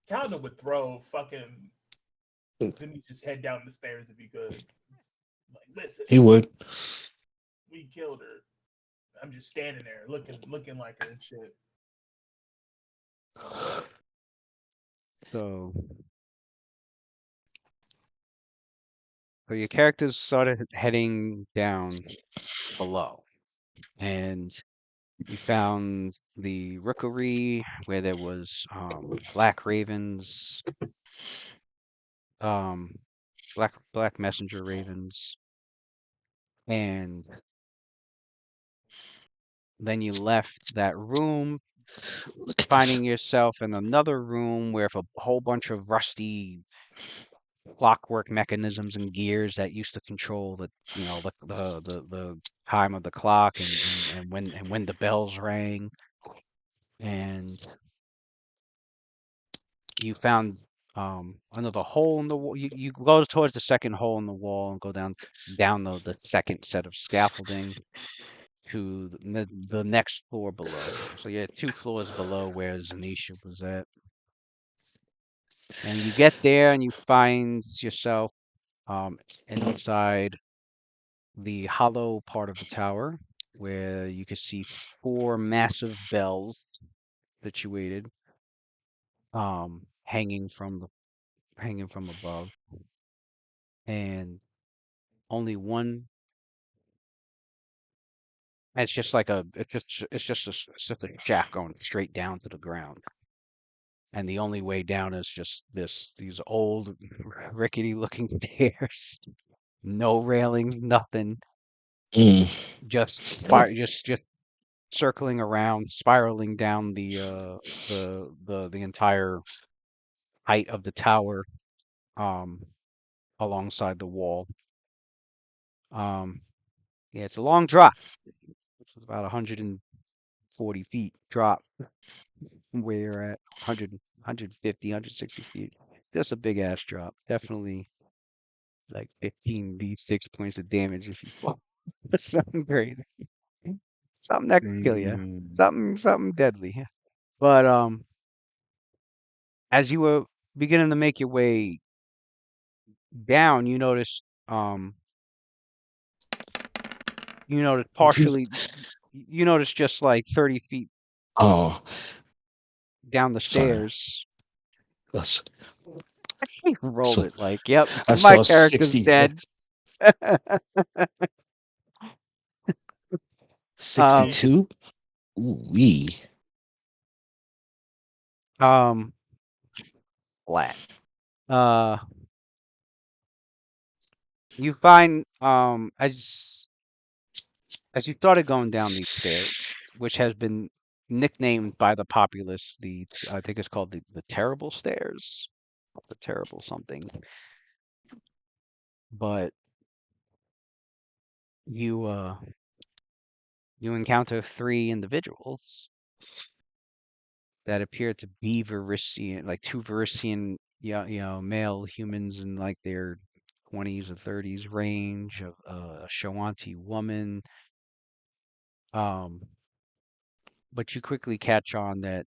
Calvin would throw fucking Denisha's head down the stairs if he could. Like, listen, He would. we killed her. I'm just standing there looking like her and shit. So, so your characters started heading down below, and you found the rookery where there was black ravens, um, black messenger ravens, and then you left that room, Look at this. finding yourself in another room with a whole bunch of rusty clockwork mechanisms and gears that used to control the time of the clock and when the bells rang. And you found another hole in the wall. You go towards the second hole in the wall and go down the second set of scaffolding to the next floor below. So you're 2 floors below where Zanisha was at. And you get there and you find yourself um, inside the hollow part of the tower where you can see 4 massive bells situated, hanging from above, and only one. It's just like it's just a shaft going straight down to the ground, and the only way down is just these old rickety looking stairs, no railings, nothing, Mm. just circling around, spiraling down the entire height of the tower, um, alongside the wall. Um, yeah, it's a long drop. It's about 140 feet drop from where you're at, 100, 150, 160 feet. That's a big ass drop. Definitely like 15 D6 points of damage if you fall. Something crazy. Something that could kill you. Mm. Something deadly. But as you were beginning to make your way down, um you notice partially you notice just like 30 feet Oh, down the sorry. stairs. That's, I rolled so it like, yep, I my saw character's 60, dead. um 62. We. um flat. Uh you find as you started going down these stairs, which has been nicknamed by the populace, I think it's called the terrible stairs, the terrible something. But you you encounter 3 individuals that appear to be Varisian, like 2 Varisian, yeah, male humans in like their 20s or 30s range, of a Shawanti woman. Um, but you quickly catch on that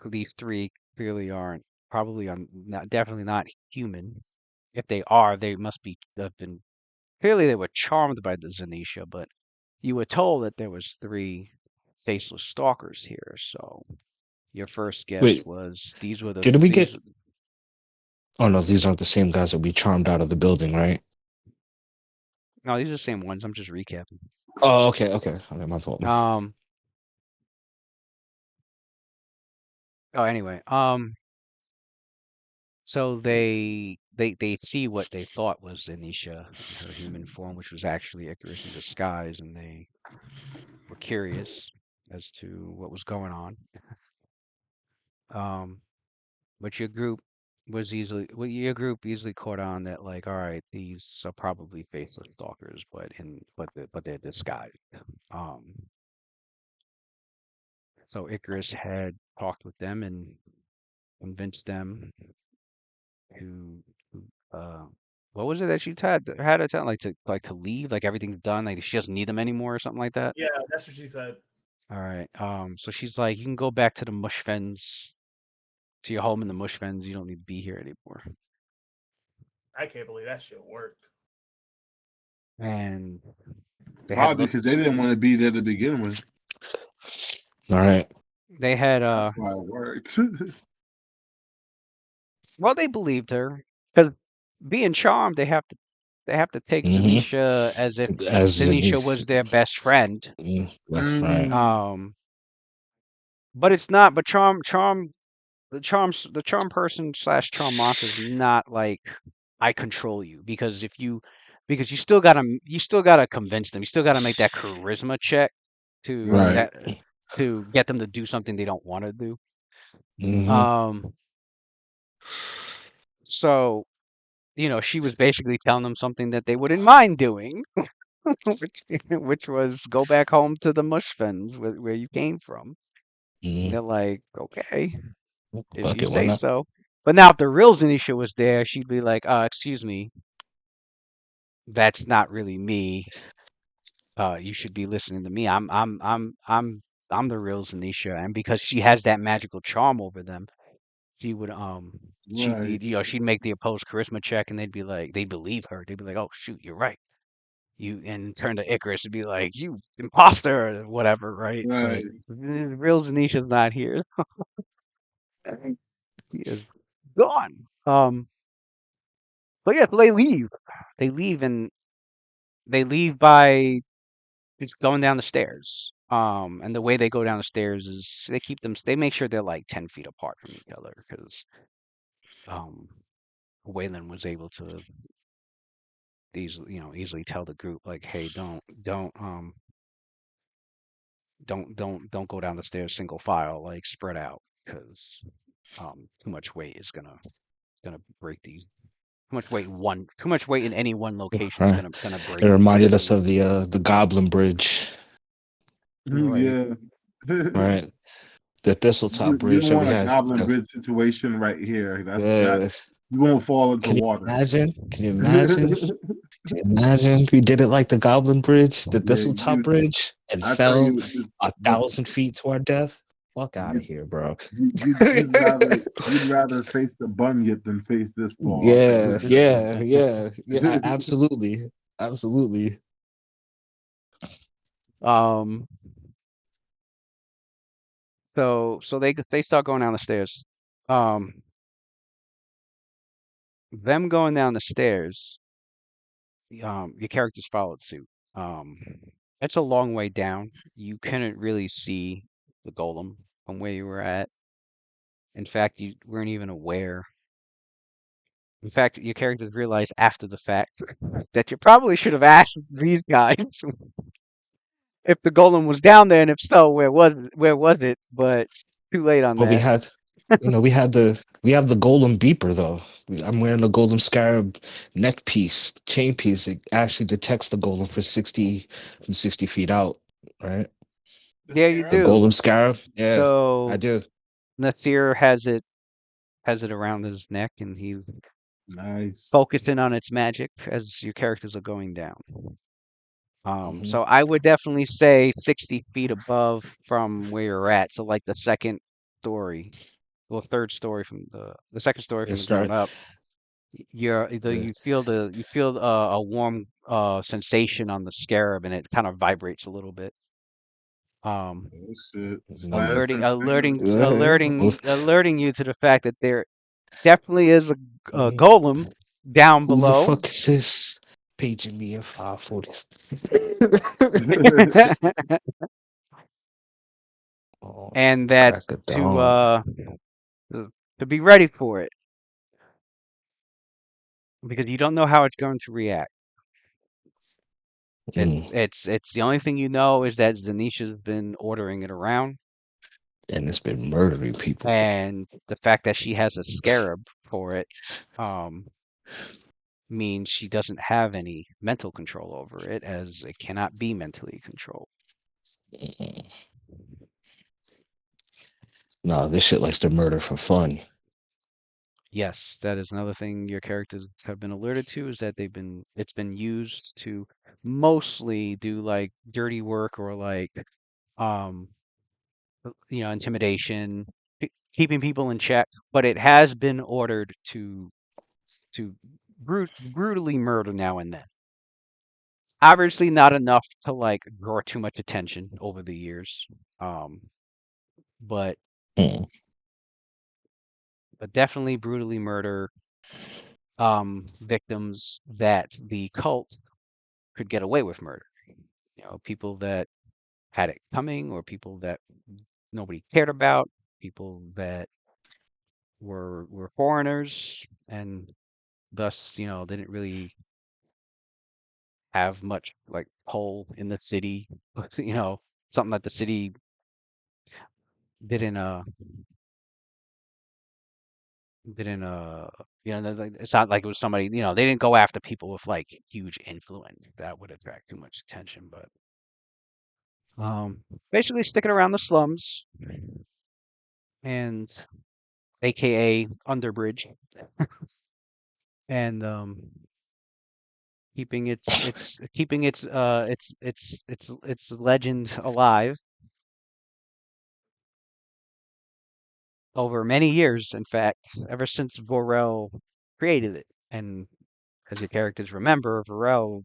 these 3 clearly aren't, probably are not, definitely not human. If they are, they must be have been clearly they were charmed by the Zanisha, but you were told that there was 3 faceless stalkers here, so your first guess Wait, was did we get? Oh no, these aren't the same guys that we charmed out of the building, right? no, these are the same ones. I'm just recapping. Oh, okay, okay. Okay, my fault. Um. Oh, anyway. So they see what they thought was Anisha in her human form, which was actually Icarus in disguise, and they were curious as to what was going on. Um. But your group easily caught on that, like, all right, these are probably faceless stalkers, but they're disguised. Um. So Icarus had talked with them and convinced them to uh what was it that she had to tell, like to leave, like everything's done, like she doesn't need them anymore or something like that. Yeah, that's what she said. All right. So she's like, you can go back to the mush fens, to your home in the mush fens. You don't need to be here anymore. I can't believe that shit worked. And they had Probably because they didn't want to be there to begin with. All right. they had That's why it worked. well, they believed her because being charmed, they have to take Mm-hmm. Zanisha as if As Zanisha was their best friend. right. But it's not. But the charm person slash charm monster is not like I control you because because you still gotta convince them. You still gotta make that charisma check to Right. that to get them to do something they don't want to do. Mm-hmm. Um, so she was basically telling them something that they wouldn't mind doing, which was go back home to the mush fens where you came from. And they're like, okay, if Fuck you it, why say not? so. But now if the real Zanisha was there, she'd be like, excuse me, that's not really me. You should be listening to me. I'm the real Zanisha, and because she has that magical charm over them, she would she'd be Right. she'd make the opposed charisma check, and they'd be like they believe her. They'd be like, oh shoot, you're right. You and turn to Icarus and be like, you imposter or whatever, right? But Right. the real Zanisha's not here. He is gone. So yeah, so they leave. They leave and they leave by just going down the stairs. And the way they go down the stairs is they make sure they're like 10 feet apart from each other because um Waylon was able to easily tell the group like, hey, don't go down the stairs single file, like spread out because too much weight is gonna break these. Too much weight in any one location is Right. gonna It break reminded the us of loop. the Goblin Bridge, Right. Yeah. right? The Thistletop You Bridge don't that we want a had. goblin bridge situation right here. That Uh, you won't fall into can you water. imagine? Can you imagine? Can you imagine we did it like the Goblin Bridge, the Yeah, Thistletop Bridge, and I tell fell you, 1,000 feet to our death? Fuck out of you, here, bro. you'd rather face the bunyip than face this fall. Yeah. Absolutely, absolutely. Um. So they start going down the stairs. Um. Them going down the stairs. Your characters followed suit. Um. It's a long way down. You couldn't really see the golem from where you were at. In fact, you weren't even aware. In fact, your characters realized after the fact that you probably should have asked these guys if the golem was down there, and if so, where was it? But too late on But we that. had, we have the golden beeper though. I'm wearing the golden scarab neck piece, chain piece. It actually detects the golem for 60 feet out, right? The Yeah, you The scarab. do. golden scarab. Yeah, I So do. Nasir has it around his neck, and he's Nice. focusing on its magic as your characters are going down. Mhm. So I would definitely say 60 feet above from where you're at. So like the second story, well, third story from the second story It from the ground start. up. The, You feel a warm sensation on the scarab, and it kind of vibrates a little bit. Um, Oh shit. mm, Splash that thing. oh, alerting you to the fact that there definitely is a mhm. golem down Who the below. fuck is this paging me in 540? Oh, And that crack of to dawn. to be ready for it because you don't know how it's going to react. Mm. It's the only thing you know is that Zanisha's been ordering it around, And it's been murdering people. and the fact that she has a scarab for it um, means she doesn't have any mental control over it, as it cannot be mentally controlled. Mm. No, this shit likes to murder for fun. Yes, that is another thing your characters have been alerted to is that it's been used to mostly do like dirty work or like intimidation, keeping people in check, but it has been ordered to brutally murder now and then. Obviously, not enough to like draw too much attention over the years, but Hmm. definitely brutally murder victims that the cult could get away with murder. People that had it coming, or people that nobody cared about, people that were foreigners, and thus, didn't really have much like pull in the city. Something that the city didn't didn't it's not like it was somebody, they didn't go after people with like huge influence that would attract too much attention, but basically sticking around the slums, and aka Underbridge, and keeping its legend alive over many years. In fact, ever since Vorel created it, and as the characters remember, Vorel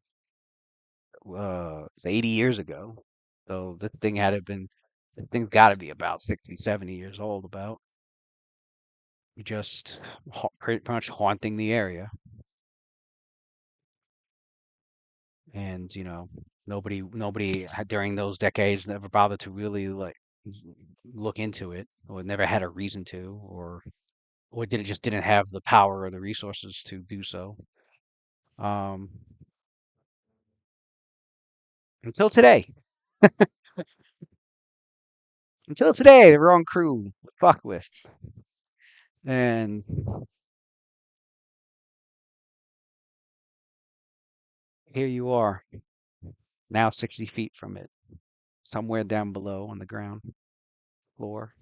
was 80 years ago, so this thing's got to be about 60, 70 years old. About just pretty much haunting the area. And nobody during those decades never bothered to really like look into it, or never had a reason to, or didn't have the power or the resources to do so, um until today. The wrong crew was fucked with, and here you are, now 60 feet from it, somewhere down below on the ground floor.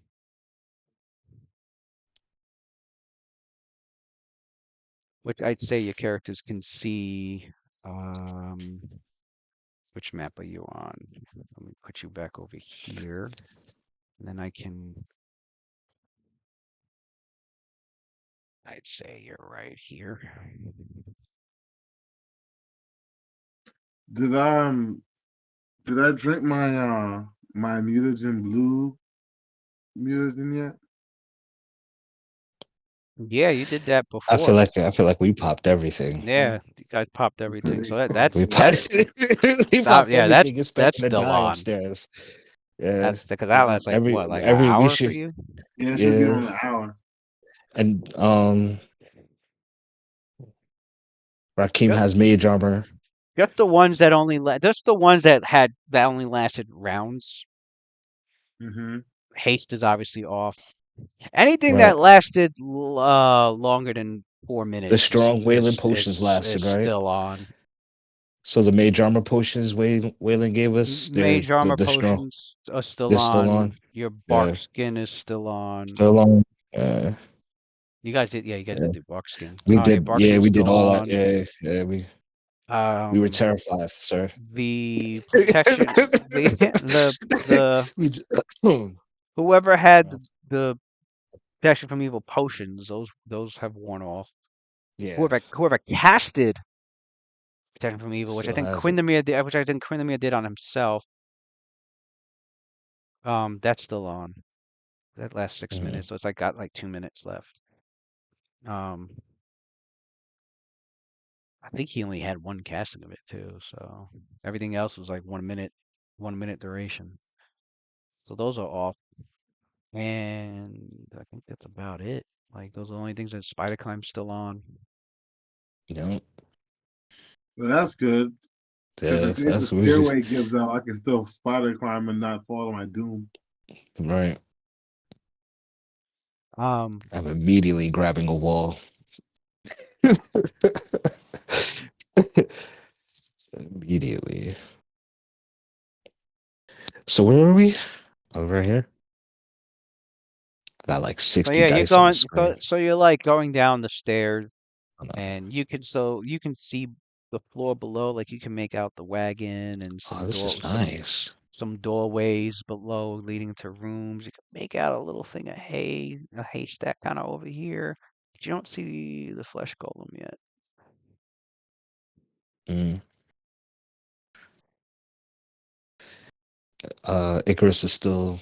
Which I'd say your characters can see. Which map are you on? Let me put you back over here, and then I'd say you're right here. Did I drink my mutagen blue mutagen yet? Yeah, you did that I feel before. like we popped everything. Yeah, you guys popped It's everything. the So We that's popped, we stop. popped Yeah, everything, that's especially the still die on. upstairs. Yeah, That's because that lasts like what, like an every we hour for should. you? Yeah, it should be Yeah, on an hour. and Rakim Just has mage armor. just the ones that just the ones that only lasted rounds. Mm-hmm. Haste is obviously off. Anything Right, that lasted longer than 4 minutes the strong whaling potions is lasted, right? still on. So the mage armor potions Wayland gave us, Mage armor the strong. potions are still They're still on. on. Your bark Yeah, skin is still on. still on. Yeah, You guys did, yeah, you guys yeah. did the bark skin. We Your did. bark Yeah, skin's we did still all that. on. Yeah, yeah. We were Um, terrified, sir. the protection, the we, j- whoever had the protection from evil potions, those have worn off. yeah, Whoever casted protection from evil, still has it. which I think Quindamir did on himself, that's still on. That lasts 6 minutes, Mhm. so it's like got like 2 minutes left. Um, I think he only had one casting of it too, so everything else was like 1 minute, 1 minute duration. So those are off, and I think that's about it. Like those are the only things that Spider Climb's still on. Yeah, Well, that's good. Because yeah, if the that's what stairway gives out, I can still spider climb and not fall to my doom. right. Um, I'm immediately grabbing a wall. Immediately. So where are we? Over here. I got like so 60 yeah, you're dice on the going, screen. so you're like going down the stairs, Oh, no. and you can see the floor below, like you can make out the wagon and Oh, some this door, is nice. some doorways below leading to rooms. You can make out a little thing of hay, a haystack kind of over here. But you don't see the flesh golem yet. Mm. Icarus is still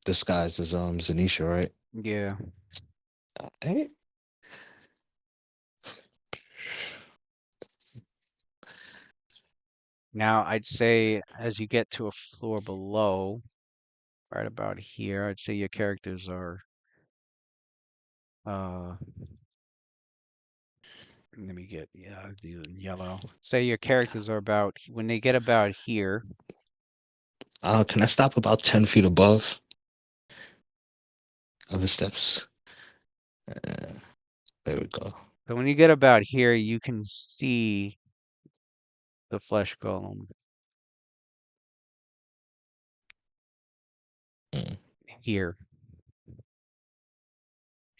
disguised as Zanisha, right? Yeah. Hey. Now I'd say as you get to a floor below, right about here, I'd say your characters are let me get do it in yellow. Say your characters are about when they get about here. Can I stop about 10 feet above other steps? There we go. So when you get about here, you can see the flesh golem Mm. here.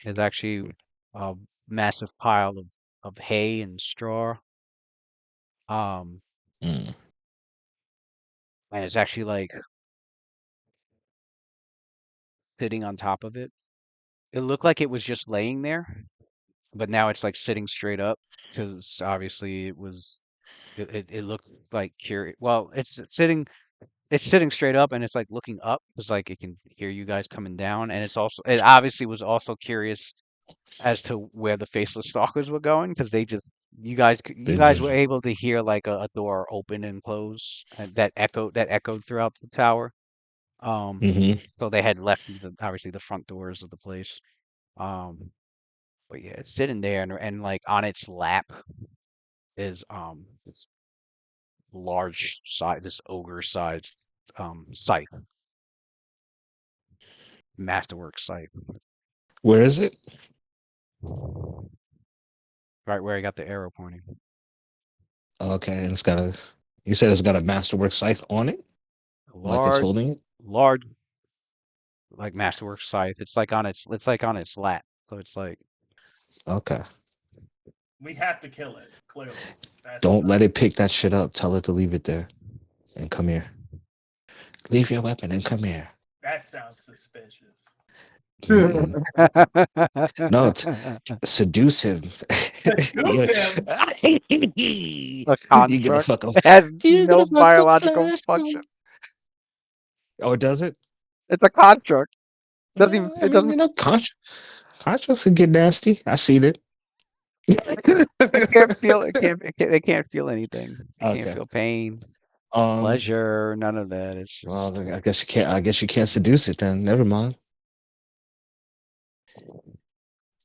There's actually a massive pile of hay and straw. Um, Mm. and it's actually like sitting on top of it. It looked like it was just laying there, but now it's like sitting straight up because obviously it looked like curious. Well, it's sitting straight up and it's like looking up because like it can hear you guys coming down, and it obviously was also curious as to where the faceless stalkers were going because you They guys were just. able to hear like a door open and close and that echoed throughout the tower. Um, Mm-hmm. so they had left obviously the front doors of the place. But yeah, it's sitting there and like on its lap is this large size, this ogre sized scythe, masterwork scythe, Where is it? right where I got the arrow pointing. Okay, and it's got a. You said it's got a masterwork scythe on it, like it's Large, holding it. large like masterwork scythe. It's like on its lap. So it's like Okay. We have to kill it. Clearly, that's Don't let it pick that shit up. Tell it to leave it there and come here. Leave your weapon and come here. that sounds suspicious. Mhm. No, seduce him. Seduce you, him. a you gonna construct. fuck him. It has You no gonna fuck him biological first. function. Oh, does it? It's a construct. Doesn't even I it mean, doesn't conscious can get nasty. I seen it. it can't feel it can't feel anything. It can't Okay. feel pain, Um. pleasure, none of that. It's Well, just then I guess you can't. I guess you can't seduce it. Then never mind. You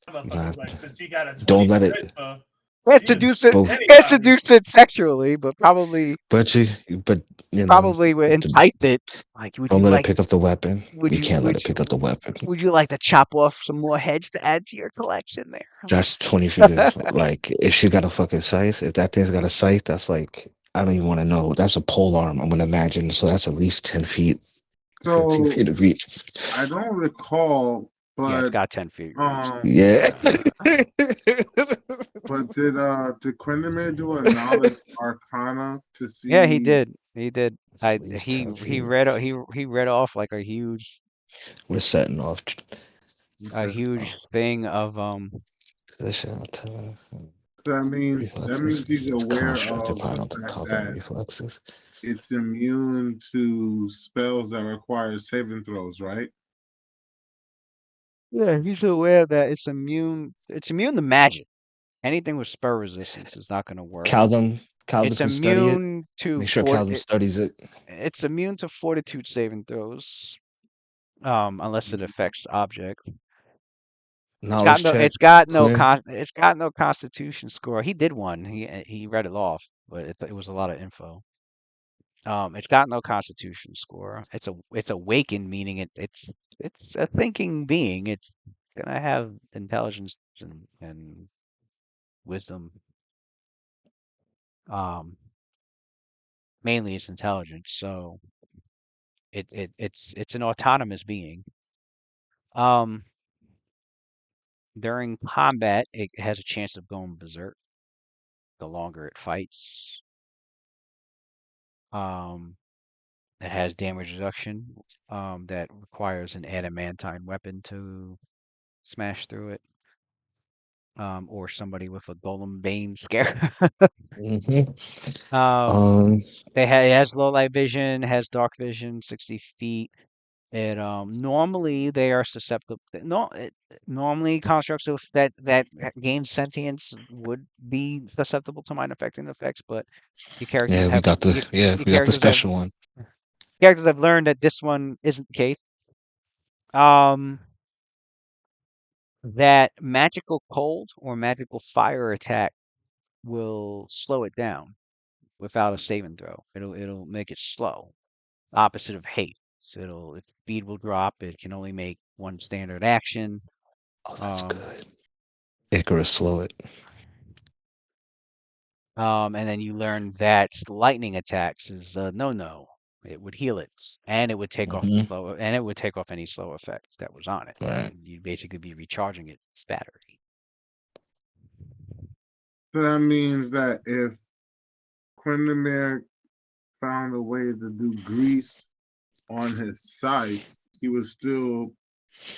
Motherfucker's have like, to, since she got a 20 don't let it. charisma, can't she just seduce it. But Can't anybody. seduce it sexually, but probably but you but you you know probably would d- entice it. Like, don't let it pick up the weapon. would We you can't let would it pick up the weapon. would you like to chop off some more heads to add to your collection there? That's 20 feet of like if she got a fucking scythe, if that thing's got a scythe, that's like I don't even want to know. That's a pole arm, I'm gonna imagine. So that's at least 10 feet, 15 So feet of reach. I don't recall, Yeah, it's but got 10 feet reach. Yeah. did Quindamir do a knowledge arcana to Yeah, he see? did. He did. It's at least 10 feet. He read off like We're setting off a huge thing of position, That reflexes. means he's It's aware constructed of part the of the fact combat that reflexes. it's immune to spells that require saving throws, right? yeah, he's aware that it's immune to magic. Anything with spur resistance is not going to work. Calvin It's can study it. immune to Make sure Calvin studies it. it's immune to fortitude saving throws, unless it affects objects. Knowledge check. Quinn. It's got no constitution score. He did one. He read it off, but it was a lot of info. It's got no constitution score. It's awakened, meaning it's a thinking being. It's gonna have intelligence and wisdom. Um, mainly it's intelligence. So it's an autonomous being. Um, during combat, it has a chance of going berserk the longer it fights. Um, that has damage reduction, that requires an adamantine weapon to smash through it, or somebody with a golem bane scare. Mm-hmm. um, Um, it has low light vision, has dark vision, 60 feet. It normally they are susceptible. Normally constructs that gain sentience would be susceptible to mind affecting effects, but your characters yeah, have your we got the characters have special one. learned that this one isn't the case. Um, that magical cold or magical fire attack will slow it down without a saving throw. It'll make it slow. Opposite of haste. Its speed will drop. It can only make one standard action. Oh, that's Um, good. Icarus, slow it. and then you learn that lightning attacks is no. It would heal it, and it would take off Mm-hmm. any slow effects that was on it. Right. You'd basically be recharging its battery. So that means that if Quindamere found a way to do grease on his scythe, he would still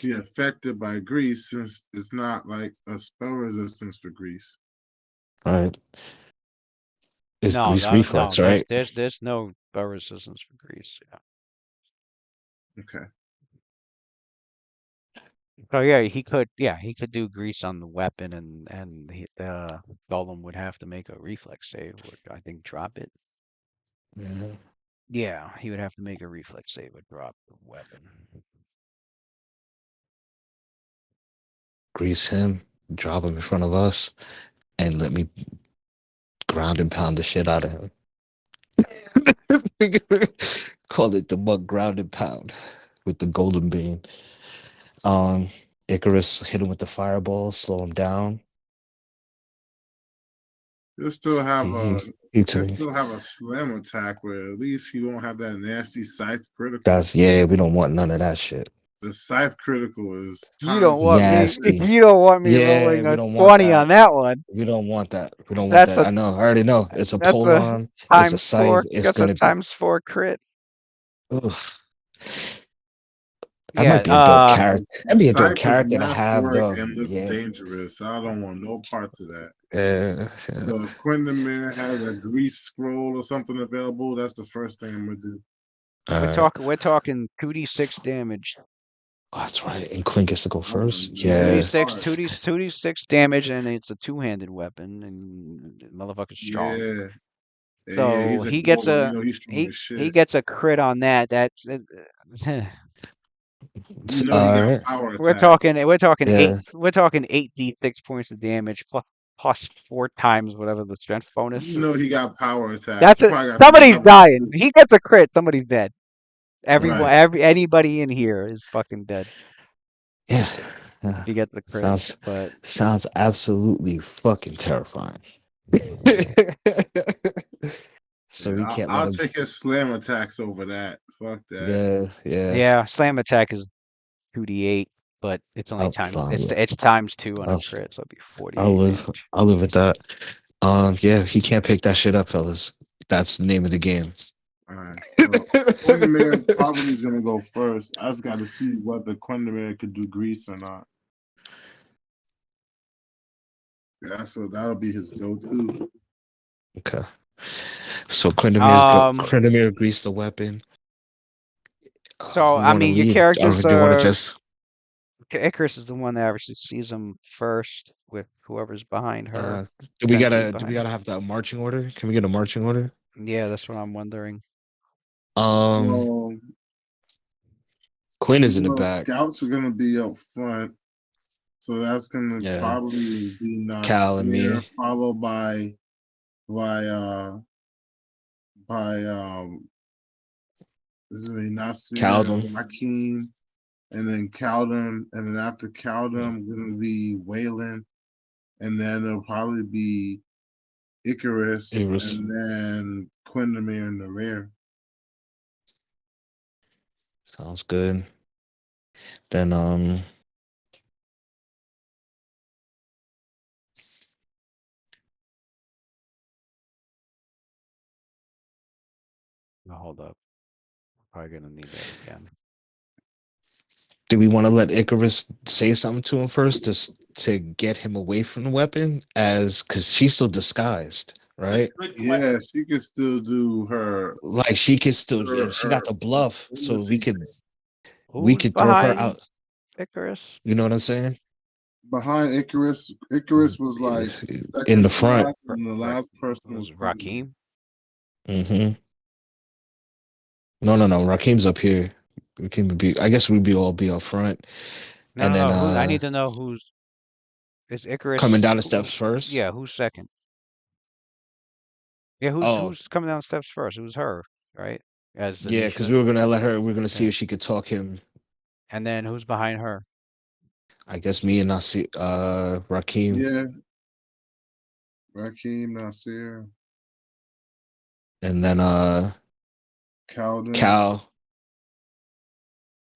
be affected by grease since it's not like a spell resistance for grease. Right. It's No, grease reflex, right? there's no spell resistance for grease. Yeah. Okay. Oh yeah, he could do grease on the weapon, and the golem would have to make a reflex save, or I think drop it. Yeah. Yeah, he would have to make a reflex save or drop the weapon. Grease him, drop him in front of us, and let me ground and pound the shit out of him. Call it the mug ground and pound with the golden bean. Um, Icarus hit him with the fireball, slow him down. He'll still have He a he he'll took still have a slam attack where at least he won't have that nasty scythe critical. that's yeah, we don't want none of that shit. The scythe critical is You don't times want me. Nasty. You don't want me Yeah, rolling we a don't want 20 on that. that one. We don't want that. We don't want That's that. a I know. I already know. It's a that's a Polon. It's a times scythe. four. It's That's a gonna be. times four crit. Ugh. That Yeah. might be a dope character. the That'd be a dope scythe is character to mass have, work though. and looks Yeah. dangerous. I don't want no parts of that. Yeah. So if Quindamere has a grease scroll or something available, that's the first thing I'm gonna do. All right. We're talking 2d6 damage. Oh, that's right. And Clink gets to go first. No Yeah. 2d6 damage, and it's a two-handed weapon, and the motherfucker's strong. Yeah. Yeah, So he's a golem. You know he's strong as he shit. gets a crit on that. That's You know he All got right. power we're attack. Yeah. we're talking 8d6 points of damage plus 4 times whatever the strength bonus. You know he got power attack. That's He it. probably got some Somebody's levels dying. too. He gets a crit. Somebody's dead. Yeah. Anybody in here is fucking dead Yeah. if Yeah. he gets a crit. Sounds But sounds absolutely fucking terrifying. So Yeah, we can't let I'll him. take his slam attacks over that. Fuck that. Yeah. Yeah. yeah, slam attack is 2d8, but it's only I'll, time. I'll, It's times 2 on a I'll, crit, so it'd be I'll 48 live. damage. I'll live with that. Yeah, he can't pick that shit up, fellas. That's the name of the game. All right, so Quindamere probably is gonna go first. I just got to see whether Quindamere could do grease or not. Yeah, so that'll be his go-to. Okay. So Um, Quindamere greased the weapon. so You I want to mean, your lead, or characters do you want to are just? Icarus is the one that actually sees him first, with whoever's behind her, Uh, do we 10 feet gotta? Do we behind gotta her. have that marching order? Can we get a marching order? Yeah, that's what I'm wondering. Um, Well, Quinn is in the well, back. scouts are gonna be up front, so that's gonna Yeah, probably be Cal and Nasir, me. followed by uh by this is gonna be Nasir Caldum. and Joaquin, and then Caldum, and then after Caldum, gonna be Waylon, and then it'll probably be Icarus, It was and then Quindamere in the rear. sounds good. Then Oh, hold up. Probably gonna need that again. Do we want to let Icarus say something to him first, to get him away from the weapon, as because she's still disguised, It's a right? good Yeah, question. she can still do her Like she can still, and she her got the bluff, so we menacing Who's could throw her behind out. Icarus? You know what I'm saying? behind Icarus. Icarus was like In second the to front. last, and the last person was Was Quentin. Rakim? Mm-hmm. No, no, no. Raheem's up here. Raheem would be. I guess we'd be all be up front, No, and no, then no. Who? I need to know who's. Is coming Icarus? down the steps first. Yeah, who's second? Yeah, Oh, who's coming down the steps first? It was her, right? As yeah, because Zanisha. we were gonna let her. We are gonna see Yeah. if she could talk him. And then who's behind her? I guess me and Nasi, Raheem, Yeah, Rakim, Nasir, and then Calden, Cal,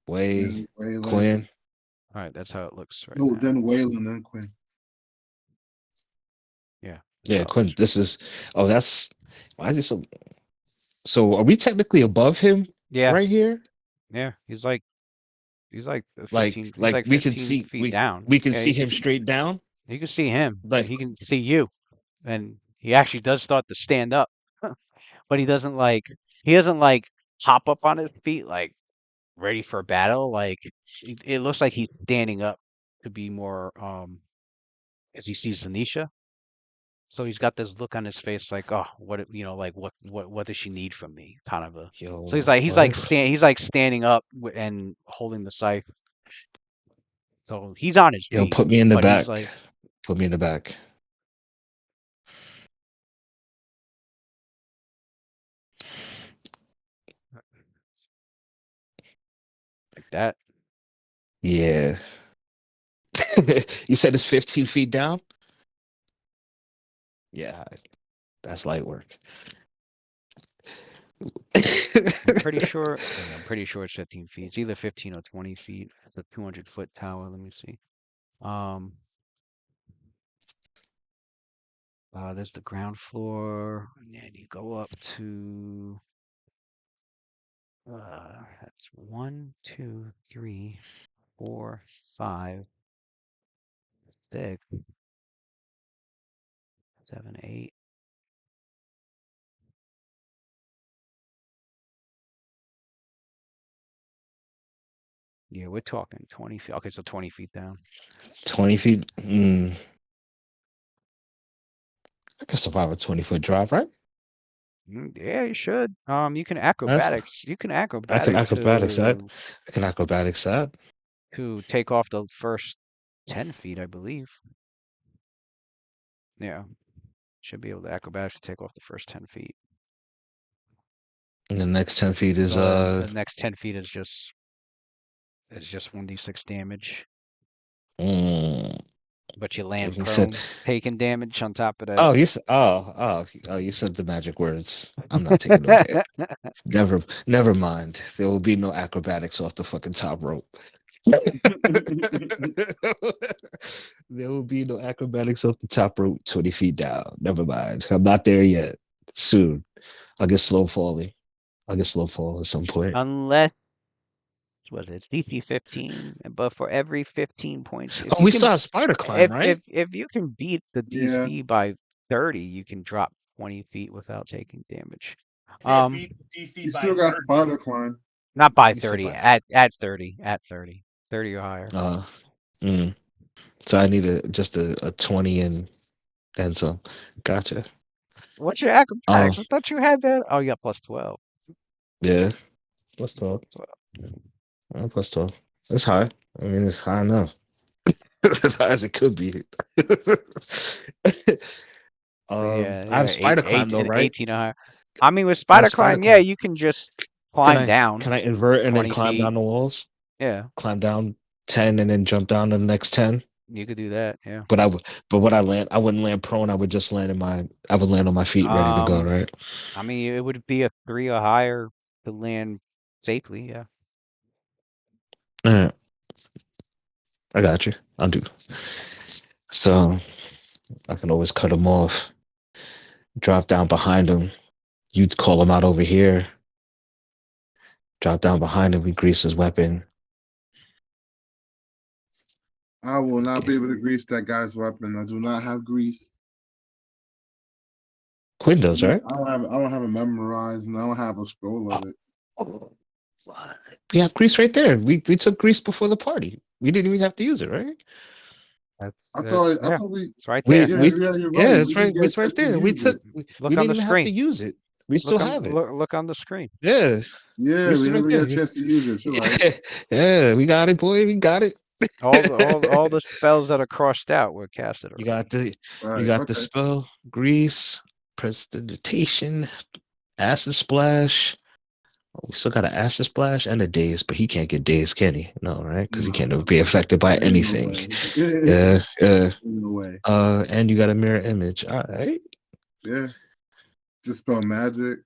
Way, then Waylon. Quinn. All right, that's how it looks right No, now. then Waylon, then Quinn. Yeah, that's Yeah, how it Quinn. looks. This is. Oh, that's. Why is it so? So are we technically above him Yeah, right here? yeah. He's like Like, 15. He's like like we can 15 see feet down. we can Yeah, see him straight down. you can see him, and Like, he can see you. And he actually does start to stand up, but he doesn't like hop up on his feet like ready for battle. Like it looks like he's standing up to be more as he sees Zanisha. So he's got this look on his face like, oh, like what does she need from me? Kind of a. So he's yo, like he's like what? stand he's like standing up and holding the scythe. So he's on his Yo, feet, put me in the but he's back. like Put me in the back. that. Yeah. You said it's 15 feet down? Yeah, that's light work. I'm pretty sure. Yeah, I'm pretty sure it's 15 feet. It's either 15 or 20 feet. It's a 200-foot tower. Let me see. Um, there's the ground floor, and then you go up to. That's 1, 2, 3, 4, 5, 6, 7, 8. Yeah, we're talking 20 feet. Okay, so 20 feet down. 20 feet. I could survive a 20-foot drop, right? Yeah, you should. You can That's acrobatics. You can I can acrobatic acrobatics that. I can acrobatics that. to take off the first 10 feet, I believe. Yeah, should be able to acrobatics to take off the first 10 feet. And the next 10 feet is So the next 10 feet is just 1d6 damage, mm, but you land he said, prone, taking damage on top of that. oh, you said the magic words. I'm not taking no damage. Never mind. There will be no acrobatics off the fucking top rope. There will be no acrobatics off the top rope 20 feet down. Never mind. I'm not there yet. Soon. I'll get slow falling. I'll get slow fall at some point. Unless what is it, DC 15, but for every 15 points, if Oh, you we can saw a spider climb, if right? if if you can beat the Yeah, DC by 30, you can drop 20 feet without taking damage. Can't beat DC you by still got 30. spider climb. Not by You said 30, by at 30, 30 or higher. mm. So I need just a 20 and some. Gotcha. What's your acrobatics? Um, I thought you had that. Oh, you got plus 12. yeah. Plus 12. 12. Plus 12. It's high. I mean, it's high enough. As high as it could be. So yeah, I have yeah, spider climb though, and right? 18 or higher. I mean, with I have spider spider climb, yeah, climb. you can just Can climb I down can I invert and then 20 climb feet. down the walls? Yeah, Climb down 10 and then jump down to the next 10. you could do that. Yeah. But what I land, I wouldn't land prone. I would just land I would land on my feet, ready to go. Um, Right. I mean, it would be a 3 or higher to land safely. Yeah. All right. I got you. I'll do. So I can always cut him off. Drop down behind him. You'd call him out over here. Drop down behind him. We grease his weapon. I will not be able to grease that guy's weapon. I do not have grease. Quinn does, right? I don't have it memorized, and I don't have a scroll of it. We have grease right there. We took grease before the party. We didn't even have to use it, right? I That's thought we. it's right We there. Yeah, we you're yeah, right. it's We didn't right. get It's right to there. use it. We Look on didn't the even have to screen. use it. We still have it. Look on the screen. Yeah, Yeah, grease we is right never there. got a chance to use it. You're right. Yeah, we got it, boy. We got it. All the spells that are crossed out were casted You already. got the Okay. spell, grease, prestidigitation, acid splash. We still got an acid splash and a daze, but he can't get dazed, can he? No, right? Because he can't ever be affected by There's no anything. way. Yeah, yeah. There's no way. And you got a mirror image. All right. Yeah. Just spell magic.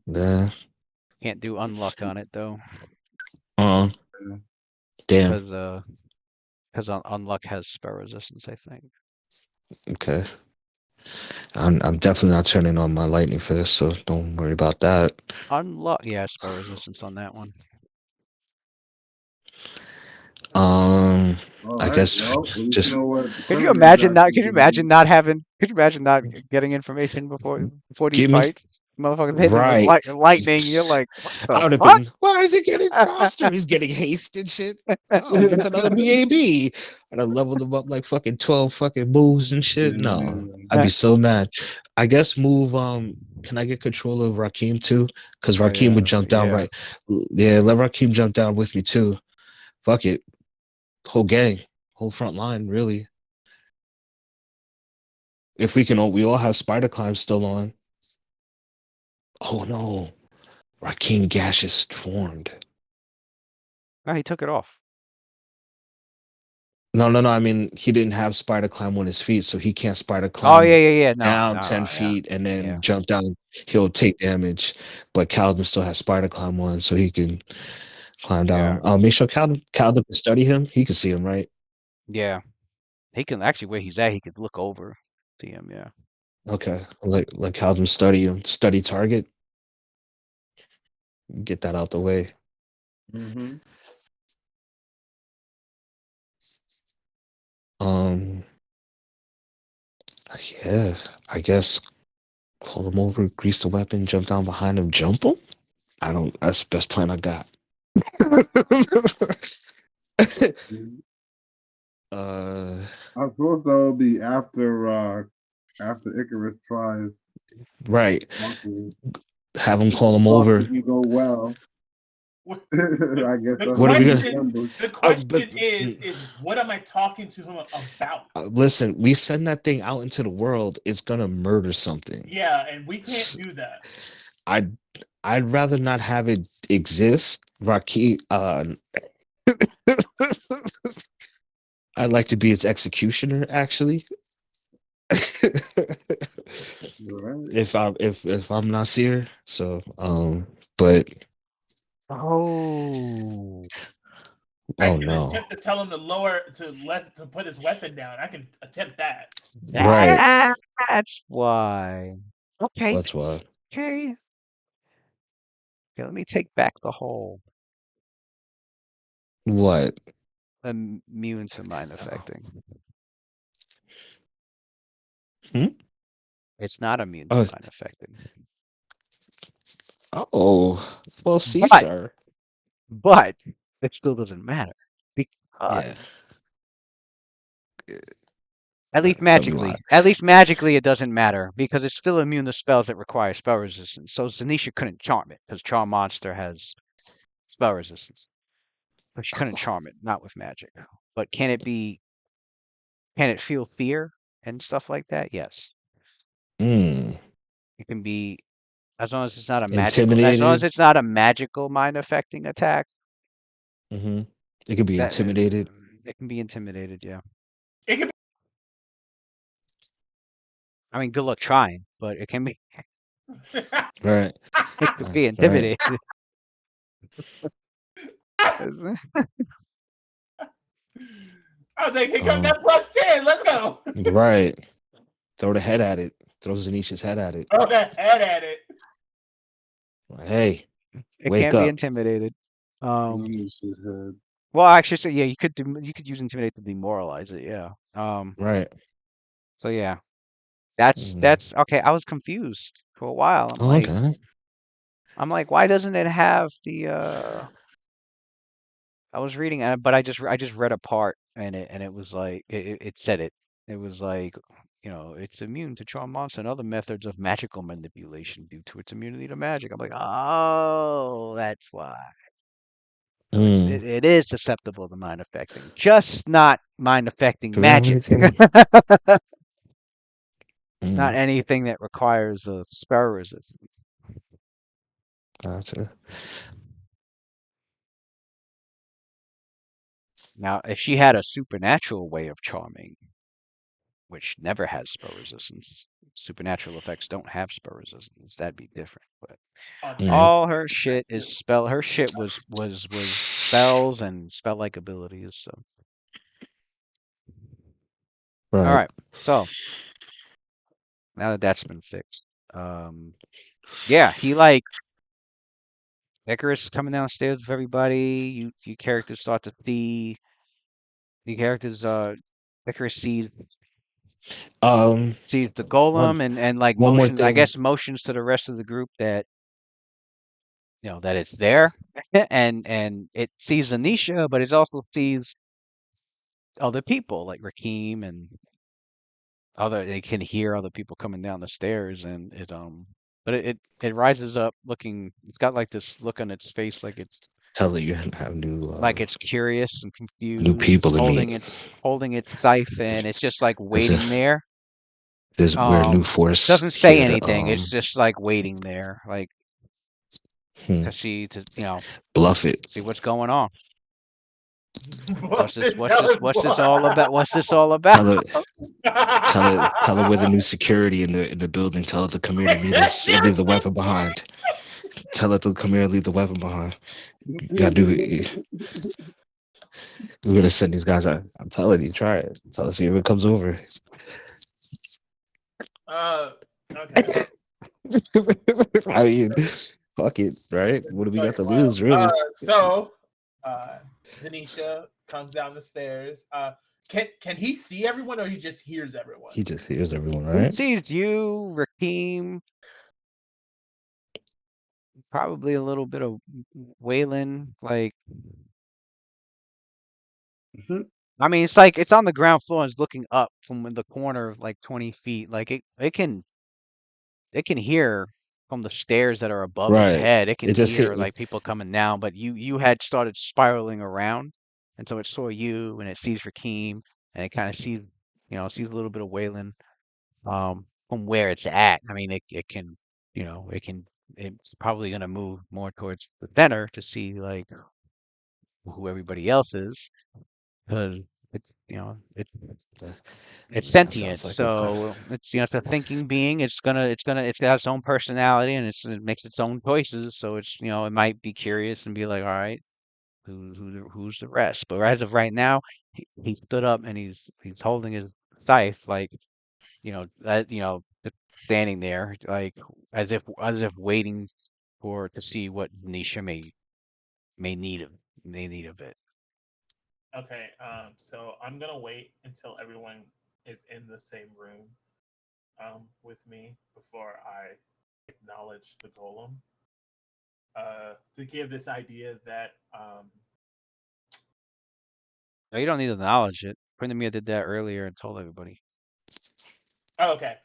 Yeah. Can't do unluck on it though, Uh. Yeah. Damn. because unluck has spell resistance, I think. Okay. I'm definitely not turning on my lightning for this, so don't worry about that. Unluck, yeah, spell resistance on that one. All I right. guess Well, at least you just know what the Could you criminal imagine got not? to Could you do. imagine not having? Could you imagine not getting information before these give me fights? Motherfuckers hitting him with right. lightning. You're like, what I the would have fuck? been, why is he getting faster? He's getting haste and shit. Oh, he gets another BAB. And I leveled him up like fucking 12 fucking moves and shit. No, I'd be so mad. I guess move, can I get control of Rakim too? Because Rakim would jump down right. Yeah, let Rakim jump down with me too. Fuck it. Whole gang, whole front line, really. If we can, we all have spider climb still on. Oh no. Rakim gaseous formed. No, he took it off. No. I mean, he didn't have spider climb on his feet, so he can't spider Oh climb yeah. No, down no, 10 yeah, feet and then yeah. jump down. He'll take damage. But Calvin still has spider climb on, so he can climb down. Make sure Calvin can study him. He can see him, right? Yeah. He can actually where he's at. He could look over, see him. Yeah. Okay. Like Calvin study him. Study target. Get that out the way. Mm-hmm. Yeah, I guess call him over, grease the weapon, jump down behind him, jump him. That's the best plan I got. I suppose that will be after Icarus tries. Right. Marking. Have him call him Talk over. didn't go well. I guess The What are we gonna- question is what am I talking to him about? Listen, we send that thing out into the world, it's gonna murder something. Yeah, and we can't do that. I'd rather not have it exist. Rakim, I'd like to be its executioner, actually. If I'm Nasir, so but I can no. attempt to tell him to put his weapon down. I can attempt that. Right. That's why. Okay. That's why. Okay. Okay, let me take back the whole What? immune to mind affecting. It's not immune to mind affecting. Oh, well, see, But- sir. But it still doesn't matter because at least magically it doesn't matter because it's still immune to spells that require spell resistance. So Zanisha couldn't charm it because Charm Monster has spell resistance. But she couldn't charm it, not with magic. But can it feel fear and stuff like that? Yes. It can be as long as it's not a magical mind affecting attack. Mm-hmm. It could be intimidated. It can be intimidated, yeah. It can I mean, good luck trying, but it can be. Right. It could be intimidated. I was like, here come that plus 10. Let's go. Right. Throw the head at it. Throw Zanisha's head at it. Throw that head at it. Hey, It Wake can't be up. intimidated. Use his head. Well, actually, so yeah, you could use intimidate to demoralize it. Yeah. Right. So yeah, that's Mm. that's okay. I was confused for a while. Oh, okay. I'm like, why doesn't it have the I was reading it, but I just read a part and it was like it said it. It was like, it's immune to charm monster and other methods of magical manipulation due to its immunity to magic. I'm like, oh, that's why. So Mm. it is susceptible to mind affecting, just not mind affecting Do we have magic. anything? Not Mm. anything that requires a spell resistance. Gotcha. Now, if she had a supernatural way of charming, which never has spell resistance, supernatural effects don't have spell resistance. That'd be different. But Mm. all her shit is spell. Her shit was spells and spell-like abilities. So, all Right. right. So now that that's been fixed, yeah, he like Icarus coming downstairs with everybody. You characters start to see the characters. Icarus Um. sees the One. golem and like One more motions. I thing. guess motions to the rest of the group that that it's there, and it sees Anisha, but it also sees other people like Rakim and other. They can hear other people coming down the stairs, and but it rises up looking. It's got like this look on its face, Tell her you have like it's curious and new confused. It's people to meet. holding its scythe, and it's just like There's a waiting there. we're a new force Doesn't say here to anything. It's just like waiting there, like hmm, to bluff it. see what's going on. What is What's this all about? What's this all about? Tell her tell her we're the new security in the building. Tell her to come here to meet us and leave the weapon behind. Tell her to come here and leave the weapon behind. You gotta do it. We're gonna send these guys out. I'm telling you, try it. Tell us if it comes over. Okay. I mean, fuck it, right? What do we got to lose, really? So, Zanisha comes down the stairs. Can he see everyone, or he just hears everyone? He just hears everyone, He right? sees you, Rakim, probably a little bit of Waylon. Like, Mhm. I mean, it's like it's on the ground floor and it's looking up from the corner of like 20 feet. Like it can hear from the stairs that are above its Right. head. It can It just hear hit. like people coming down. But you had started spiraling around, and so it saw you and it sees Rakim and it kind of sees sees a little bit of Waylon. From where it's at. I mean, it can, it's probably going to move more towards the center to see like who everybody else is, because it's, it's That sentient. sounds like a plan. So it's, it's a thinking being. It's got its own personality and it makes its own choices. So it's, it might be curious and be like, all right, who's the rest? But as of right now, he stood up and he's holding his scythe like just standing there, like as if waiting for to see what Nisha may need of it. Okay. So I'm gonna wait until everyone is in the same room, with me before I acknowledge the golem. To give this idea that No, you don't need to acknowledge it. Printemia did that earlier and told everybody. oh, okay.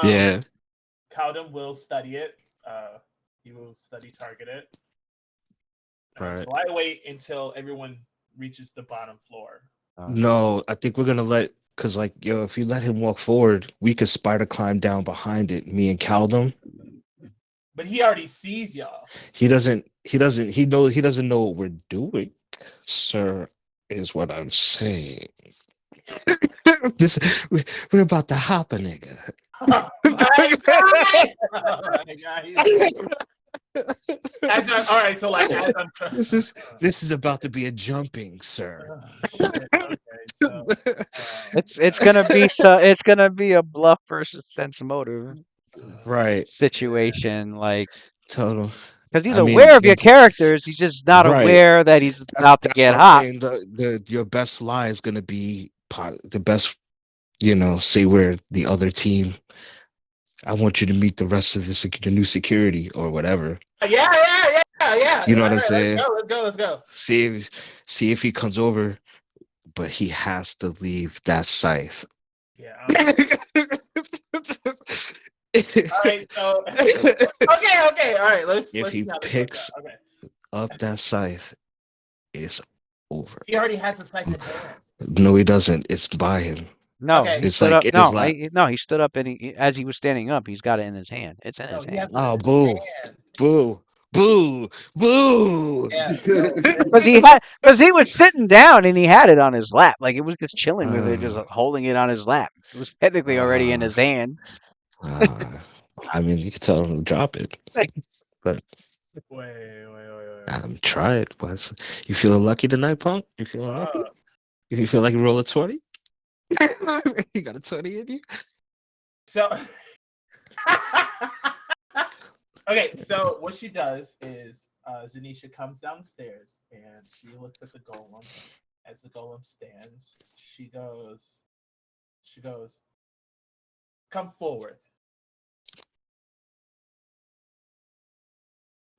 Yeah. Cowden will study it. He will study target it. Right. So I wait until everyone reaches the bottom floor. No, I think we're gonna let because if you let him walk forward, we could spider climb down behind it. Me and Caldum. But he already sees y'all. He doesn't. He doesn't. He knows. He doesn't know what we're doing, sir. Is what I'm saying. This we're about to hop a nigga. Oh my god! Oh my god. All right, so like as I'm this is about to be a jumping, sir. Okay, so It's gonna be a bluff versus sense motive Right. situation. Like Total. Because he's I mean, aware of your characters, he's just not right. aware that he's about to That's get what I'm hot. saying. Your best lie is gonna be the best. Say where the other team. I want you to meet the rest of the new security or whatever. Yeah. You know All what I'm right, saying? let's go. See if he comes over, but he has to leave that scythe. Yeah. All right. So okay. All right. Let's If see he how this works picks out. Okay. up that scythe, it's over. He already has a scythe in hand. No, he doesn't. It's by him. No, Okay. he It's stood like up. in his No, lap. no, he stood up, and as he was standing up, he's got it in his hand. It's in No, his he has hand. it in Oh, his boo, hand. boo, boo, boo. Yeah. So Because he was sitting down and he had it on his lap, like it was just chilling with it, just Uh, holding it on his lap. It was technically already in uh, his hand. I mean, you can tell him to drop it, but wait. try it. But you feeling lucky tonight, punk? You feeling lucky? If you feel like you roll a 20, you got a 20 in you. So okay, so what she does is Zanisha comes down the stairs and she looks at the golem. As the golem stands, she goes, come forward.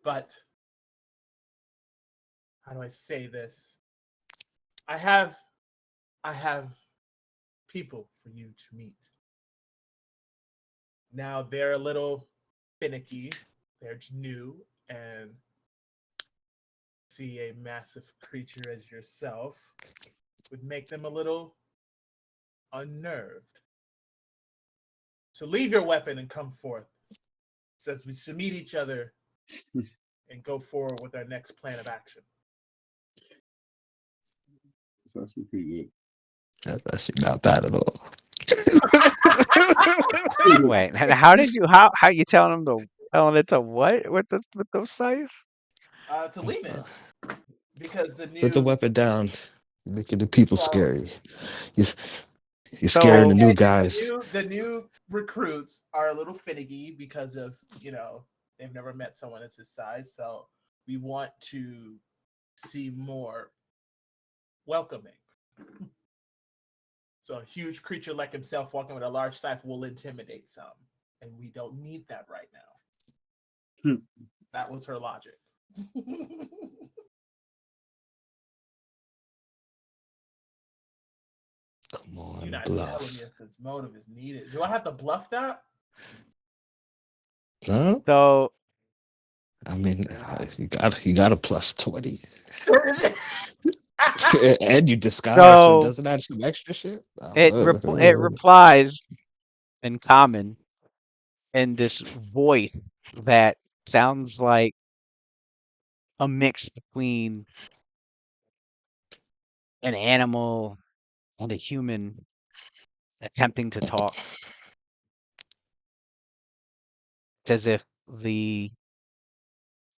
But how do I say this? I have people for you to meet. Now they're a little finicky. They're new and see a massive creature as yourself would make them a little unnerved. So leave your weapon and come forth. Says we should meet each other and go forward with our next plan of action. That's actually pretty That's actually not bad at all. good. Wait, and how you telling it to what with those scythes? To leave it because the Put the new weapon down, making the people so, scary. You're scaring the So new okay, guys. the new recruits are a little finicky because of they've never met someone as his size. So we want to see more welcoming. So a huge creature like himself walking with a large scythe will intimidate some, and we don't need that right now. That was her logic. Come on, You're not bluff. telling me if his motive is needed. Do I have to bluff that? No, so I mean you got a plus 20, and you disguise, so it so doesn't add some extra shit. it replies in common in this voice that sounds like a mix between an animal and a human attempting to talk. It's as if the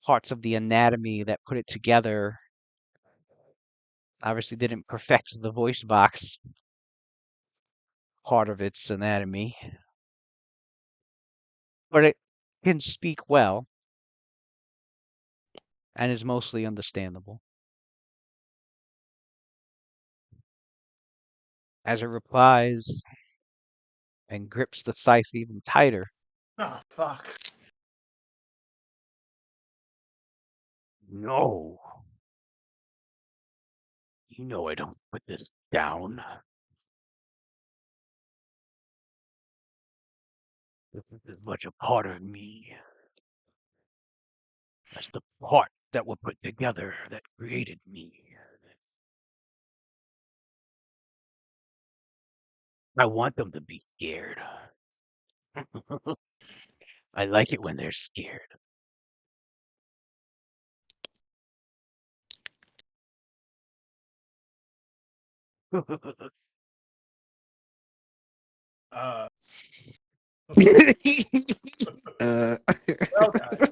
parts of the anatomy that put it together obviously didn't perfect the voice box part of its anatomy, but it can speak well and is mostly understandable. As it replies and grips the scythe even tighter. Oh fuck. No. You know I don't put this down. This is as much a part of me as the part that were put together that created me. I want them to be scared. I like it when they're scared. Uh, uh, well, guys.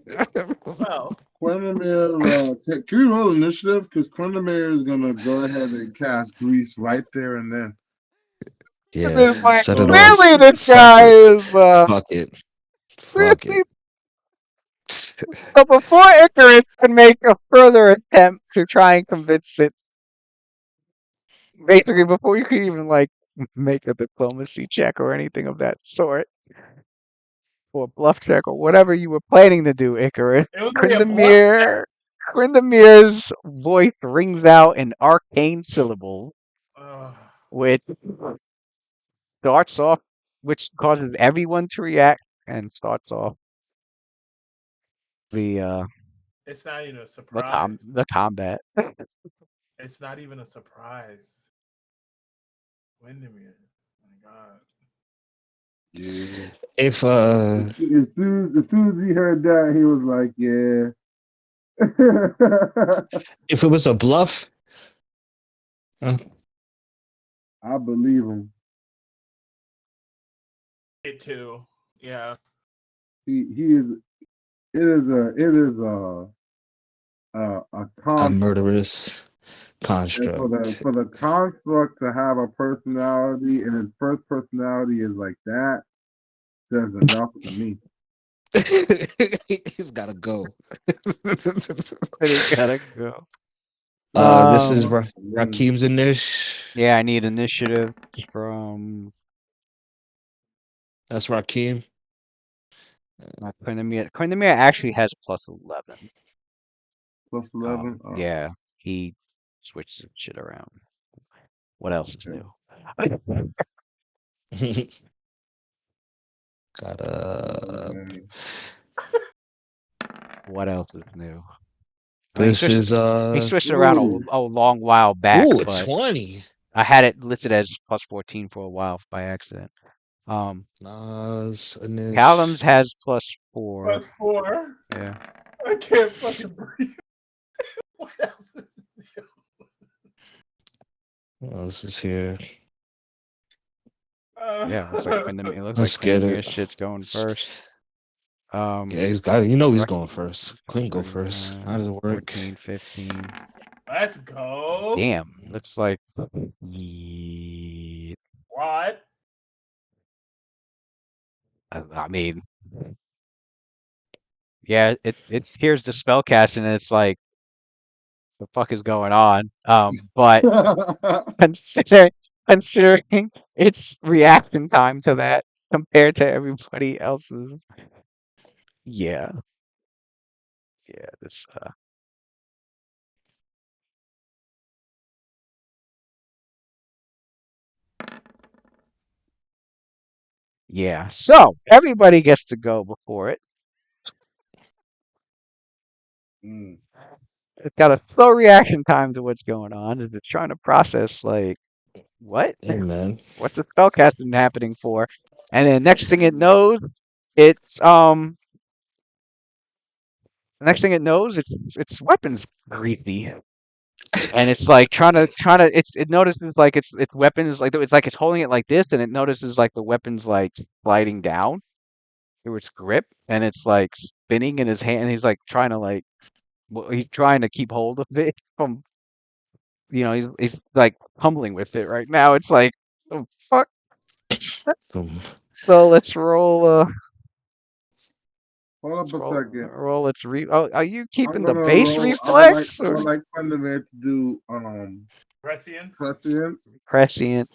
Well, Quennemere, can you roll initiative? Because Quennemere is gonna go ahead and cast grease right there and then. yeah, This like set it off. clearly this Fuck guy it. is Fuck it. Fuck clearly it. So before Icarus can make a further attempt to try and convince it, basically before you can even like make a diplomacy check or anything of that sort, or a bluff check or whatever you were planning to do, Icarus, It was only a bluff. Quindemir's voice rings out in arcane syllables, Ugh. which starts off, which causes everyone to react and starts off the It's not even a surprise. the combat. It's not even a surprise. Windermere. My God. Yeah. If As soon as he heard that, he was like, "Yeah." if it was a bluff, uh, I believe him. It too. Yeah. He is. It is a a construct. murderous And for the construct. for the construct to have a personality and his first personality is like that, says enough to me. He's gotta go. It gotta go. This is Um, Rakim's Inish. yeah, I need initiative from That's Rakim. Quindamir. Quindamir actually has +11. Plus 11. Yeah, he switched some shit around. What else is Okay. new? Gotta. Okay. What else is new? I mean, This is he switched it around Ooh. a long while back, ooh, but 20. I had it listed as +14 for a while by accident. Nas Inish. Callum's has +4. +4. Yeah. I can't fucking breathe. What else is new? What else is here? Yeah, looks like Quindamir. It looks Let's like get Quindamir's it. shit's going first. Yeah, he's got it. You know he's Rak- going first. Quinn go first. How does it work? 14, 15. Let's go. Damn, looks like yeah, What? I mean, yeah, it hears the spell cast and it's like the fuck is going on? But considering considering its reaction time to that compared to everybody else's, yeah, yeah, this yeah. So everybody gets to go before it. Mm. It's got a slow reaction time to what's going on. It's trying to process like what? Hey man. What's the spellcasting happening for? And then next thing it knows, it's the next thing it knows, its weapons greasy. And it's like trying to it notices like its weapons like it's like it's holding it like this and it notices like the weapons like sliding down through its grip and it's like spinning in his hand. He's like trying to like he's trying to keep hold of it from he's like fumbling with it right now. It's like oh fuck. Um, So let's roll Hold up a second. roll its oh are you I'm keeping the gonna base roll. reflex I or would like Thunderman to do Prescience? prescience. prescient?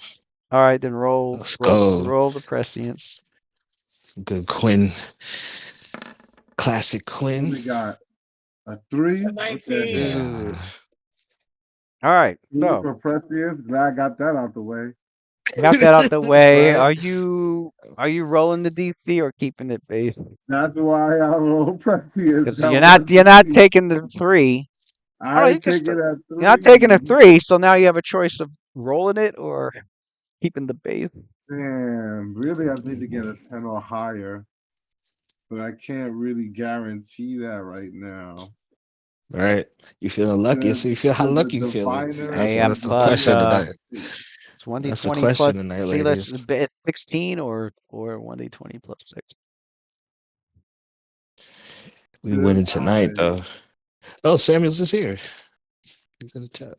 All right, then let's go. roll the prescience. Good Quinn. Classic What Quinn. we got? A 3. A Okay, 19. Yeah. All right, 3 so for prescience. Glad I got that out the way. got that out the way. Right? Are you rolling the DC or keeping it base? That's why I roll prescience. Because That was you're the not key. taking the 3. Oh no, I you ain't can taking still that you're not 3. taking a 3, so now you have a choice of rolling it or keeping the base. Damn, really, I need to get a 10 or higher, but I can't really guarantee that right now. Right. You feeling lucky. The So you feel how the lucky you feeling. diviner Hey, and I'm the That's the plus question diviner. tonight. it's 1d20 That's the plus. question tonight, See, let's ladies. 16 or 1d20 plus 6. We winning tonight I though. Oh, Samuels is here. He's in the chat.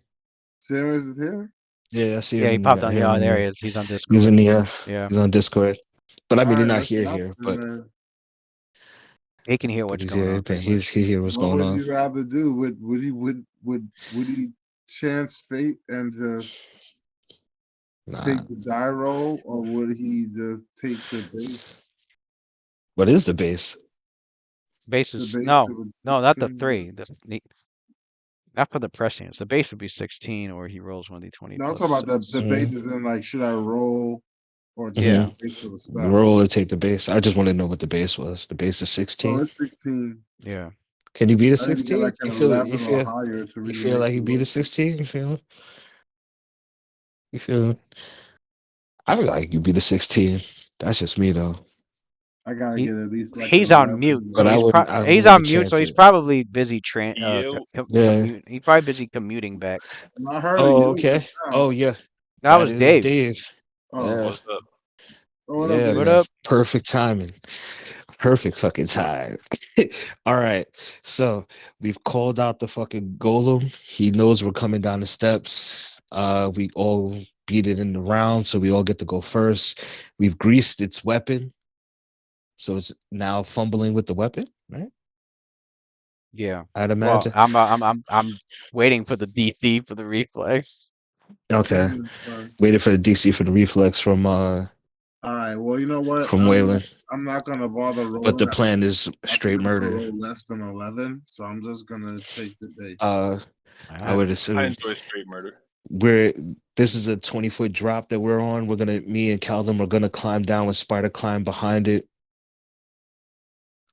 Samuels is here. Yeah, I see Yeah, him he in the popped on. him Yeah, in there he the is. He's on he's Discord. in the Yeah. he's on Discord. But I All mean he's right, not let's here get up here. and But then. He can hear what's He's going here. on pretty He's much. he's here. What's What going would on? you rather do? Would he chance fate and just Nah. take the die roll, or would he just take the base? What is the base? The Bases base no, of a no, not the 16? 3. Not for the prescience. The base would be 16, or he rolls 1d20 No, I'm plus talking about the 6. Mhm. bases in like, should I roll or take Yeah, the base for the spell? Roll or take the base. I just want to know what the base was. The base is Oh, 16. it's 16. yeah. Can you beat a I need to get 16? like an 11 or higher to You really feel make like it you beat work. a 16? You feel I feel like you beat a 16. That's just me though. I gotta He get at least like an he's on 11 mute, or so But higher. I he's wouldn't on mute, so chance he's it. probably busy Yo, Yeah. commute. He's probably busy commuting back. And I heard a Oh, yo okay. just now. Oh yeah. That That was is Dave. Dave. Oh, Yeah. what's up? what up, Yeah, Dave? What man. up? Perfect timing. Perfect fucking time. All right. So we've called out the fucking golem. He knows we're coming down the steps. We all beat it in the round, so we all get to go first. We've greased its weapon. So it's now fumbling with the weapon, right? Yeah. I'd Well, imagine. I'm waiting for the DC for the reflex. Okay. Fine. Waiting for the DC for the reflex All right. Well, you know what? from Waylon. I'm not gonna bother But the rolling. plan is I think straight I'm gonna murder. roll less than 11, so I'm just gonna take the base. Uh All I right. would I assume enjoy straight murder. we're this is a 20-foot drop that we're on. Me and Calvin are gonna climb down with Spider climb behind it.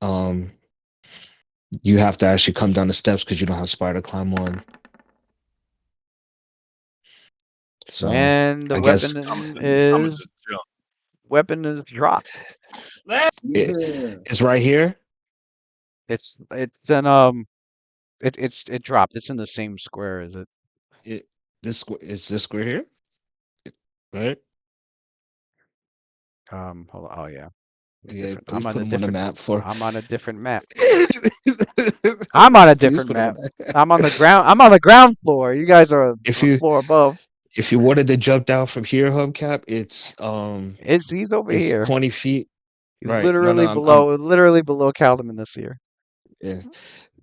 Um you have to actually come down the steps because you don't have Spider climb on. So And the I guess I'm is just jump. weapon is dropped. Let's it, Yeah. it's right here. It's an it dropped. It's in the same square as it. It it's this square here, right? Hold on. Oh yeah. Yeah, Different. please put them on the map for I'm on a different map. I'm on a please different put them map. on that. I'm on the ground. I'm on the ground floor. You guys are on If the you floor above. wanted to jump down from here, hubcap, He's over it's here. 20 feet. He's Right. No, no, I'm literally below Caldeman this year. yeah.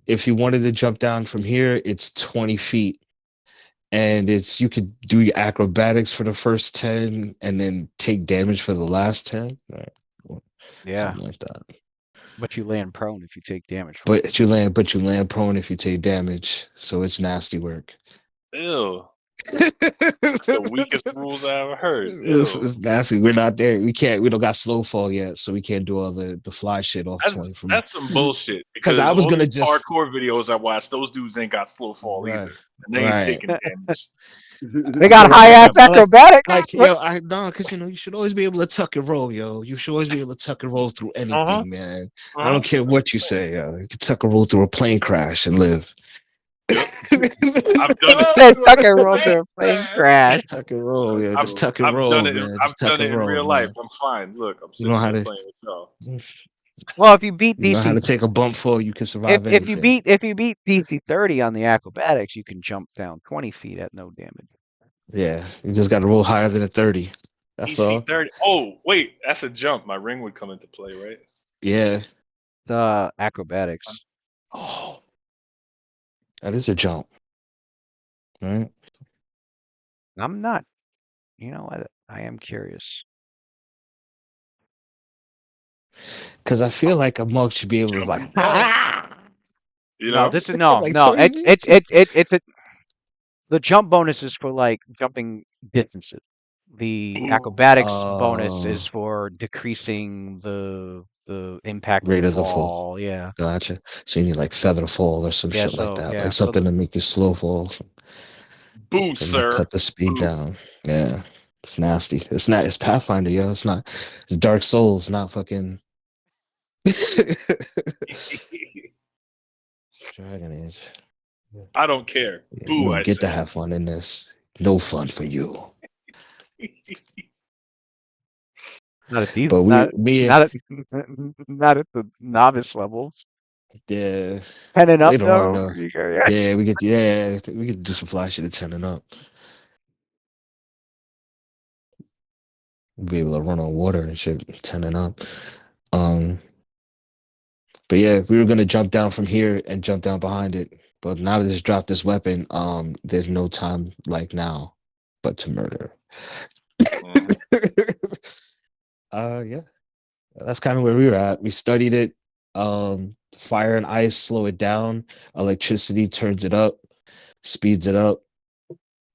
If you wanted to jump down from here, it's 20 feet. And it's you could do acrobatics for the first 10 and then take damage for the last 10. Right. Or Yeah, something like that. but you land prone if you take damage from it. But you land prone if you take damage. So it's nasty work. Ew. That's the This weakest rules I ever heard. Ew. is nasty. We're not there. We don't got slow fall yet, so we can't do all the fly shit off 20 from That's some bullshit because I because was all gonna these just parkour videos I watched, those dudes ain't got slow fall right, either, and they ain't right. taking damage. They I got swear high to ass God. acrobatics. Like yo, I no, because you should always be able to tuck and roll, yo. You should always be able to tuck and roll through Uh huh. anything, man. I Uh huh. don't care what you say, yo. You can tuck and roll through a plane crash and live. Yep. I've done He it. said tuck and roll to a plane crash. Tuck and roll, yeah. I've Just tuck and I've done roll, it. man. I've Just tuck done and it in roll, real life. man. I'm fine. Look, I'm You know sitting how here to playing with y'all. Well, if you beat you know how DC, to take a bump fall, you can survive anything. if you beat DC 30 on the acrobatics, you can jump down 20 feet at no damage. Yeah, you just got to roll higher than a 30. That's DC all. 30. Oh wait, that's a jump. My ring would come into play, right? Yeah. Acrobatics. Oh, that is a jump, right? I'm not. You know, I am curious. Because I feel like a monk should be able to like, Jumping jack. You No, know. this is no, like no. 20 feet. The jump bonus is for like jumping distances. The Ooh. acrobatics bonus Oh, is for decreasing the impact of rate the of the fall. fall. Yeah. Gotcha. So you need like feather fall or some Yeah, shit like so that, like yeah. So something to make you slow fall, Boo, something to sir. cut the speed Boo. down. Yeah, it's nasty. It's not. It's Pathfinder, yo. It's not. It's Dark Souls, not fucking Dragon Age. Yeah, I don't care. you Boo, don't I get to say. have fun in this. No fun for you. not at these But we, me, not at not at the novice levels. yeah, 10 and up later on though. though. Yeah, we could do some fly shit at 10 and up. We'll be able to run on water and shit 10 and up. Um, But yeah, we were gonna jump down from here and jump down behind it. But now that it's dropped this weapon, there's no time like now but to murder. Mhm. Yeah, that's kind of where we were at. We studied it. Fire and ice slow it down. Electricity turns it up, speeds it up.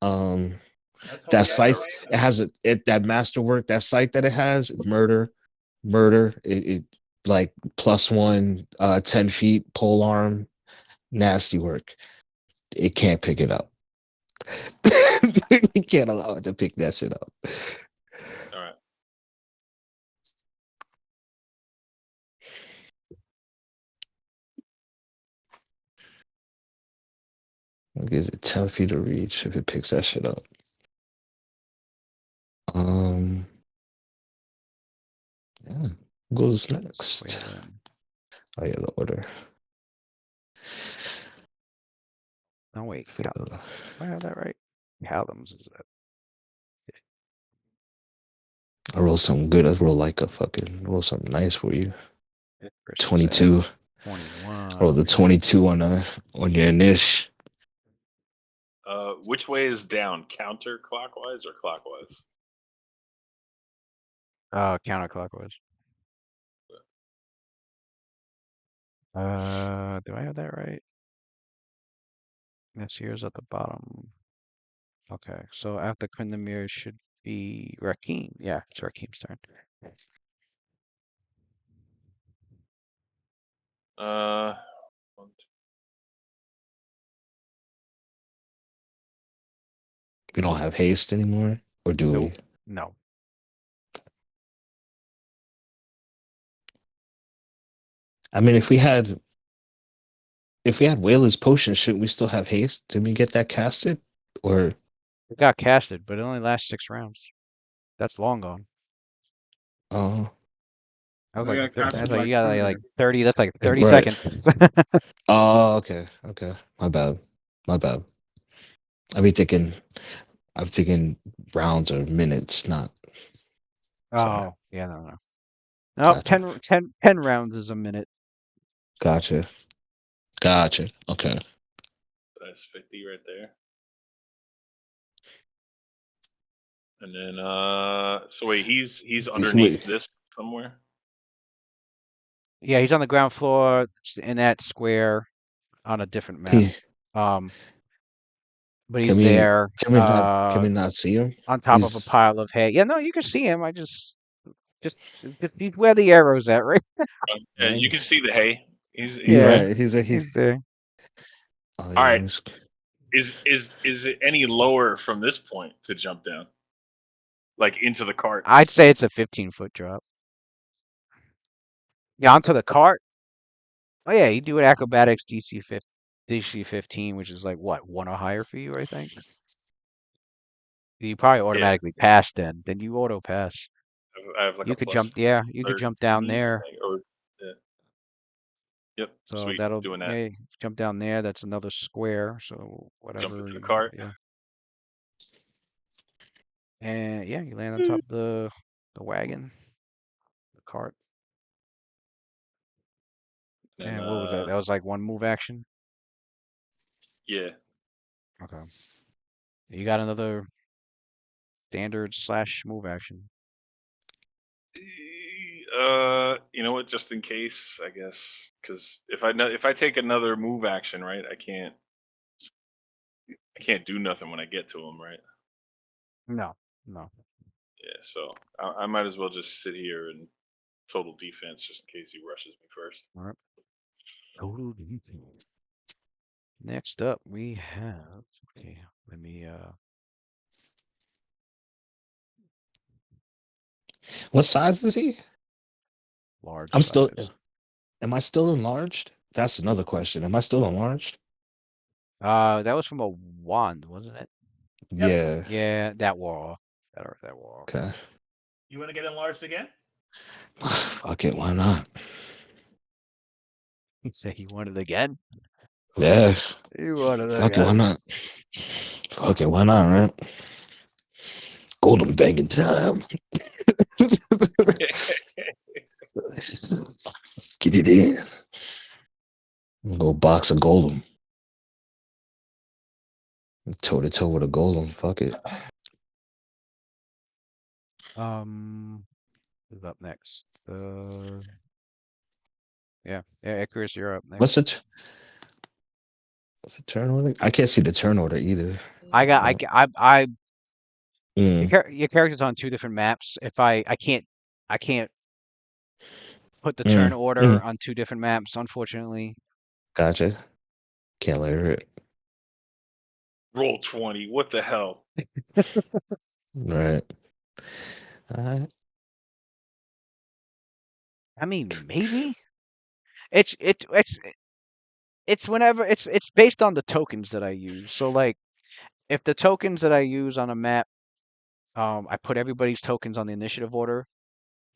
Um, That's that holy scythe, shit. it has that masterwork, that scythe that it has, murder. It like +1, 10 feet, pole arm, nasty work. It can't pick it up. You can't allow it to pick that shit up. All right. What is it? 10 feet of reach if it picks that shit up. Um, yeah. Who goes next? Wayland. Oh yeah, the order. No wait, Phil. do I have that right? Callums is that? I roll something good. I roll something nice for you. Chris is at 22. 21. Roll the Okay. 22 on your niche. Which way is down? Counterclockwise or clockwise? Counterclockwise. Do I have that right? This here's at the bottom. Okay, so after Quindamir should be Rakim. Yeah, it's Rakim's turn. Uh, one, We don't have haste anymore, or do we? Nope. No. I mean, if we had Whaler's potion, shouldn't we still have haste? Did we get that casted? Or It got casted, but it only lasts 6 rounds. That's long gone. oh I was I like, got I was casted like, by you got like Quinlan. 30. That's like 30 right. seconds. Oh, okay. My bad. I be thinking I'm thinking rounds or minutes, not sorry. Oh, yeah, no. Nope, Gotcha. 10 rounds is a minute. Gotcha. Okay. that's 50 right there. And then, so wait, he's underneath Wait, this somewhere. Yeah, he's on the ground floor in that square on a different map. he, Um, but can he's we there, can we not see him? on top of a He's pile of hay. Yeah, no, you can see him. Just he's where the arrow's at, right? Yeah, you right. can see the hay. He's Yeah, there. Right. He's he's there. oh All yeah. right. Is it any lower from this point to jump down, like into the cart? I'd say it's a 15-foot drop. Yeah, onto the cart. Oh yeah, you do an acrobatics DC 15, which is like what, 1 or higher for you, I think. You probably Yeah, automatically pass then you auto pass. I have like You a could plus jump, yeah, you could jump down 13, there. I think, or yeah. Yep, So sweet, that'll, doing that. yeah, jump down there. That's another square. So Jump whatever into the you, cart. yeah. And yeah, you land on top of the wagon, the cart. And And what was that? That was like one move action. yeah, Okay. You got another standard / move action. you know what? Just in case, I guess, because if I take another move action, right, I can't do nothing when I get to him, right? No, no. Yeah, so I might as well just sit here and total defense just in case he rushes me first. All right. Total defense. Next up, we have. Okay, let me what size is he? large I'm still size. am I still enlarged? That's another question. Am I still enlarged? That was from a wand, wasn't it? Yep. Yeah. Yeah, that wall. That wall. Okay. You want to get enlarged again? Fuck it, why not? He said he wanted it again. Yeah. He wanted it Fuck it, why again. not? Fuck it, why not, right? Golden begging time. Get it in. Go box a golem. Toe to toe with a golem. Fuck it. Who's up next? Yeah, Icarus, you're up next. What's it? What's the turn order? I can't see the turn order either. I got No. your character's on 2 different maps. If I can't put the turn order on 2 different maps, unfortunately. Gotcha. Can't let her hit. Roll 20. What the hell? Right. Alright. I mean, maybe it's whenever it's based on the tokens that I use. So like, if the tokens that I use on a map, I put everybody's tokens on the initiative order.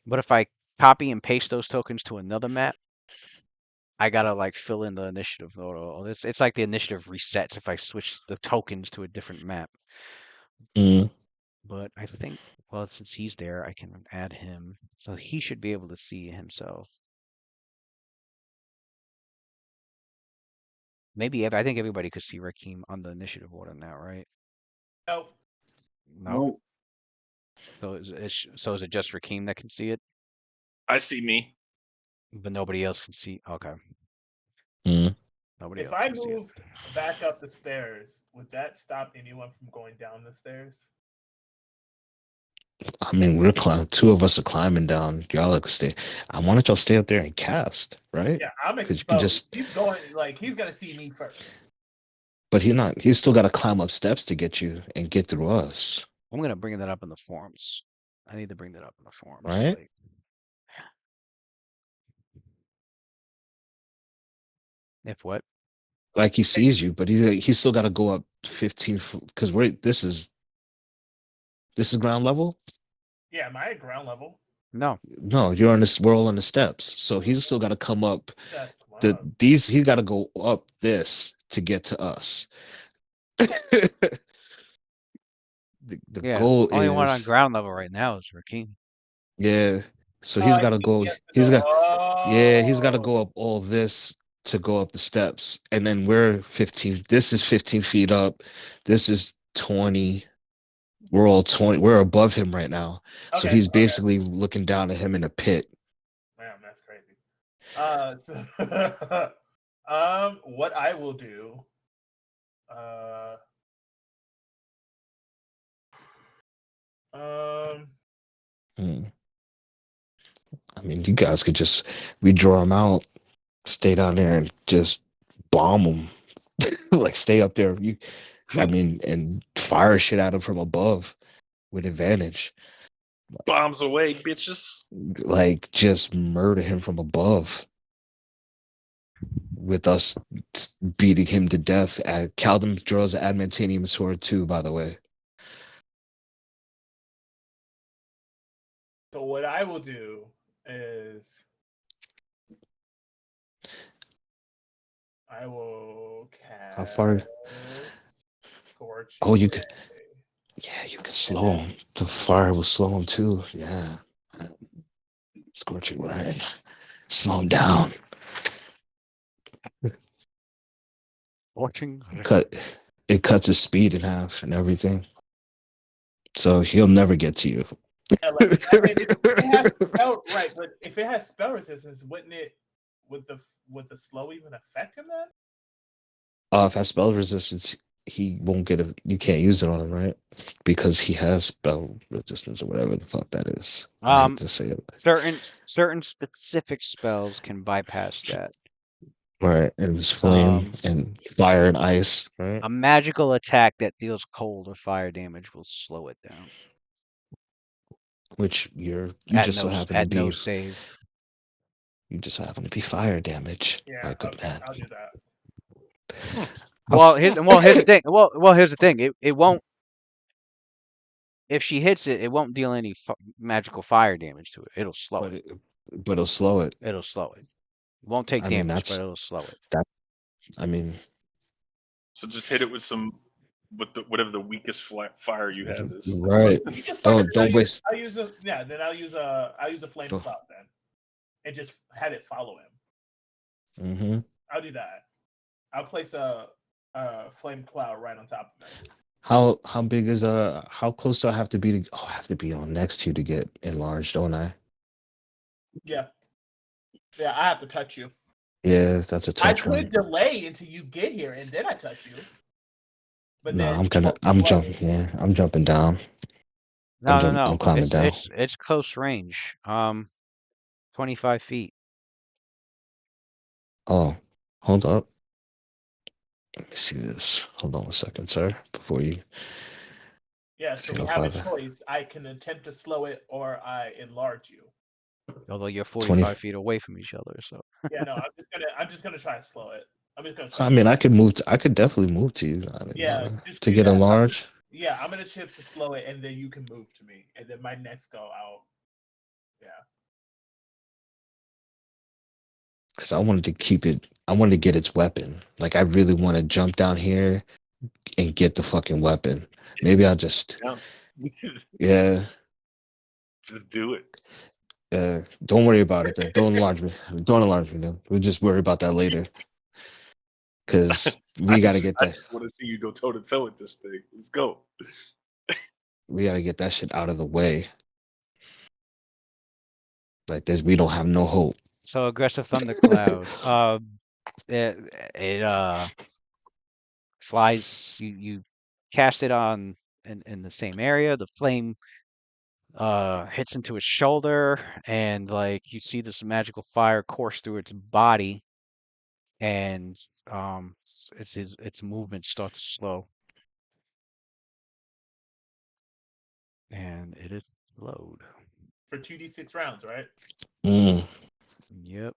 But if I copy and paste those tokens to another map, I gotta like fill in the initiative order. It's like the initiative resets if I switch the tokens to a different map. But I think, well, since he's there, I can add him, so he should be able to see himself. Maybe I think everybody could see Rakim on the initiative order now, right? Nope. No. Nope. So is it just Rakim that can see it, I see me. but nobody else can see? Okay. Nobody If else I can see it. moved back up the stairs, would that stop anyone from going down the stairs? I mean, we're climbing. 2 of us are climbing down. Y'all like stay. I wanted y'all stay up there and cast, right? Yeah, I'm 'Cause you can exposed. just. He's going like he's gonna see me first. But he's not. He's still got to climb up steps to get you and get through us, I'm gonna bring that up in the forums. I need to bring that up in the forums. right? Like, if what? Like he sees you, but he's still got to go up 15 because this is ground level. Yeah, am I at ground level? No. No, you're on this. We're all on the steps, so he's still got to come up. Come on. He's got to go up this to get to us. the Yeah. goal Only one on is ground level right now is Rakim. yeah. So he's got to go. He's got to go up all this to go up the steps, and then we're 15. This is 15 feet up. This is 20. We're all 20. We're above him right now. So he's basically looking down at him in a pit. Man, that's crazy. What I will do. I mean, you guys could just draw him out, stay down there, and just bomb him. Like stay up there. I mean, and fire shit at him from above with advantage. Bombs away, bitches. Like just murder him from above. With us beating him to death. Caldum draws an adamantinium sword too, by the way. So what I will do is I will cast. How far? Scorch. Oh, you could. Yeah, you could slow him. The fire will slow him too. Yeah. Scorching ray. Slow him down. It cuts his speed in half and everything. So he'll never get to you. Yeah, like it has spell right, but if it has spell resistance, wouldn't it would the slow even affect him then? If it has spell resistance, he won't get it. You can't use it on him, right? Because he has spell resistance or whatever the fuck that is. I hate to say it. Certain specific spells can bypass that. Right, it was flame and fire and ice. Right. A magical attack that deals cold or fire damage will slow it down. Which you just so happen to be no save. You just happen to be fire damage. Yeah, my good man. I'll do that. Well, here's the thing. Well, here's the thing. It won't. If she hits it, it won't deal any magical fire damage to it. It'll slow it. But it'll slow it. It'll slow it. It won't take damage, but it'll slow it. So just hit it with whatever the weakest fire you have is. Right. Don't waste. I'll use a flame cloud then, and just have it follow him. I'll do that. I'll place a flame cloud right on top of it. How big is how close do I have to be to? Oh, I have to be on next to you to get enlarged, don't I? Yeah. Yeah, I have to touch you. Yeah, that's a I touch could one. delay until you get here and then I touch you. But No, then I'm you gonna. won't be I'm flooded. jumping. Yeah, I'm jumping down. No, no, I'm no. climbing down. It's close range. 25 feet. Oh, hold up. Let me see this. Hold on a second, sir. Before you Yeah, so see we how have far a that choice. I can attempt to slow it or I enlarge you. Although you're 20. 45 feet away from each other, so. Yeah, no, I'm just gonna try to slow it. I'm just gonna try I to mean, I could move. I could definitely move to you. I mean, Yeah, just to do get that. enlarged. Yeah, I'm gonna chip to slow it and then you can move to me. And then my next go out. Yeah. Because I wanted to keep it. I wanted to get its weapon. Like I really want to jump down here and get the fucking weapon. Maybe I'll just. Yeah. Yeah. Just do it. Don't worry about it then. Don't enlarge me. Don't enlarge me then. We'll just worry about that later. Because we got to get I that. just want to see you go toe to toe with this thing. Let's go. We got to get that shit out of the way. Like this, we don't have no hope. So aggressive thundercloud. It flies. You cast it on in the same area. The flame hits into its shoulder, and like you see this magical fire course through its body, and its movement starts to slow, and it is slowed. For 2d6 rounds, right? Mm. Yep.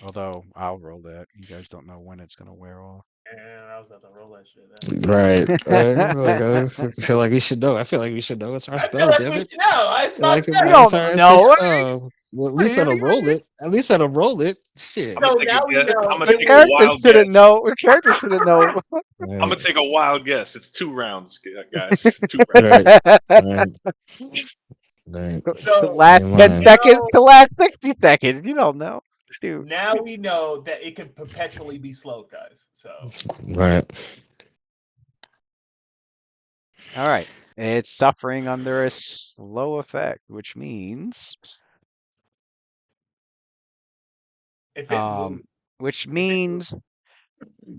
Although I'll roll that. You guys don't know when it's gonna wear off. And I was about to roll that shit then. Right. I feel like we should know. I feel like we should know. It's our I feel spell, like damn we it. should know. I was about Like to We say. it's don't our know. spell. Well, at least let him roll it. At least let him roll it. Shit. I'm gonna So take now a we guess. know I'm gonna The it take a was character wild shouldn't guess. know. The character shouldn't know. I'm gonna Right. take a wild guess. It's 2 rounds, guys. 2 rounds. Right. Right. Right. The so last Ain't 10 lying. seconds, now, the last 60 seconds. You don't know, dude. now we know that it can perpetually be slowed, guys. So Right. All right. It's suffering under a slow effect, which means, if it moves, which if it moves, means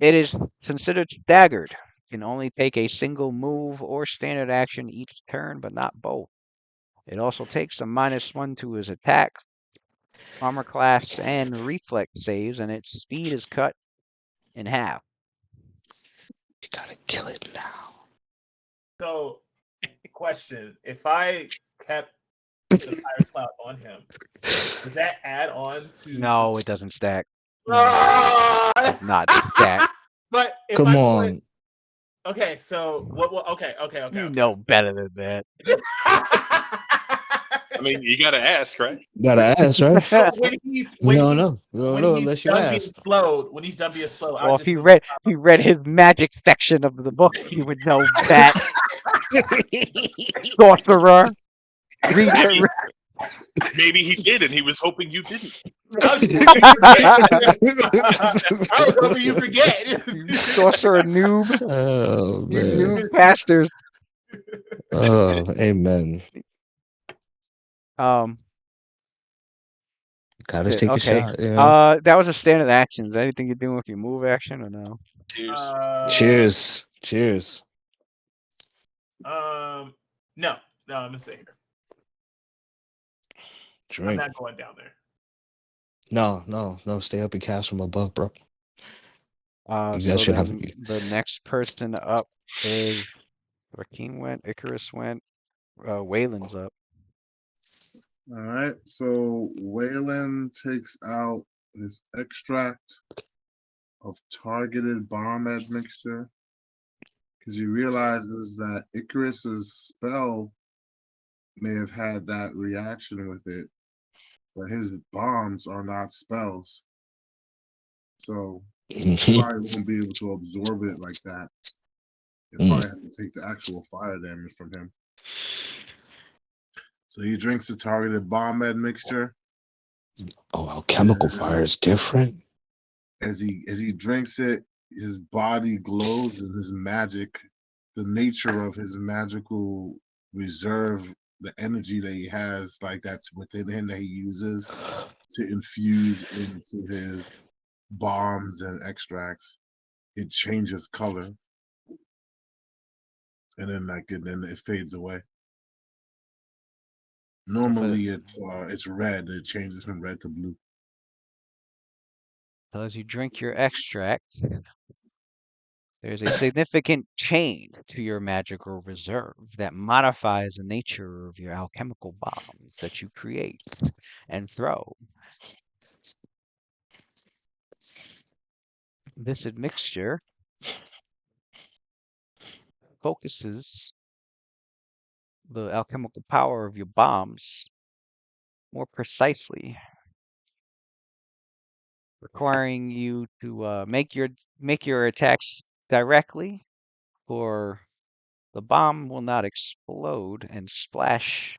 it is considered staggered. Can only take a single move or standard action each turn, but not both. It also takes a -1 to his attack, armor class, and reflex saves, and its speed is cut in half. You gotta kill it now. so question: if I kept the fire cloud on him, does that add on to No, the it doesn't stack. No, Ah! it's not stack. But if Come I put on. okay, so what okay. You know better than that. I mean, you gotta ask, right? Gotta ask, right? So when he's We don't know. We don't know unless you done being ask. slowed, when he's done being slowed, I'll Well, if just move. he read his magic section of the book, he would know that sorcerer. Read Maybe, her. maybe he did, and he was hoping you didn't. I was hoping you forget. I was hoping you forget. You sorcerer noob. Oh You man. noob pastors. Oh, amen. Um. Gotta Shit, take a okay. shot, you know. That was a standard action. Is there anything you're doing with your move action or no? Cheers. Cheers. Cheers. No, I'm gonna stay here. I'm Drink. not going down there. No. Stay up and cast from above, bro. You So guys should have. then the next person up is Raheem went, Icarus went, Waylon's up. All right. So Waylon takes out his extract of targeted bomb admixture because he realizes that Icarus's spell may have had that reaction with it, but his bombs are not spells. So he probably won't be able to absorb it like that. He'll probably have to take the actual fire damage from him. So he drinks the targeted bomb admixture. Oh, chemical fire is different. As he drinks it, his body glows, and his magic, the nature of his magical reserve, the energy that he has, like that's within him that he uses to infuse into his bombs and extracts, it changes color, and then it fades away. Normally it's red. It changes from red to blue. So as you drink your extract, there's a significant change to your magical reserve that modifies the nature of your alchemical bombs that you create and throw. This admixture focuses the alchemical power of your bombs more precisely, requiring you to make your attacks directly, or the bomb will not explode and splash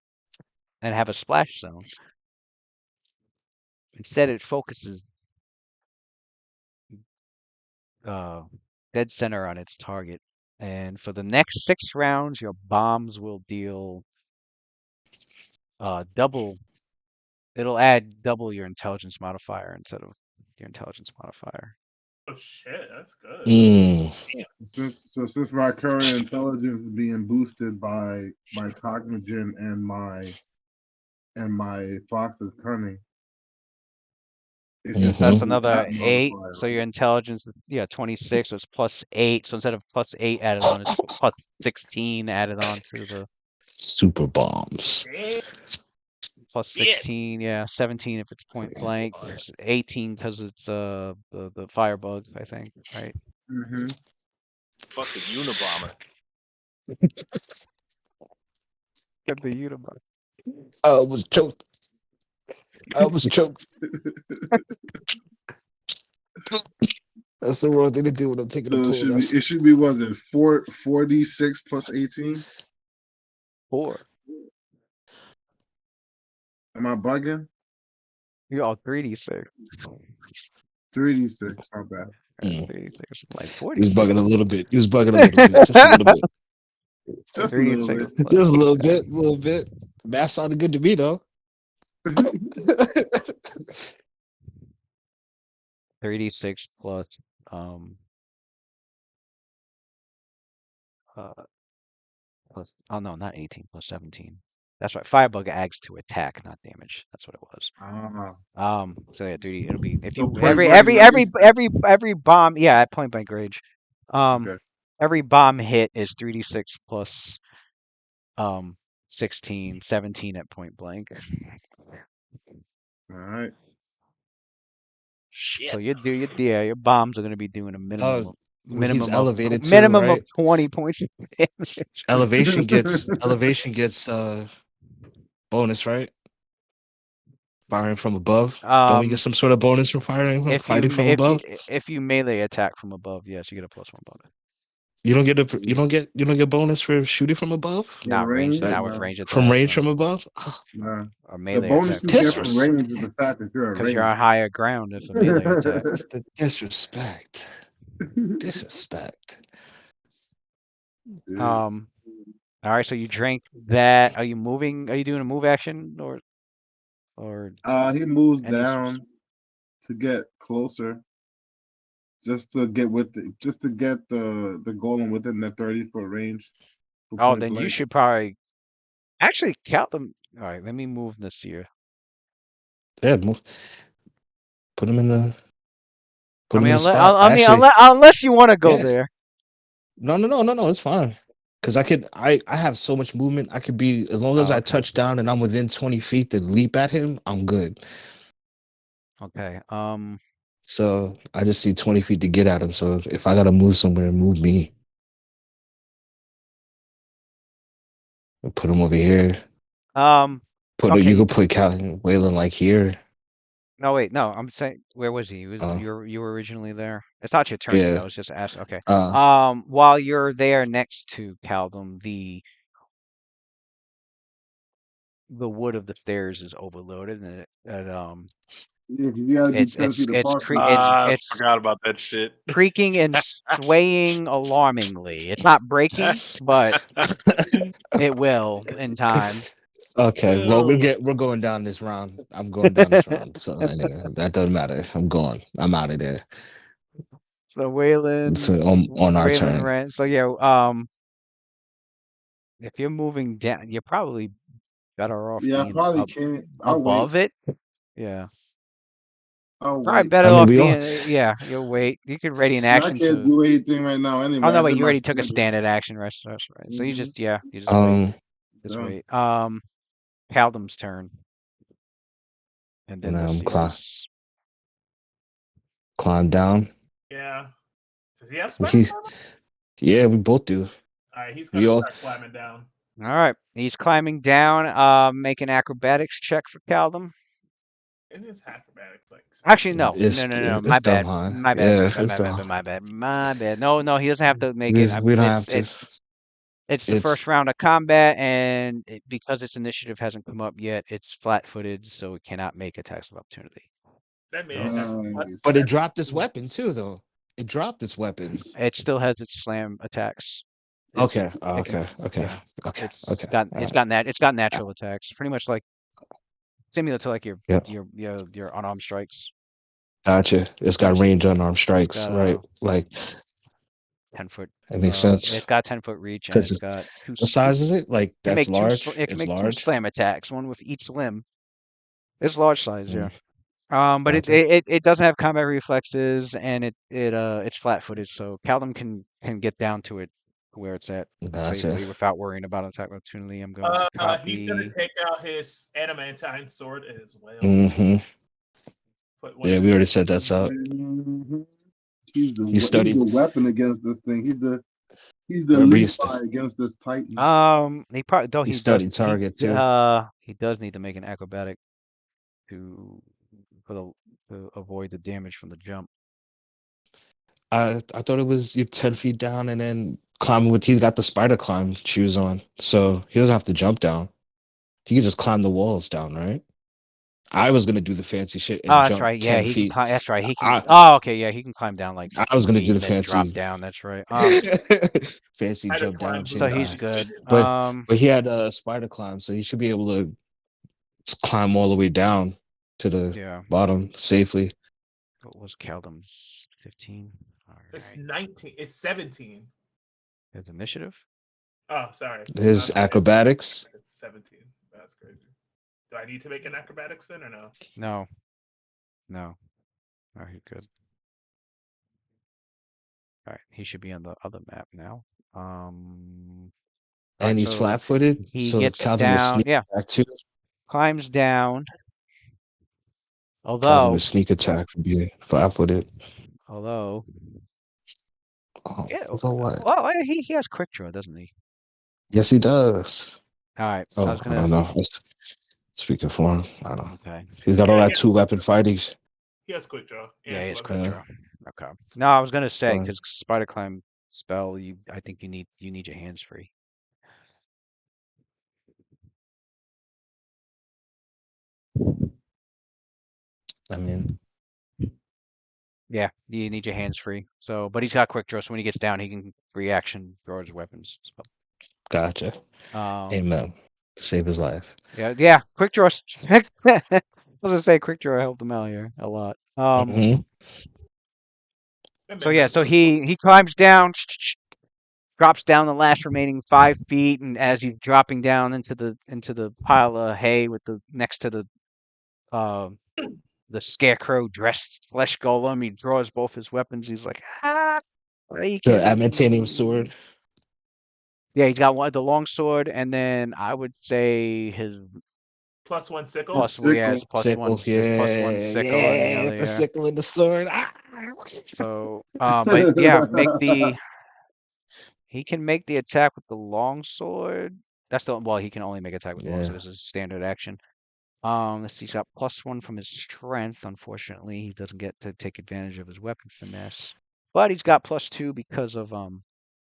and have a splash zone. Instead, it focuses dead center on its target. And for the next 6 rounds, your bombs will deal double. It'll add double your intelligence modifier instead of your intelligence modifier. Oh shit, that's good. Mm. Since my current intelligence is being boosted by my cognigen and my fox's cunning, it's just So that's Mhm. double another that 8. modifier. So your intelligence is 26. So it's plus 8. So instead of plus 8 added on, it's plus 16 added on to the Super bombs. Damn. plus 16. Yeah, 17 if it's point blank. 18 because it's the firebug, I think, right? Mm-hmm. Fucking Unabomber. The Unibug. I was choked. I was choked. That's the wrong thing to do when I'm taking a So pull. That's it should be was it 4d6 plus 18? 4. Am I bugging? You're all 3d6. 3d6, not bad. Mm. 3d6. Like He was 46. bugging a little bit. He was bugging a little bit. Just a little bit. Just a little 3d6 bit. plus Just a little bit. A little bit. Math sounded good to me though. 3d6 plus um uh plus oh no, not 18 plus 17. That's right. Firebug adds to attack, not damage. That's what it was. So yeah, 3D. It'll be if So you point blank range. every bomb. Yeah, at point blank range. Okay. Every bomb hit is 3d6 plus 16, 17 at point blank. All right. Shit. So your bombs are gonna be doing a minimum of Well, he's minimum of elevated too, minimum of right? 20 points of damage. Elevation gets bonus, right? Firing from above. Don't we get Um, some sort of bonus from fighting from above? if you melee attack from above, yes, you get a +1 bonus. You don't get bonus for shooting from above? For Not range. range, That Now with no. range from attacks, range no. from above? Oh, Nah. Or The melee bonus attack you from get above. from range is the fact that you're at Because you're range. on higher ground if a melee attack. that's the disrespect. Disrespect. Dude. All right, so you drank that. Are you moving? Are you doing a move action or He moves any? down to get closer, just to get just to get the golem within that 30-foot range for Oh, point then you blank. should probably actually count them. All right, let me move this here. Yeah, put him in the I put him mean, in the spot. Actually, unless you want to go yeah. there. No, it's fine. Cause I have so much movement. I could be as long as Oh, I okay. touch down and I'm within 20 feet to leap at him, I'm good. Okay. So I just need 20 feet to get at him. So if I gotta move somewhere, move me. I'll put him over here. You Okay. could put Waylon like here. No, wait. No, I'm saying, where was he? Uh, You were originally there. It's not your turn yet. I yeah. was just asking. Okay. Uh, While you're there next to Caldum, the wood of the stairs is overloaded, and Yeah, 'cause you gotta be It's 10 feet apart from it's each other. I it's forgot about that shit. creaking and swaying alarmingly. It's not breaking, but it will in time. Okay, well Ew. we're going down this round. I'm going down this round, so anyway, that doesn't matter. I'm going. I'm out of there. So So on our Waylon turn. ran. So yeah, if you're moving down, you're probably better off Yeah, I being probably up can't. I'll wait. above it. Yeah, I'll probably wait. better I mean, off we all. being. Yeah, you'll wait. You could ready an And I action can't to. do anything right now Oh anyway. no, I wait, did you my already took a standard. standard action rest. That's right. So you Mm-hmm. you just wait. Just Done. wait. Caldum's turn, and then let's see Climb what's. down. Yeah. Does he have spider He, climber? yeah, we both do. All right, he's We gonna all. start climbing down. All right, he's climbing down. Make an acrobatics check for Caldum. It is acrobatics, like Actually, 17. no. It's My dumb bad. high. My bad. Yeah, My bad. it's My bad. dumb. My bad. My bad. No, he doesn't have to make it. We don't have to. It's the It's first round of combat, and because its initiative hasn't come up yet, it's flat-footed, so it cannot make attacks of opportunity. That made it So have plus but Nice. it dropped its 17. weapon too, though. It dropped its weapon. it still has its slam attacks. Okay, It can, okay, yeah. okay. It's got natural attacks, pretty much like similar to like Yep, your unarmed strikes. gotcha. It's got Just range unarmed it's strikes, got right? a Like 10 foot. it makes sense. It's got 10 foot reach, and Because it's got what size is it? Like can that's make large. it can It's make two large. slam attacks, one with each limb. It's large size, yeah. Mm, But gotcha. it doesn't have combat reflexes, and it's flat-footed, so Caldum can get down to it where it's at Gotcha. safely without worrying about an attack opportunity. I'm going to He's gonna copy. take out his adamantine sword as well. Hmm. Put one Yeah, in we his already said that's inventory. up. Mhm. He He's studied. the weapon against this thing. He's the Remember, Levi against this Titan. He probably though he studied target too. he does need to make an acrobatic to for the to avoid the damage from the jump. I thought it was you're 10 feet down and then climbing with. He's got the spider climb shoes on, so he doesn't have to jump down. He can just climb the walls down, right? I was gonna do the fancy shit Oh, and that's jump right. Yeah, ten he can feet. climb. That's right. He can. I Oh, okay. Yeah, he can climb down like I was 15 gonna do feet the and then drop fancy down. That's right. fancy Spider jump down climb So shit. boots he's on good. shit. But he had a spider climb, so he should be able to climb all the way down to the Yeah. bottom safely. What was Caldum's 15? All It's right. 19. It's 17. His initiative. Oh, sorry. My His bad. acrobatics. It's 17. That's crazy. Do I need to make an acrobatics then or no? No. No. Oh, he's good. All right. He should be on the other map now. All right. And he's So flat-footed, he so gets count him as down. sneak Yeah. attack too. Climbs down. Count him Although, as sneak attack for being flat-footed. although, Oh, yeah. so what? Well, he has quick draw, doesn't he? Yes, he does. All right. I was Oh, I gonna. don't know. Speaking for him, I don't know. Okay. He's got all Yeah, that two-weapon fighting. he has quick draw Yeah, and he two has weapon. quick draw. Okay. No, I was gonna say Fine. because spider climb spell, I think you need your hands free. I mean, Yeah, you need your hands free. So, but he's got quick draw, so when he gets down, he can reaction draw his weapons. gotcha. So, Amen. Save his life. yeah, quick draw. I was gonna say quick draw helped him out here a lot. Hmm. And So then yeah, so he climbs down, drops down the last remaining 5 feet, and as he's dropping down into the pile of hay with the next to uh, the scarecrow dressed flesh golem, he draws both his weapons. He's like, he The can. adamantium sword. Yeah, he's got the long sword, and then I would say his +1 sickle. His plus, well, yeah, sickle. Sickle. his +1 Yeah, sickle on the yeah. other, The yeah. sickle and the sword. Ah! So, but yeah, he can make the attack with the long sword. He can only make attack with the long Yeah. sword. This is a standard action. Let's see, he's got +1 from his strength. Unfortunately, he doesn't get to take advantage of his weapon finesse. But he's got +2 because of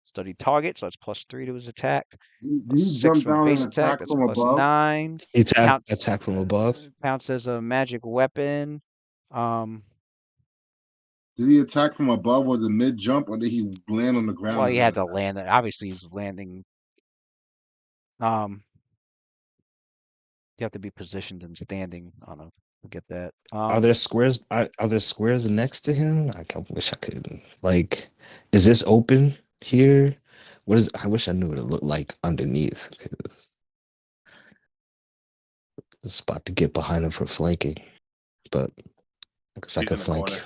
studied target, so that's +3 to his attack. Do you +6 jump from down base and attack, attack that's from above? +9. Attack from above. Counts as a magic weapon. Did he attack from above? Was it mid jump, or did he land on the ground? Well, and he had to attack? land. Obviously, he was landing. You have to be positioned and standing on a. Get that. Are there squares? Are there squares next to him? Wish I could. Like, is this open here? What is? I wish I knew what it looked like underneath. 'Cause the spot to get behind him for flanking, but I guess I He's can in the flank corner.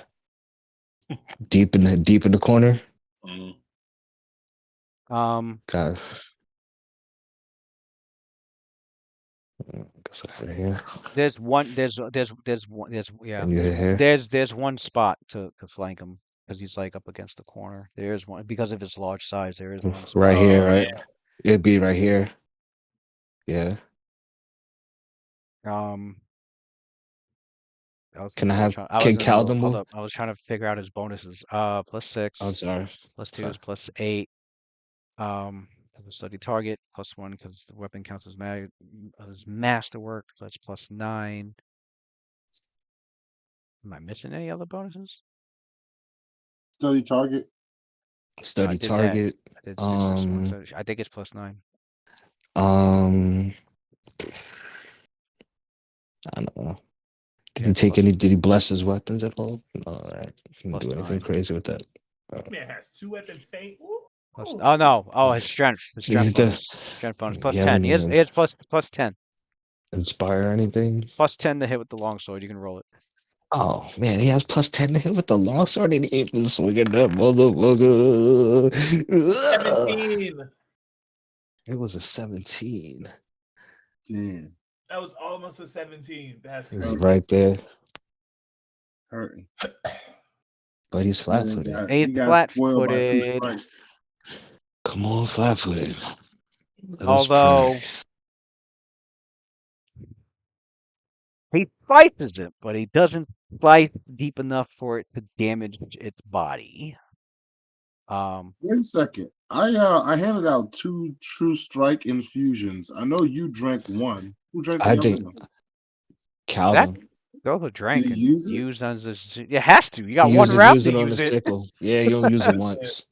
deep in the corner. Mm. God, I guess I have it here. There's one. There's yeah. And you here? There's one spot to flank him because he's like up against the corner. There is one because of his large size. There is one spot. Right here, Oh right? yeah. It'd be right here. Yeah. Um, I was Can I still have? trying. I was Can in the middle. Calden Hold move? up. I was trying to figure out his bonuses. I'm +6, sorry. +2 is +8. The study target +1 because the weapon counts as masterwork. So that's +9. Am I missing any other bonuses? Study target. No, I Study did that. target. I did miss this one. So I think it's +9. Um. I don't know. Did Yeah, he it's take plus any? Did he bless his weapons at all? All right. Didn't do anything +9. crazy with that. Man has 2 weapon feint. Ooh, ooh. Oh no! Oh, his strength. His strength He bonus. just, Strength bonus he +10. haven't He has. even He has +10. inspire anything. +10 to hit with the longsword. You can roll it. Oh man, he has +10 to hit with the longsword and he ain't been swinging that motherfucker. 17. It was a 17. Damn, That was almost a 17. That's He's crazy. right there, hurting. but he's flat Man, footed. He's he got spoiled by 2 flat-footed. strikes. Come on, flat footed. Let us pray. Although he slices it, but he doesn't slice deep enough for it to damage its body. Wait a second. I handed out 2 true strike infusions. I know you drank one. Who drank I the other think one? That Calvin. those are Did drank he and use it? used as a. It has to. You got He one round used to it on the use it. sickle. Yeah, you only use it once.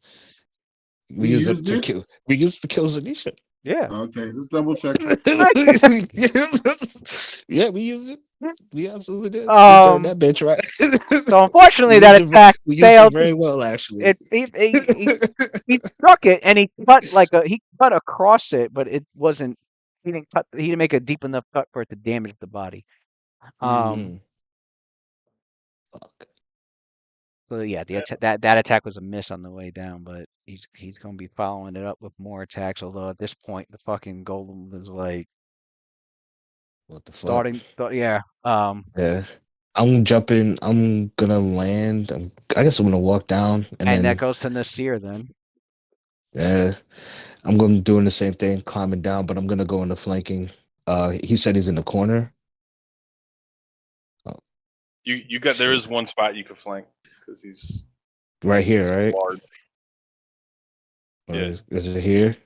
He We use it used to it? kill. We use it to kill Zanisha. Yeah. Okay, just double checking. Yeah, we use it. We absolutely did. We burned Um. that bitch right. So unfortunately, we that used it. attack We used it failed. very well, actually. He struck it and he cut across it, but it wasn't. He didn't cut. He didn't make a deep enough cut for it to damage the body. Mm. Fuck. So yeah, that attack was a miss on the way down, but he's gonna be following it up with more attacks. Although at this point, the fucking golem is like What the fuck? starting. Yeah. Yeah. I'm jumping. I'm gonna land. I guess I'm gonna walk down and And that then goes to Nasir then. yeah, I'm going to doing the same thing, climbing down, but I'm gonna go into flanking. He said he's in the corner. Oh, You got there shit. is one spot you could flank because he's Right here, right? large. Or Yeah. is it here?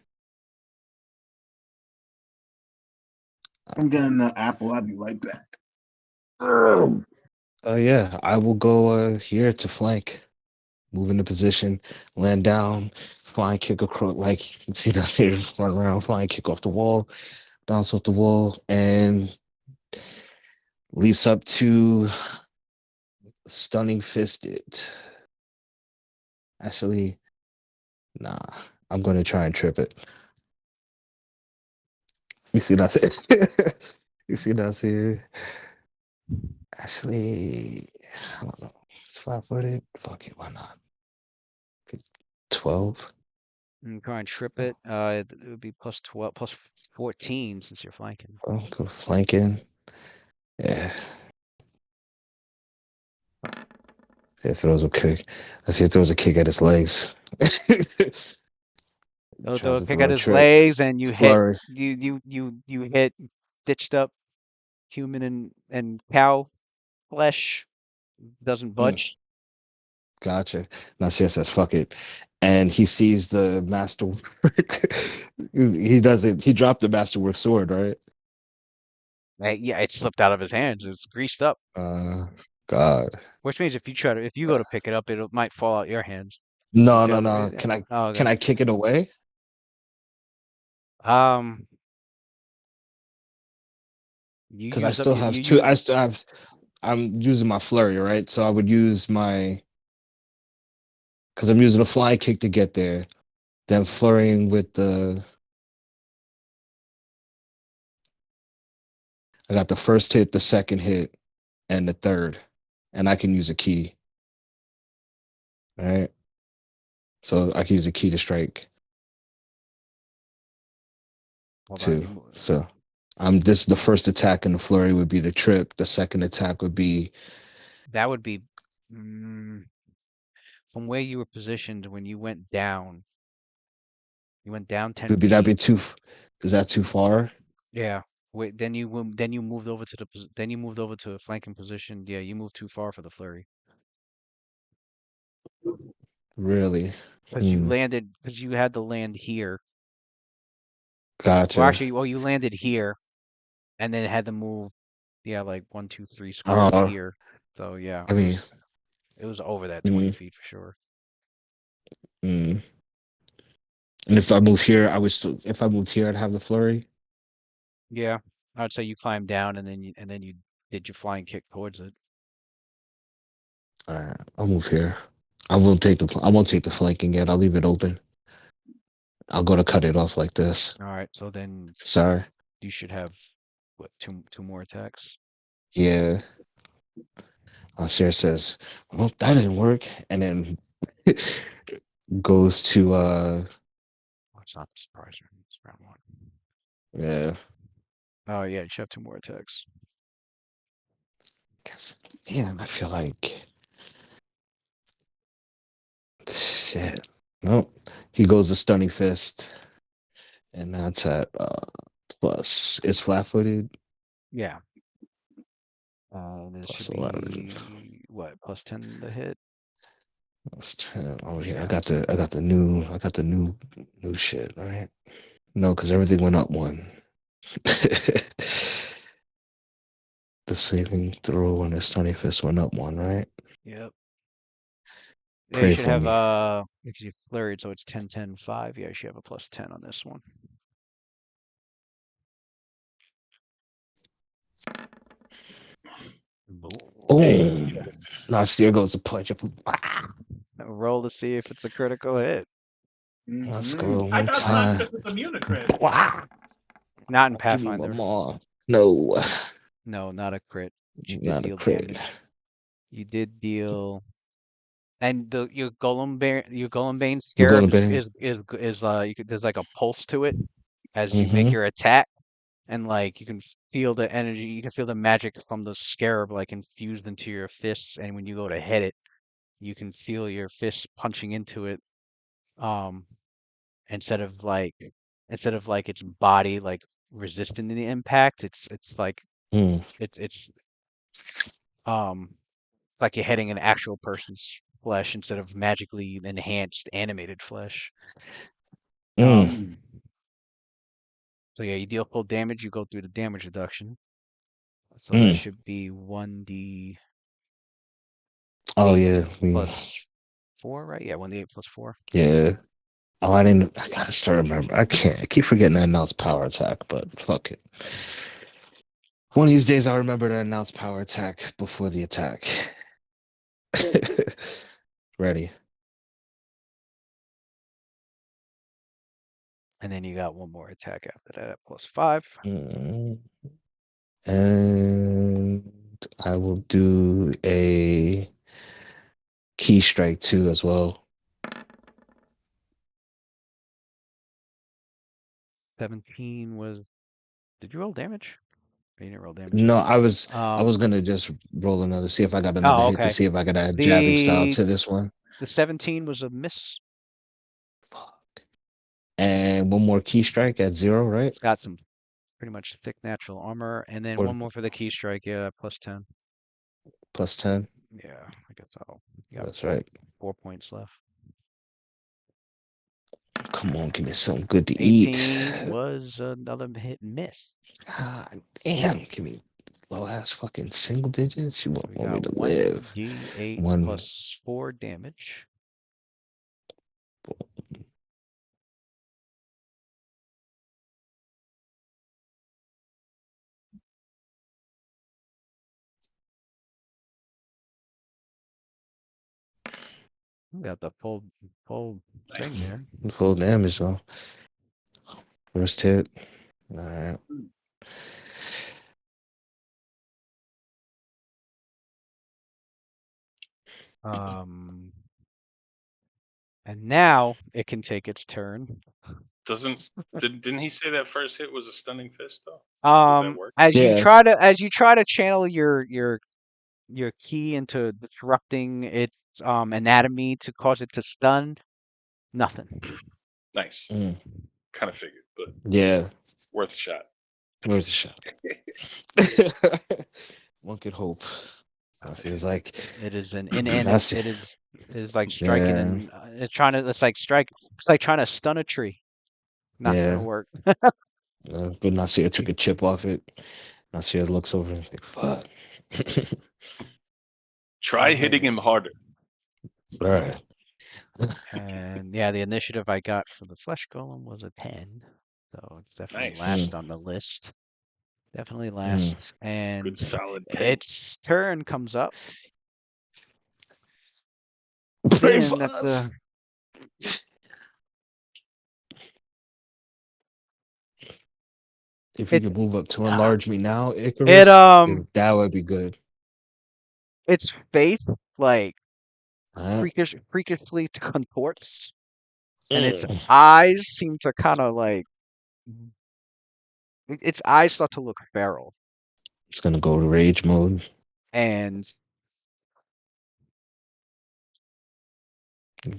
I'm getting the apple. I'll be right back. Oh yeah, I will go here to flank. Move into position, land down, flying kick across, like he does here, run around, flying kick off the wall, bounce off the wall, and leaps up to stunning fisted. Actually, nah, I'm gonna try and trip it. You see nothing. You see nothing here. Actually, I don't know. It's 5 footed. Fuck it, why not? 12. And try and trip it. It would be +12, +14 since you're flanking. Oh, go flanking. Yeah. He throws a kick. Let's see, he throws a kick at his legs. They'll Tries throw a to kick throw at a his trip. legs, and you hit Flurry. you hit stitched up human and cow flesh. Doesn't Mm, budge. gotcha. Nasir says, fuck it. And he sees the masterwork. He doesn't. He dropped the masterwork sword, right? Yeah, it slipped out of his hands. It's greased up. Uh, God. Which means if you go to pick it up, it might fall out your hands. No, If no, it, no. yeah. Can I Oh, can okay. I kick it away? You Because I used up still you have two. you I still have. I'm using my flurry, right? So I would use my because I'm using a fly kick to get there, then flurrying with the. I got the first hit, the second hit, and the third, and I can use a key. Right, so I can use a key to strike hold on. too. So I'm this the first attack in the flurry would be the trip. The second attack would be That would be from where you were positioned when you went down. You went down 10 would be that be feet. too. Is that too far? Yeah. Wait, then you moved over to then you moved over to a flanking position. Yeah, you moved too far for the flurry. Really? Because Hmm. you had to land here. Well, Gotcha. actually, you landed here and then had to move, yeah, like 1, 2, 3 squares Uh, here. So yeah, I mean, it was over that 20 mm, feet for sure. mm. And if I move here, I would still. If I moved here, I'd have the flurry. Yeah, I'd say you climbed down and then you did your flying kick towards it. I'll move here. I won't take the. I won't take the flanking yet. I'll leave it open. I'll go to cut it off like this. All right, so then Sorry. you should have what two more attacks. Yeah. Sarah says, "Well, that didn't work," and then goes to Oh, it's not the surprise round. It's round 1. yeah. Oh yeah, you should have 2 more attacks. Damn, I feel like shit. Nope. He goes to stunning fist, and that's at plus. It's flat footed. Yeah. This Plus should 11. be what, +10 to hit? Plus 10. Oh yeah, Yeah. I got the new shit, right? No, because everything went up one. The saving throw on the stunning fist went up one, right? Yep. Yeah, you Pray should for have me. because you flurried, so it's 10, 10, 5. Yeah, you should have a +10 on this one. Boom. Now Sear goes to punch up. Roll to see if it's a critical hit. Let's Mhm. go I one thought time. non-crits was immune to crits. Not in Give me my Pathfinder. maw. No, No, not a crit. But you did not a deal crit. damage. You did deal, and your golem bane We're scarab going to bang. there's like a pulse to it as you make Mm-hmm. your attack, and like you can feel the energy, you can feel the magic from the scarab like infused into your fists, and when you go to hit it, you can feel your fists punching into it. Um, instead of like its body like resisting the impact, it's like Mm, it's like you're hitting an actual person's flesh instead of magically enhanced animated flesh. mm, Um, so yeah, you deal full damage, you go through the damage reduction. So that mm. should be 1d8 Oh yeah, plus 4, right? Yeah, 1d8 plus 4. yeah. Oh, I didn't. I gotta start remember. I can't. I keep forgetting to announce power attack, but fuck it. One of these days, I'll remember to announce power attack before the attack. Ready. And then you got one more attack after that at plus 5. Mm. And I will do a key strike too as well. 17 was. Did you roll damage? Or you didn't roll damage No, yet. I was gonna just roll another, see if I got another Oh, hit to okay. see if I could add jabbing style The to this one. the 17 was a miss. Fuck. And one more key strike at 0, right? It's got some pretty much thick natural armor, and then Or one more for the key strike. Yeah, plus 10. plus 10. Yeah, I guess I'll. You got That's right. 4 points left. Come on, give me something good to eat. 18 was another hit and miss. God damn, give me. low ass fucking single digits. You We want me got to live? 1d8 One. plus 4 damage. We got the full thing there. Full damage though. First hit. All right. And now it can take its turn. Didn't he say that first hit was a stunning fist though? Does that work? As you Yeah. try to channel your key into disrupting its anatomy to cause it to stun, nothing. Nice. Mm. Kind of figured, but Yeah. worth a shot. Where's the shot? One could hope. It's like It is an that's inanimate. It is like striking yeah, and it's trying to. It's like strike. It's like trying to stun a tree. Not gonna yeah. work. But Nasir took a chip off it. Nasir looks over and is like, "Fuck." Try hitting Okay. him harder. All right. And yeah, the initiative I got for the flesh golem was a 10, so it's definitely Nice. last on the list. Definitely Mm. last. And Good solid 10. its turn comes up, Pray seeing for that us. If you it's could move up to enlarge me now, it Icarus, that would be good. its face like All right. freakishly contorts, and its Mm. eyes seem to kind of like its eyes start to look feral. It's gonna go to rage mode. And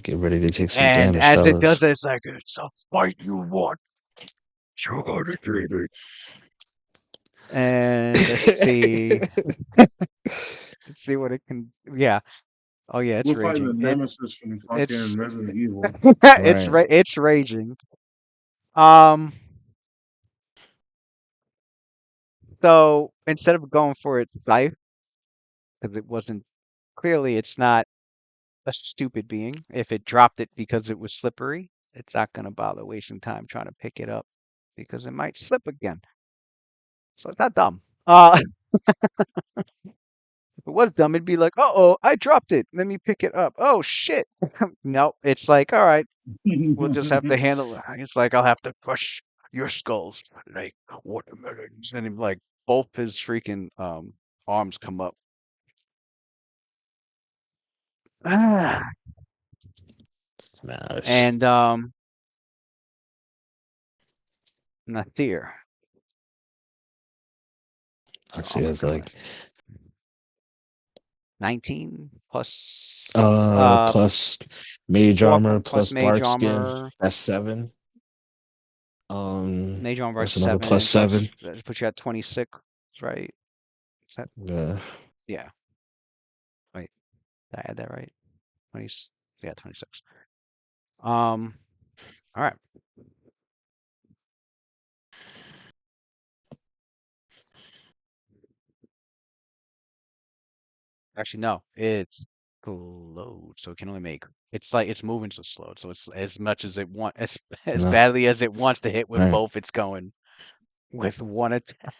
Get ready to take some damage, as it does fellas. it, it's like it's a fight you want. You're gonna get it. And let's see. Let's see what it can. Yeah. Oh yeah, it's We're fighting the raging. nemesis from It's fucking Resident Evil. Right. it's raging. Um. So instead of going for its life, because it wasn't clearly, it's not a stupid being. If it dropped it because it was slippery, it's not gonna bother wasting time trying to pick it up because it might slip again. So it's not dumb. If it was dumb, it'd be like, "Uh-oh, I dropped it. Let me pick it up. Oh shit." No, it's like, "All right, we'll just have to handle it." It's like, "I'll have to crush your skulls like watermelons." And like both his freaking arms come up. Ah. Nah, And Nathir. I Your see. armor It's like class. 19 plus plus mage 4 armor plus plus mage bark skin. armor. That's 7. Mage armor is That's another 7 plus and plus 7. that puts you at 26, right? Is that, Yeah. yeah. Wait, did I add that right? 20, yeah, 26. All right. Actually, no, it's slowed, so it can only make. It's like it's moving so slow, so it's as much as it want as No. badly as it wants to hit with Right. both. It's going with one attack.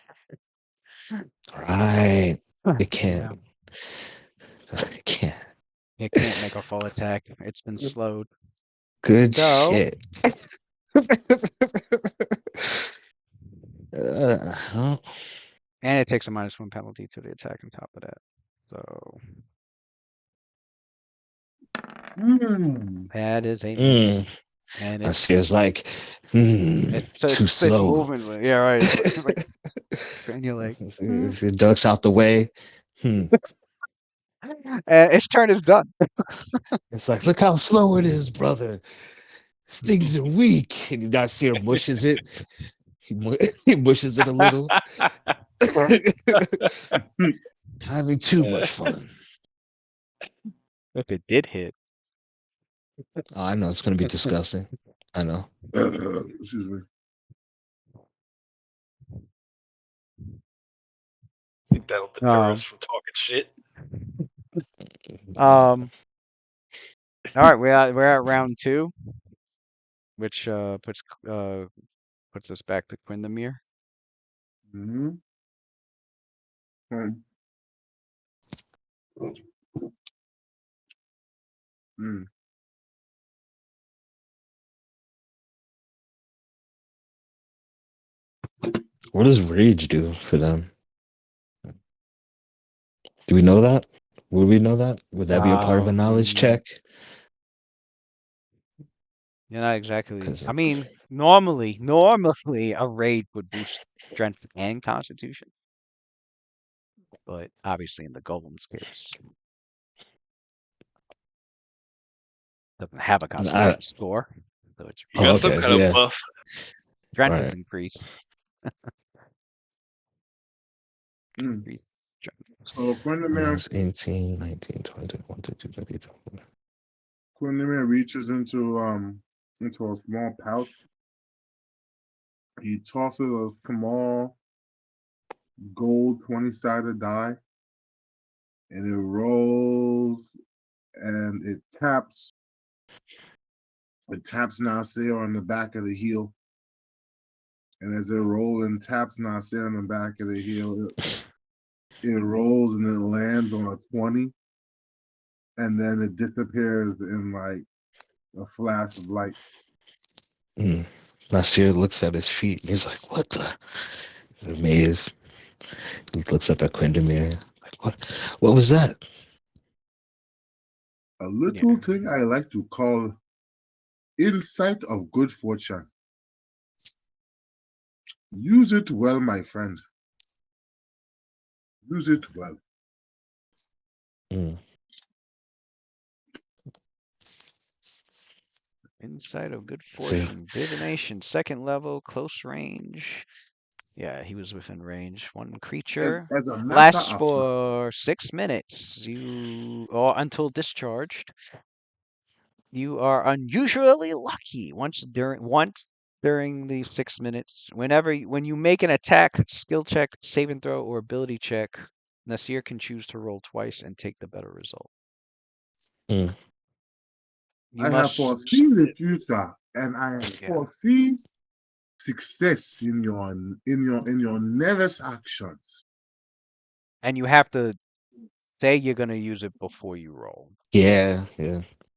Right. It Yeah, can't. It can't. it can't make a full attack. It's been slowed. Good So, shit. Huh? and it takes a -1 penalty to the attack on top of that. So that is a miss. And I see. It's like too it's slow. moving. Yeah, right. It's like and you're like, It ducks out the way. and its turn is done. It's like, look how slow it is, brother. These things are weak. And you guys see her mushes it. He mushes it a little. Having too much fun. If it did hit. Oh, I know it's gonna be disgusting. I know. Excuse me. Think that'll deter us from talking shit. All right, we're at round 2, which puts us back to Quindamere. Mm-hmm. Mm. What does rage do for them? Do we know that? Would we know that? Would that be a part of a knowledge check? Yeah, not exactly. 'Cause- I mean, normally a raid would boost strength and constitution, but obviously in the golem's case, doesn't have a constitution score, so it's You got some okay, kind of yeah. buff. strength is Right. increased. Mm. Increased strength. So Quindamere That's 18, 19, 20, 21, 22, 23. Quindamere reaches into a small pouch. He tosses a small gold 20-sided die, and it rolls and it taps. It taps Nasir on the back of the heel. And as it rolls and taps Nasir on the back of the heel, it rolls and it lands on a 20. And then it disappears in like a flash of light. Nasir looks at his feet. He's like, "What the?" He's amazed. He looks up at Quindamere. Like, what was that? A little thing I like to call insight of good fortune. Use it well, my friend. Use it well. Mm. Insight of good So- fortune, divination, second level, close range. Yeah, he was within range. One creature As a matter lasts of for 6 minutes. Or until discharged. You are unusually lucky once during the 6 minutes. When you make an attack, skill check, saving throw, or ability check, Nasir can choose to roll twice and take the better result. Mm. You I have must foreseen the future, and I have Yeah. foreseen success in your nearest actions. and you have to say you're gonna use it before you roll. Yeah.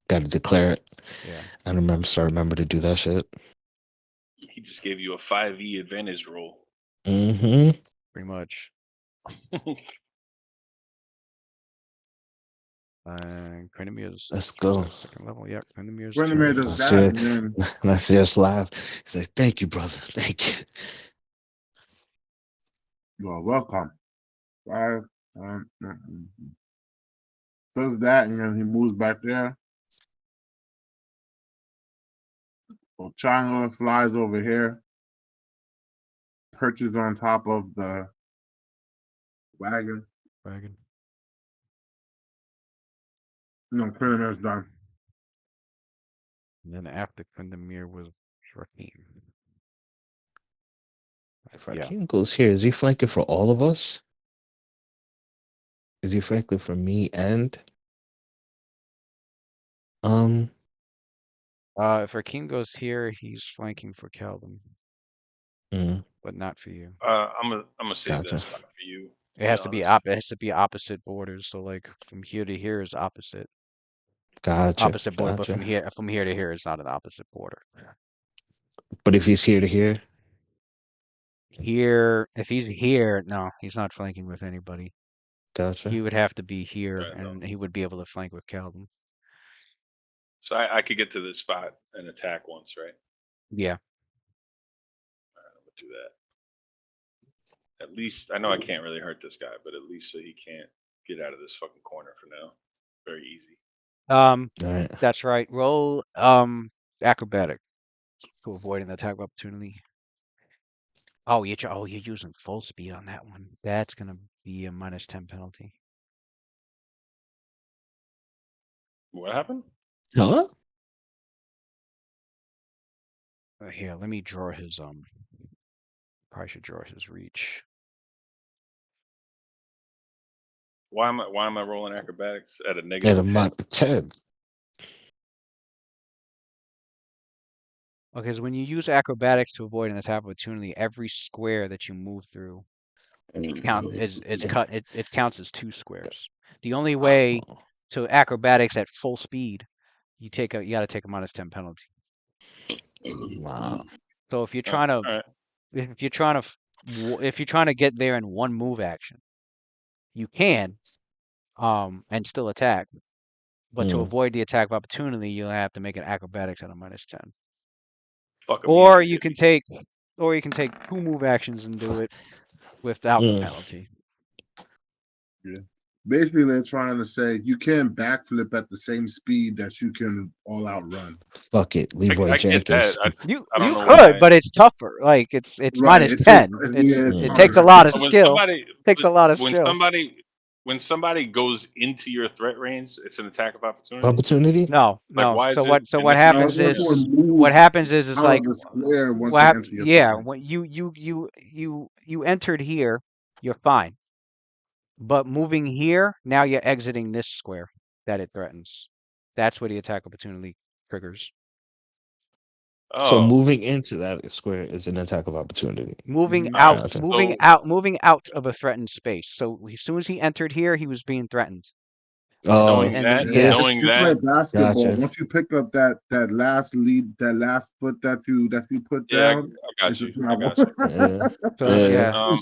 Got to declare it. Yeah. I remember to do that shit. He just gave you a 5e advantage roll. Mm-hmm. Pretty much. Quinemia's Let's go. second level. Yeah, Quinemia's Quindamere turn. does that, and then Nasir just laughed. He's like, "Thank you, brother. Thank you." you are welcome. Does that, and then he moves back there. Ochanga flies over here, perches on top of the wagon. Dragon. No, Quindamere's done. And then after Quindamere was Raheem. If Yeah. Rakim goes here, is he flanking for all of us? Is he flanking for me and If Raheem goes here, he's flanking for Calvin, mm, but not for you. I'm gonna save Gotcha. that spot for you. It has to be opposite borders. So like from here to here is opposite opposite border, but from here to here is not an opposite border. But if he's here to here, Here, if he's here, no, he's not flanking with anybody. gotcha. He would have to be here, Right, no. and he would be able to flank with Calvin. So I could get to this spot and attack once, right? Yeah. I'm gonna do that. At least I know I can't really hurt this guy, but at least so he can't get out of this fucking corner for now. Very easy. All right. That's right. Roll acrobatic to avoid an attack of opportunity. Oh, you're using full speed on that one. That's gonna be a -10 penalty. What happened? Huh? Here, let me draw his probably should draw his reach. Why am I rolling acrobatics at a At negative a 10? 10. Okay, so when you use acrobatics to avoid an attack opportunity, every square that you move through it counts as 2 squares. The only way to acrobatics at full speed, you gotta take a -10 penalty. Wow. So if you're All trying to right. if you're trying to if you're trying to get there in one move action, you can and still attack. But to Mm. avoid the attack of opportunity, you'll have to make an acrobatics at a -10. Fuck 'em Or easy, you baby. can take 2 move actions and do it without the Mm. penalty. Yeah. Basically, they're trying to say you can't backflip at the same speed that you can all out run. Fuck it. Leroy I get Jenkins. that. You I don't you know could, why. but it's tougher. Like it's Right. -10. It's It Mm. takes a harder. lot of When skill. somebody Takes a lot of when skill. somebody when somebody goes into your threat range, it's an attack of opportunity. Opportunity? No, Like, no. why is So it what in what this No, happens it's instance? when is Yes. someone what moves happens is out like of the square once what they hap- enter your yeah, threat. when you entered here, you're fine. But moving here, now you're exiting this square that it threatens. That's where the attack opportunity triggers. So Oh, moving into that square is an attack of opportunity. Moving Mhm. out, Gotcha. moving out of a threatened space. So as soon as he entered here, he was being threatened. And then, Oh, knowing and that, then Yeah, yeah. this. knowing it's that, like basketball. Gotcha. Once you pick up that last lead, that last foot that you put yeah, I down, got it's a you. I travel. got you. Yeah. So Yeah. yeah.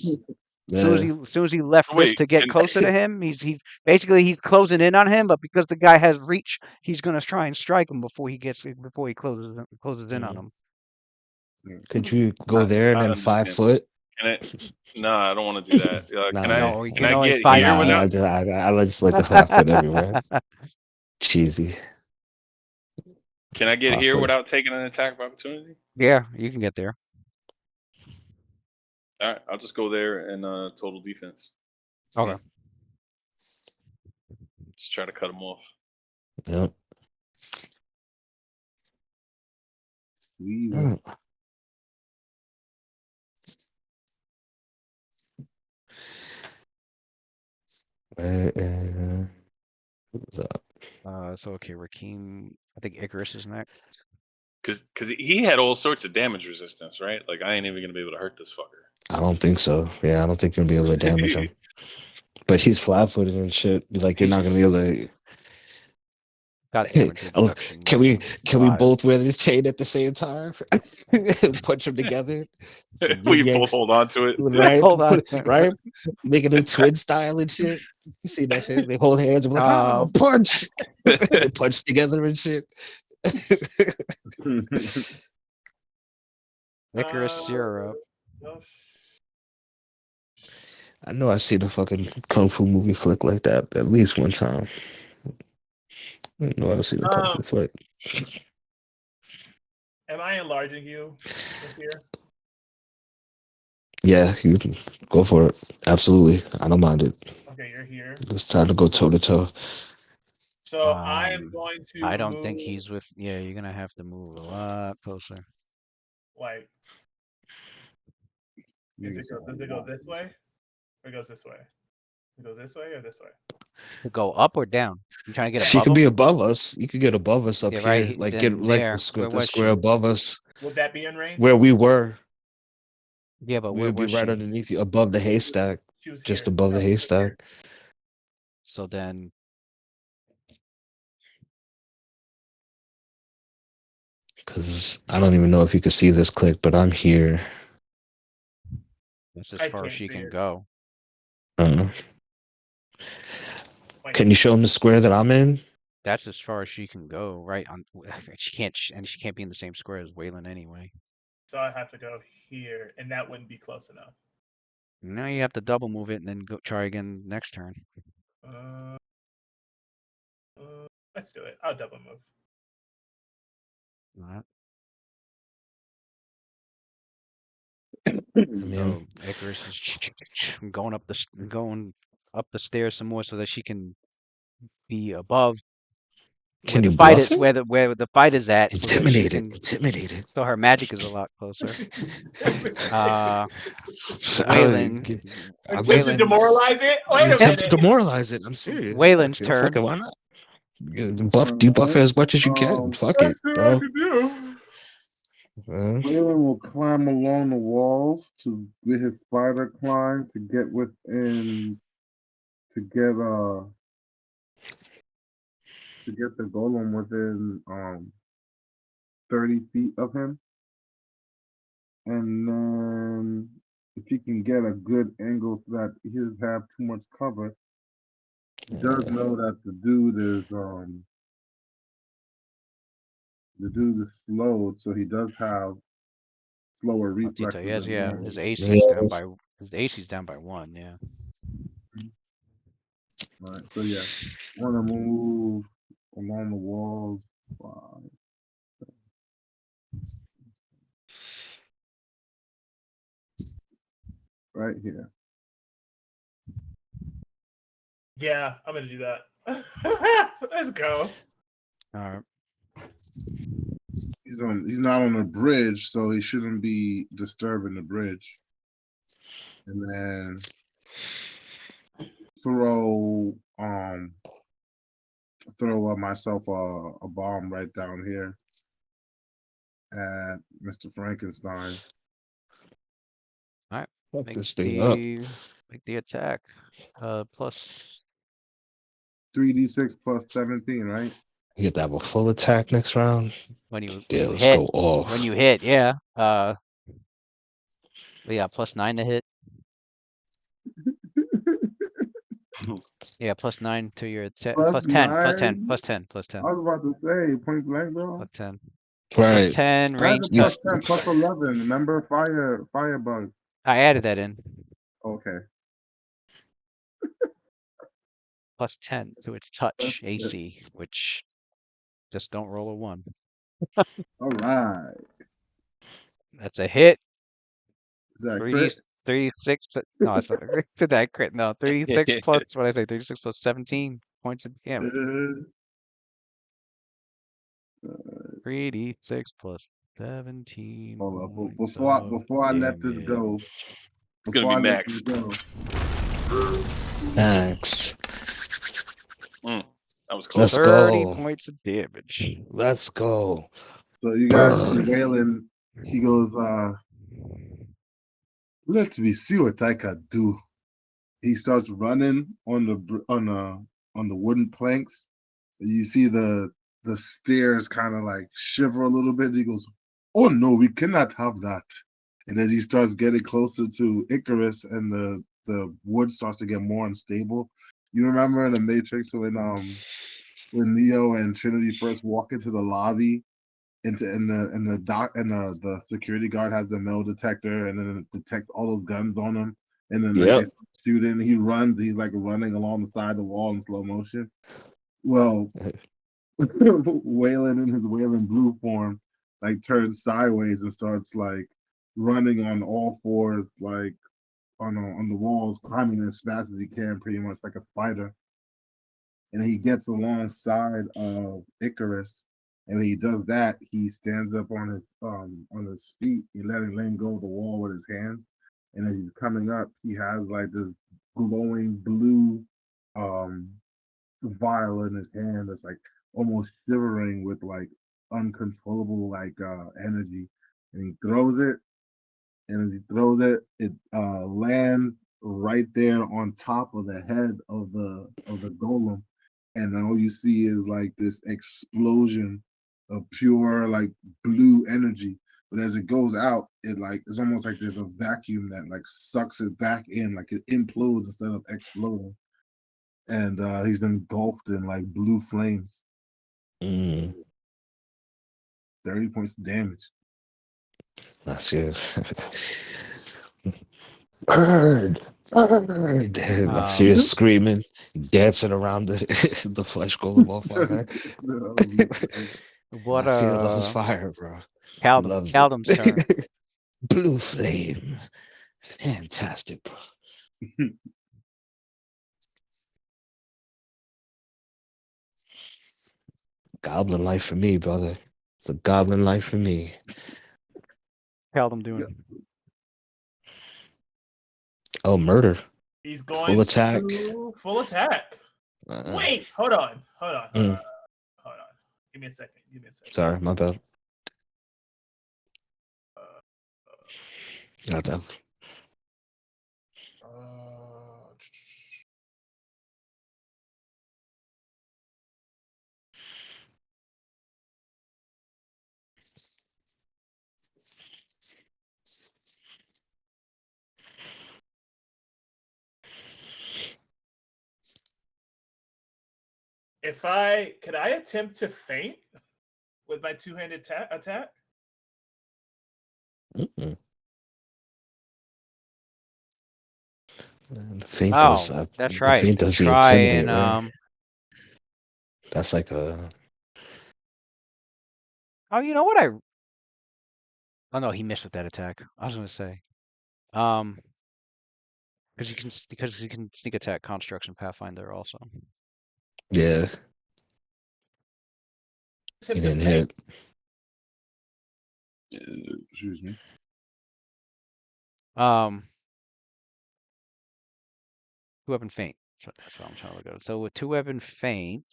Yeah. As soon as he left this Wait, to get closer to him, he's basically he's closing in on him, but because the guy has reach, he's gonna try and strike him before he closes in on him. Could you go I, there and I then 5 understand. foot? Can it? No, I don't want to do that. Nah. No, he Can can I only get 5 here feet. Nah, without? I just like the 5 foot everywhere. Cheesy. Can I get 5 here foot. without taking an attack of opportunity? Yeah, you can get there. All right, I'll just go there and total defense. Okay. Just try to cut him off. Yep. Easy. What's up? So okay, Rakeem. I think Icarus is next. Because he had all sorts of damage resistance, right? Like, I ain't even gonna be able to hurt this fucker. I don't think so. Yeah, I don't think you'll be able to damage him. But he's flat footed and shit. Like you're He's not gonna be able to. got damage Oh, reduction. can we He's can we alive. both wear this chain at the same time? Punch them together. Some We yin yang, both hold on to it. right? Hold on. Right, making them twin style and shit. You see that shit? They hold hands and be like, oh, punch. They punch together and shit. Icarus, you're up. Oh, I know I seen a fucking kung fu movie flick like that at least one time. I know I've seen a kung fu flick. am I enlarging you with here? Yeah, you can go for it. Absolutely, I don't mind it. Okay, you're here. It's time to go toe to toe. So I am going to I don't move, think he's with. Yeah, you're gonna have to move a lot closer. like, does it go this way? Or it goes this way? It goes this way or this way? To go up or down? You trying to get She above could him? be above us. You could get above us up Yeah, here. right. Like get Then like there. Where the was square she? above us Would that be in range? where we were. Yeah, but We where would be was right she? underneath you, above the haystack, She was just here. above the No, she was here. haystack. So then, Because I don't even know if you could see this click, but I'm here. that's as I far as can't she see can it. go. Uh, Wait, can you show him the square that I'm in? That's as far as she can go. Right on. She can't. And she can't be in the same square as Waylon anyway. so I have to go here, and that wouldn't be close enough. Now you have to double move it and then go try again next turn. Uh, let's do it. I'll double move. Alright. I mean, So Icarus is going up the stairs some more so that she can be above Can you fight bluff is it? where the fight is at, so that she Intimidate it. can. Intimidate it. So her magic is a lot closer. I Waylon, Attempt to Waylon, demoralize it. Wait a attempt to minute. demoralize it. I'm serious. Waylon's Yeah, fuck it, turn. why not? You buff it as much as you can. Fuck it, Let's see what I bro. can do. Waylon will climb along the walls to get his spider climb to get within to get the golem within 30 feet of him. And then if he can get a good angle so that he doesn't have too much cover, he does know that the dude is slowed, so he does have slower Oh, Tito, reflexes yes, than yeah. normal. His AC is Yeah. down by 1. Yeah. Alright, so yeah. Wanna move along the walls. 5. Right here. Yeah, I'm gonna do that. Let's go. All right. He's not on a bridge, so he shouldn't be disturbing the bridge. And then throw myself a bomb right down here at Mr. Frankenstein. Fuck Make this thing up. the attack. Plus 3d6 plus 17, right? You get to have a full attack next round. when you Yeah, let's hit. go off. When you hit, yeah. Yeah, +9 to hit. Yeah, +9 to your attack. Plus +10, +10, 9. +10, I +10, was about to say point blank, bro. +10, Right. +10 I had range. the plus Yes. 10, plus 11. Remember firebug. I added that in. Okay. +10 to its touch AC, which just don't roll a 1. All right. That's a hit. Is that 3D, crit? 36. No, it's not. Did that crit? No, 36 plus. What did I say? 36 plus 17 points of damage. 3d6 plus 17 Hold up. points Before I let this damage. go, It's gonna be max. Thanks. That was Let's close. 30 go. points of damage. Let's go. So you guys see Burn. Waylon, he goes, let me see what I can do. He starts running on the wooden planks. You see the stairs kind of like shiver a little bit. He goes, "Oh no, we cannot have that." And as he starts getting closer to Icarus, and the wood starts to get more unstable. You remember in the Matrix when Neo and Trinity first walk into the lobby, and the security guard has the metal detector, and then it detects all those guns on him, and then like Yep. they start shooting. He runs. He's like running along the side of the wall in slow motion. Well, Waylon in his Waylon blue form like turns sideways and starts like running on all fours, like on the walls, climbing as fast as he can, pretty much like a spider. And he gets alongside of Icarus. And when he does that, he stands up on his feet. He letting go of the wall with his hands. And as he's coming up, he has like this glowing blue vial in his hand that's like almost shivering with like uncontrollable like energy. And he throws it, and as he throws it, it lands right there on top of the head of the golem, and all you see is like this explosion of pure like blue energy. But as it goes out, it's almost like there's a vacuum that like sucks it back in, like it implodes instead of exploding. And he's engulfed in like blue flames. 30 points of damage. That's it. Bird. I see her screaming, dancing around the the flesh golem on fire. What Nasir loves fire, bro. He Caldum, loves Caldum's turn. it. Blue flame. Fantastic, bro. Goblin life for me, brother. It's a goblin life for me. How'd I'm doing? Oh, murder. He's going Full attack. to full attack. Uh, Wait, hold on. Mm. Give me a second. Sorry, my bad. Not that. Could I attempt to feint with my two-handed attack? Mm-mm. The feint Oh, does. that's The right. feint does the Try intimidate, and right? That's like a. Oh, you know what Oh no, he missed with that attack. I was gonna say. Because you can sneak attack constructs and Pathfinder also. Yeah, he Attempt to didn't feint. hit. Excuse me. Two-weapon feint. So that's what I'm trying to look at. So with two-weapon feint,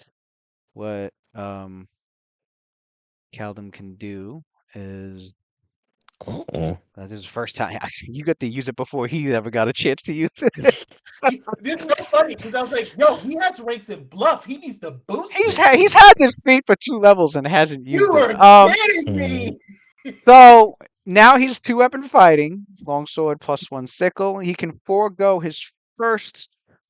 what Caldum can do is Oh. that is his first time. You got to use it before he ever got a chance to use it. This is so funny because I was like, "Yo, he has ranks in bluff. He needs to boost He's this." he's had this feat for 2 levels and hasn't You used it. are kidding me. So now he's two-weapon fighting, longsword plus 1 sickle. He can forego his first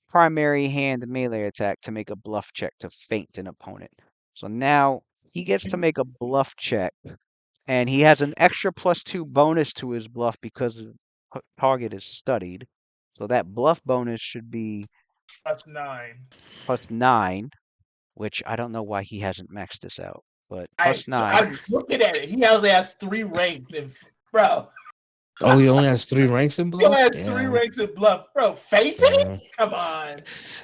primary hand melee attack to make a bluff check to feint an opponent. So now he gets to make a bluff check, and he has an extra +2 bonus to his bluff because the target is studied. So that bluff bonus should be +9. +9, which I don't know why he hasn't maxed this out, but +9. I'm looking at it. He only has 3 ranks in bro. Oh, he only has 3 ranks in He only bluff? has 3 ranks in bluff, bro. Fainting? Come on.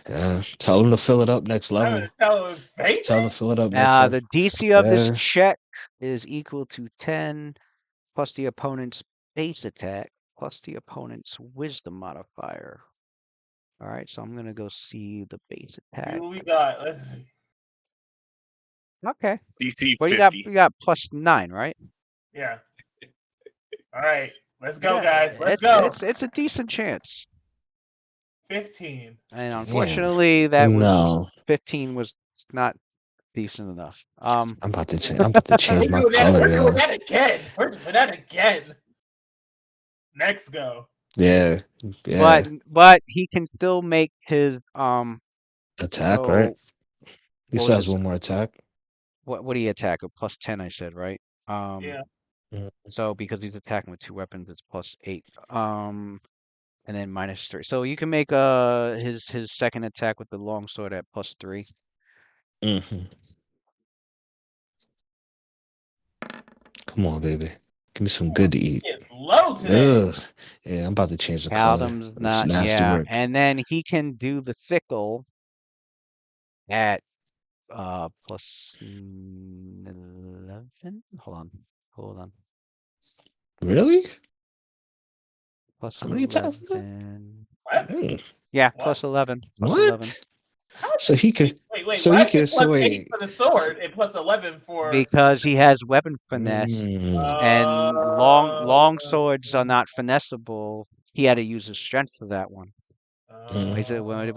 Yeah. Tell him to fill it up next I'm level. gonna tell him fainting. Tell him to fill it up next level. The DC of this Yeah. check is equal to 10 plus the opponent's base attack plus the opponent's wisdom modifier. All right, so I'm gonna go see the base See attack. what we got. Let's see. Okay. DC Well, 50. you got +9, right? Yeah. All right. Let's go, Yeah, guys. Let's go. It's a decent chance. 15. And unfortunately, that was No. 15 was not decent enough. I'm about to change my color, We're yo. doing that again. We're doing that again. Next go. Yeah. Yeah. But he can still make his Attack, so right? He what still was has his one more attack. what do you attack? A +10, I said, right? Yeah. So because he's attacking with 2 weapons, it's +8. And then -3. So you can make his second attack with the longsword at +3. Mm-hmm. Come on, baby. Give me some good to eat. It's low today. Ugh. Yeah, I'm about to change the color. Caldum's It's not, nasty yeah. work. And then he can do the sickle at +11. Hold on. Really? Plus How many attacks? 11. What? Yeah, What? +11. What? 11. So he could. Wait. So Why he is could. it So +8 wait. for the sword and +11 for? Because he has weapon finesse, Mm. and long swords are not finessable. He had to use his strength for that one. With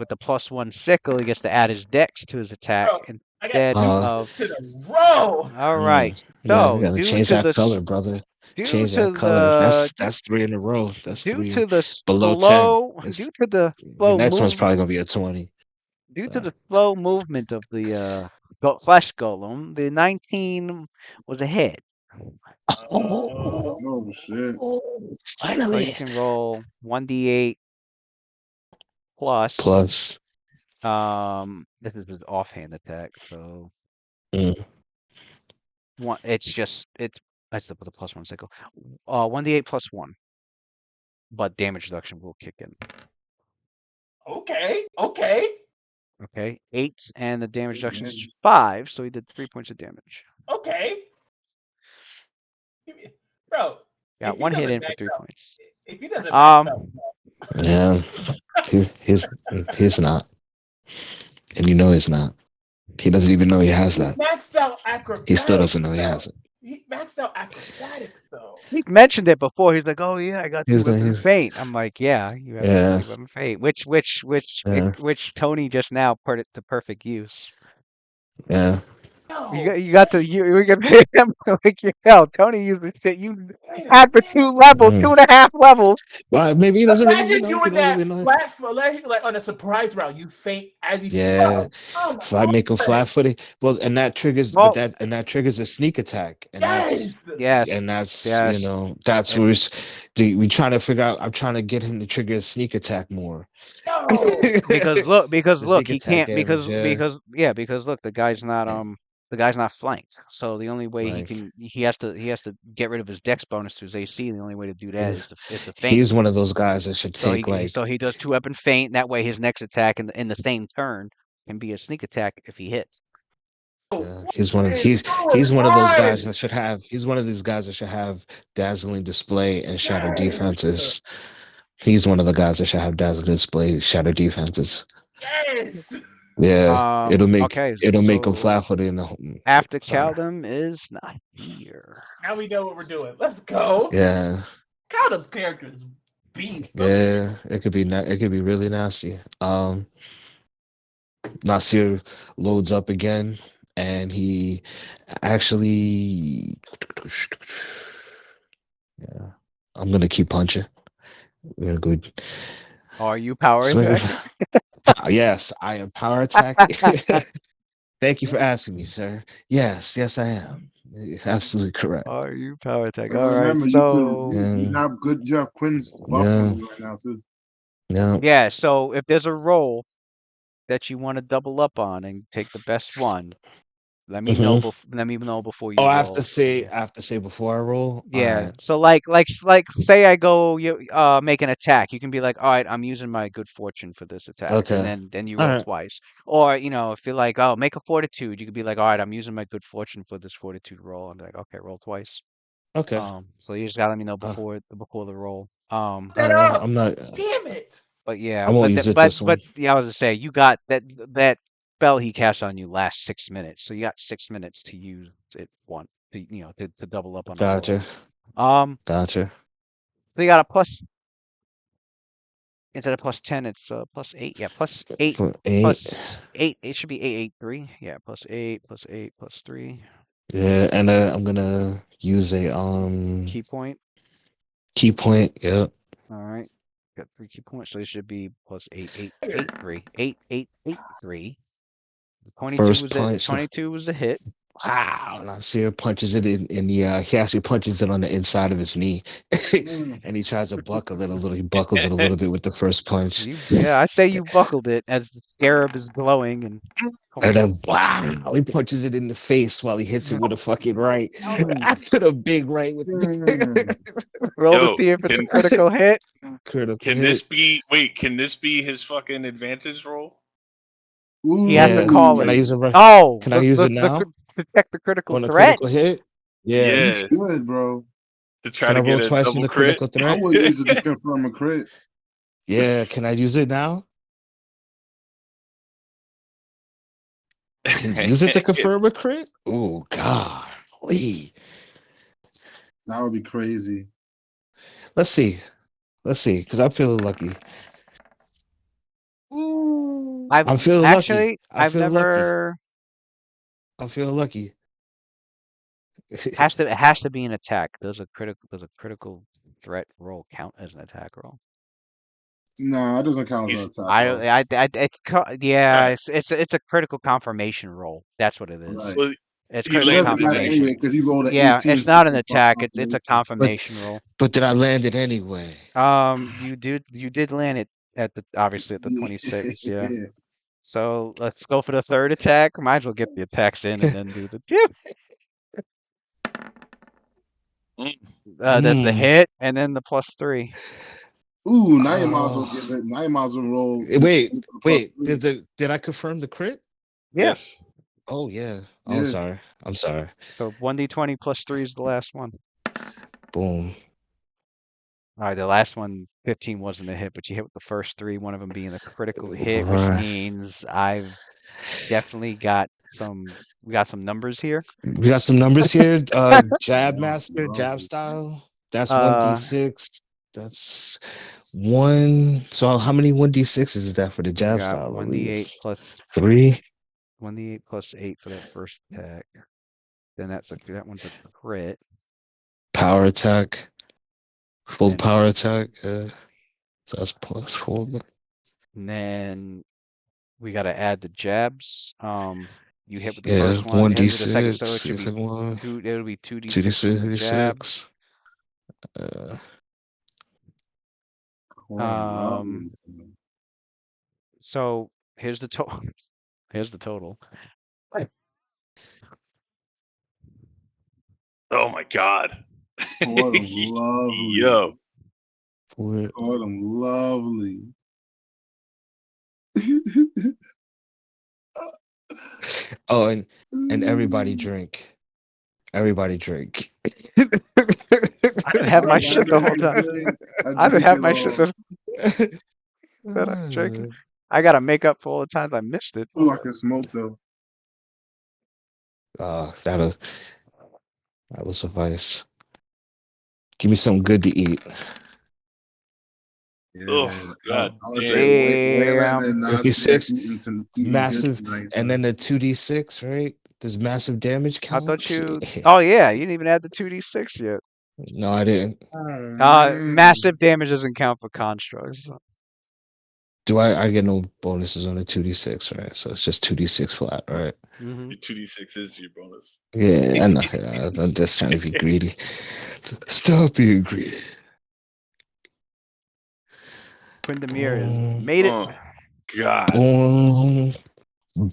the +1 sickle, he gets to add his dex to his attack Bro, I got instead 2 of. to the row. All right. Yeah, you So gotta change that color, brother. due Change to that color. the That's 3 in a row. That's due 3 to the below 10. due to the Your slow next one's move probably gonna be a 20. due to the slow movement of the flesh golem, the 19 was ahead. Oh, Oh shit. So finally. you can roll 1d8 plus. Plus. This is his offhand attack, so Mm. that's with a +1 sickle. 1d8 plus 1, but damage reduction will kick in. Okay. Okay, 8, and the damage reduction is Damage. 5, so he did 3 points of damage. Okay. Bro, Got if he 1 hit doesn't in for max 3 out, points. if he doesn't max out, Yeah, he's not, and you know he's not. He doesn't even know he has he that. maxed out He still acrobatics. doesn't know he Though. has it. He maxed out acrobatics though. He mentioned it before. He's like, "Oh yeah, I got 2 He's going. weapon feint." I'm like, "Yeah, you have Yeah, 2 weapon feint," which Tony just now put it to perfect use. yeah. No, You got to we can pay him like Tony used the shit you wait a had for minute. 2 levels, Mm. 2.5 levels. Well, maybe he doesn't really Imagine know. He doing don't really that know. flat for like on a surprise round. You faint as you. Yeah, Bro, come if I make him on. flat footed, well, and that triggers, Well, that triggers a sneak attack, Yes. that's yes. that's And where we trying to figure out. I'm trying to get him to trigger a sneak attack more. No. because The look, sneak he attack can't damage, yeah, because look, the guy's not flanked. So the only way like he has to get rid of his dex bonus to his AC. The only way to do that yeah. is to feint. He's one of those guys that should So take like he does 2 weapon feint. That way his next attack in the same turn can be a sneak attack if he hits. What he's one of is going he's one of those guys on? that should have he's one of these guys that should have dazzling display and shatter Yes. defenses. He's one of the guys that should have dazzling display, shatter defenses. Yes. Yeah, Okay, it'll make him so flat footed in the after sorry. Caldum is not here. Now we know what we're doing. Let's go. Yeah, Caldum's character is beast. Okay. yeah, it could be really nasty. Nasir loads up again, and he actually, yeah, I'm gonna keep punching. We're gonna go Are you power swing. attack? Yes, I am power attack. Thank you for asking me, sir. Yes, I am. Absolutely correct. Are you power attack? And All right, remember, so Yeah, you have Quinn's buff yeah, on you right now too. yeah. yeah, so if there's a roll that you want to double up on and take the best one, Hmm. let me know before Oh, you roll. Yeah. I have to say before I roll. All Yeah. right. So like say I go make an attack, you can be like, "All right, I'm using my good fortune for this attack." And Okay. then you All roll right. twice. Or, if you're like, "Oh, make a fortitude," you could be like, "All right, I'm using my good fortune for this fortitude roll." I'm like, "Okay, roll twice." Okay. So you just gotta let me know Uh, before the roll. That I'm up. not. Damn it. But yeah, I won't use it this one. but yeah, I was to say you got that spell he cast on you lasts 6 minutes, so you got 6 minutes to use it to double up on a roll. Gotcha. Gotcha. So you got a plus instead of plus 10, it's plus 8. Yeah, Put 8. plus 8. It should be 883. Yeah, plus 8 plus 8 plus 3 Yeah, and I'm gonna use a key point. key point. Yep. All right, got 3 key points, so it should be plus 8 8 Fire. 8 3 8 8 8 3. 22 First was a punch. 22 was a hit. Wow. Nasir punches it in the he actually punches it on the inside of his knee. Mm. And he tries to buckle it a little. He buckles it a little bit with the first punch. Yeah, I say you buckled it as the scarab is glowing and And cold. then wow, he punches it in the face while he hits it with a fucking right. Mm. After the big right with Mm. Roll to Yo, see if it's a can critical hit. critical can this hit. be can this be his fucking advantage roll? He has to Yeah. call Can it. I use it right? Oh, Can I use it the now detect the critical on a threat. critical hit? Yeah. You Yeah, should, bro. to try Can I to roll get a twice on double the crit. critical I threat? would use it to confirm a crit. Yeah. Can I use it now? Can you use it to confirm a crit? Oh God. Please. That would be crazy. Let's see. Let's see. Because I'm feeling lucky. Ooh. I've I'm feeling lucky. actually I I've feel lucky. never I'm feeling lucky. it has to be an attack. Does a critical threat roll count as an attack roll? No, it doesn't count as an He's attack roll. Yeah, uh, it's a critical confirmation roll. That's what it is. Right. well, It's he It critical doesn't landed it matter anyway. anyway confirmation. because you rolled an Yeah, 18 it's not an for attack. It's a confirmation. but confirmation roll. but did I land it anyway? You did land it at the obviously at the 26. Yeah. Yeah. So let's go for the third attack. Might as well get the attacks in and then do the Mm. the Mm, hit and then the plus 3. Ooh, now you might as well give it. Now you might as well roll. Wait, plus wait. three. Did I confirm the crit? Yeah. Yes. Oh yeah. Yeah. Sorry. I'm sorry. So 1d20 plus 3 is the last one. Boom. All right, the last one, 15 wasn't a hit, but you hit with the first 3, one of them being a critical hit, which Right. means I've definitely got we got some numbers here. We got some numbers here. Jab Wow, master, jab lovely. style. That's Uh, 1d6. That's one. So how many 1d6s is that for the we jab got style? At 1d8 least plus 3. 1d8 plus 8 for that first attack. Then that one's a crit. Power attack. Full And power attack. So that's plus 4. and then we got to add the jabs. You hit with the Yeah, first one, hit with the second, so it 1d6. should Yeah, be second one. it'll be 2d6 from 2d6, the jab. 2d6. Oh, Um, lovely. so here's the total. Here's the total. Oh my god. Caught him lovely. Yo. Four. Caught him lovely. Oh, and everybody drink. Everybody drink. I didn't have my shit the whole time. I didn't drink have it my shit all. that I'm drinking. I gotta make up for all the times I missed it. Ooh, I can smoke though. That will suffice. Give me something good to eat. Yeah, Oh god I would say damn. Waylon and Damn. Nasir 56, eating good massive, tonight. and So. then the 2d6, right? Does massive damage I count? thought you. Oh yeah, you didn't even add the 2d6 yet. No, I didn't. Oh man. Massive damage doesn't count for constructs. Do I get no bonuses on the 2d6, right? So it's just 2d6 flat, right? Mm-hmm. Your 2d6 is your bonus. Yeah, I know. Yeah, I'm just trying to be greedy. Stop being greedy. Quindamir has Boom, made it. Oh god. boom.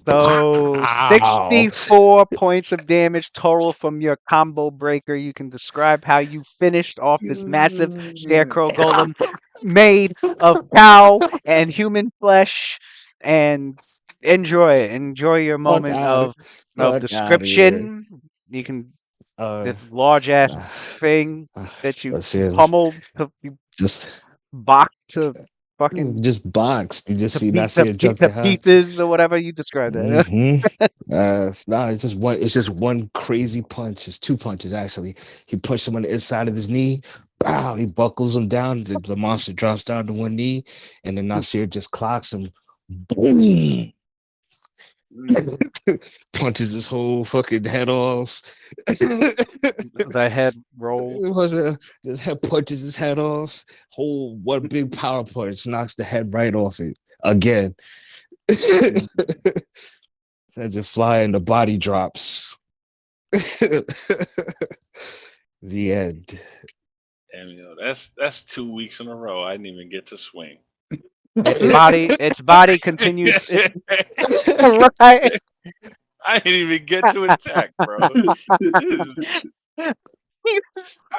So Pow. 64 points of damage total from your combo breaker. You can describe how you finished off this massive scarecrow golem made of cow and human flesh. And enjoy it. Enjoy your Fuck moment out of of fuck out of here. description. You can Uh, this large ass uh, thing that you let's see. pummeled to you Just boxed to fucking just box. You just see Nasir jump to to half. pieces or whatever you described that. Mm-hmm. No, it's just one. It's just one crazy punch. It's two punches actually. He punched him on the inside of his knee. Bow! He buckles him down. The monster drops down to one knee, and then Nasir just clocks him. Boom! Punches his whole fucking head off. The head roll. His head punches his head off. Whole one big power punch knocks the head right off it again. As it fly and the body drops. The end. Damn, that's 2 weeks in a row. I didn't even get to swing. Its body continues. Right. I didn't even get to attack, bro.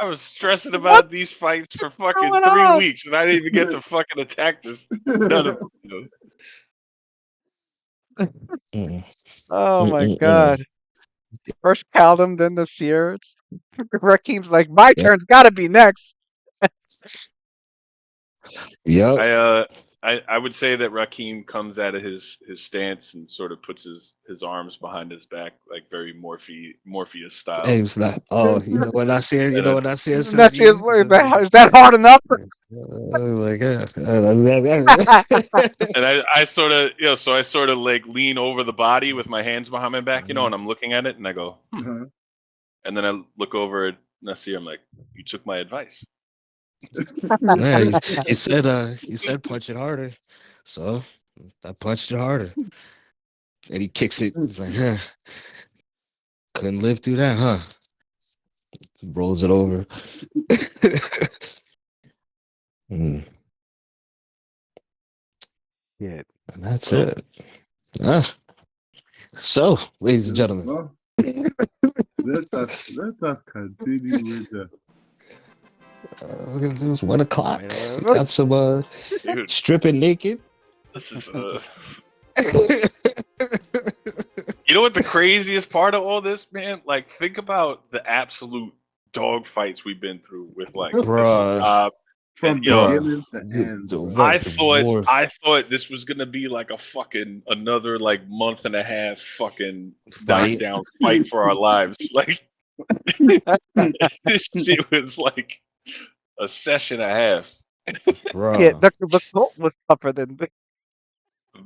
I was stressing What's about these fights for fucking going 3 on? weeks, and I didn't even get to fucking attack this. None of them. You know. Mm, Oh my mm. god. First Caldum, then the Seer. Rakim's like, my Yeah. turn's gotta be next. Yep. I would say that Rakim comes out of his stance and sort of puts his arms behind his back, like very Morpheus style. Hey, it's not, oh, you know what I said? You And know what I said says to Next is, you? is that hard enough? Like, and I sort of, so I sort of like lean over the body with my hands behind my back, and I'm looking at it and I go, and then I look over at Nasir. I'm like, you took my advice. yeah, he said punch it harder. So I punched it harder. And he kicks it. He's like, huh. Couldn't live through that, huh? Rolls it over. And that's it. So, ladies and gentlemen. Let us continue with the It was 1 o'clock. Wait, Got some Dude, stripping naked. this is you know what the craziest part of all this, man? Like, think about the absolute dog fights we've been through with like the Bruh. Shatab. From Yo, beginning to end, bro. What the war? I thought this was gonna be like a fucking another like month and a half fucking Fight. knockdown fight for our lives. Like this shit was like a session and a half. Bruh. Yeah, the cult was tougher than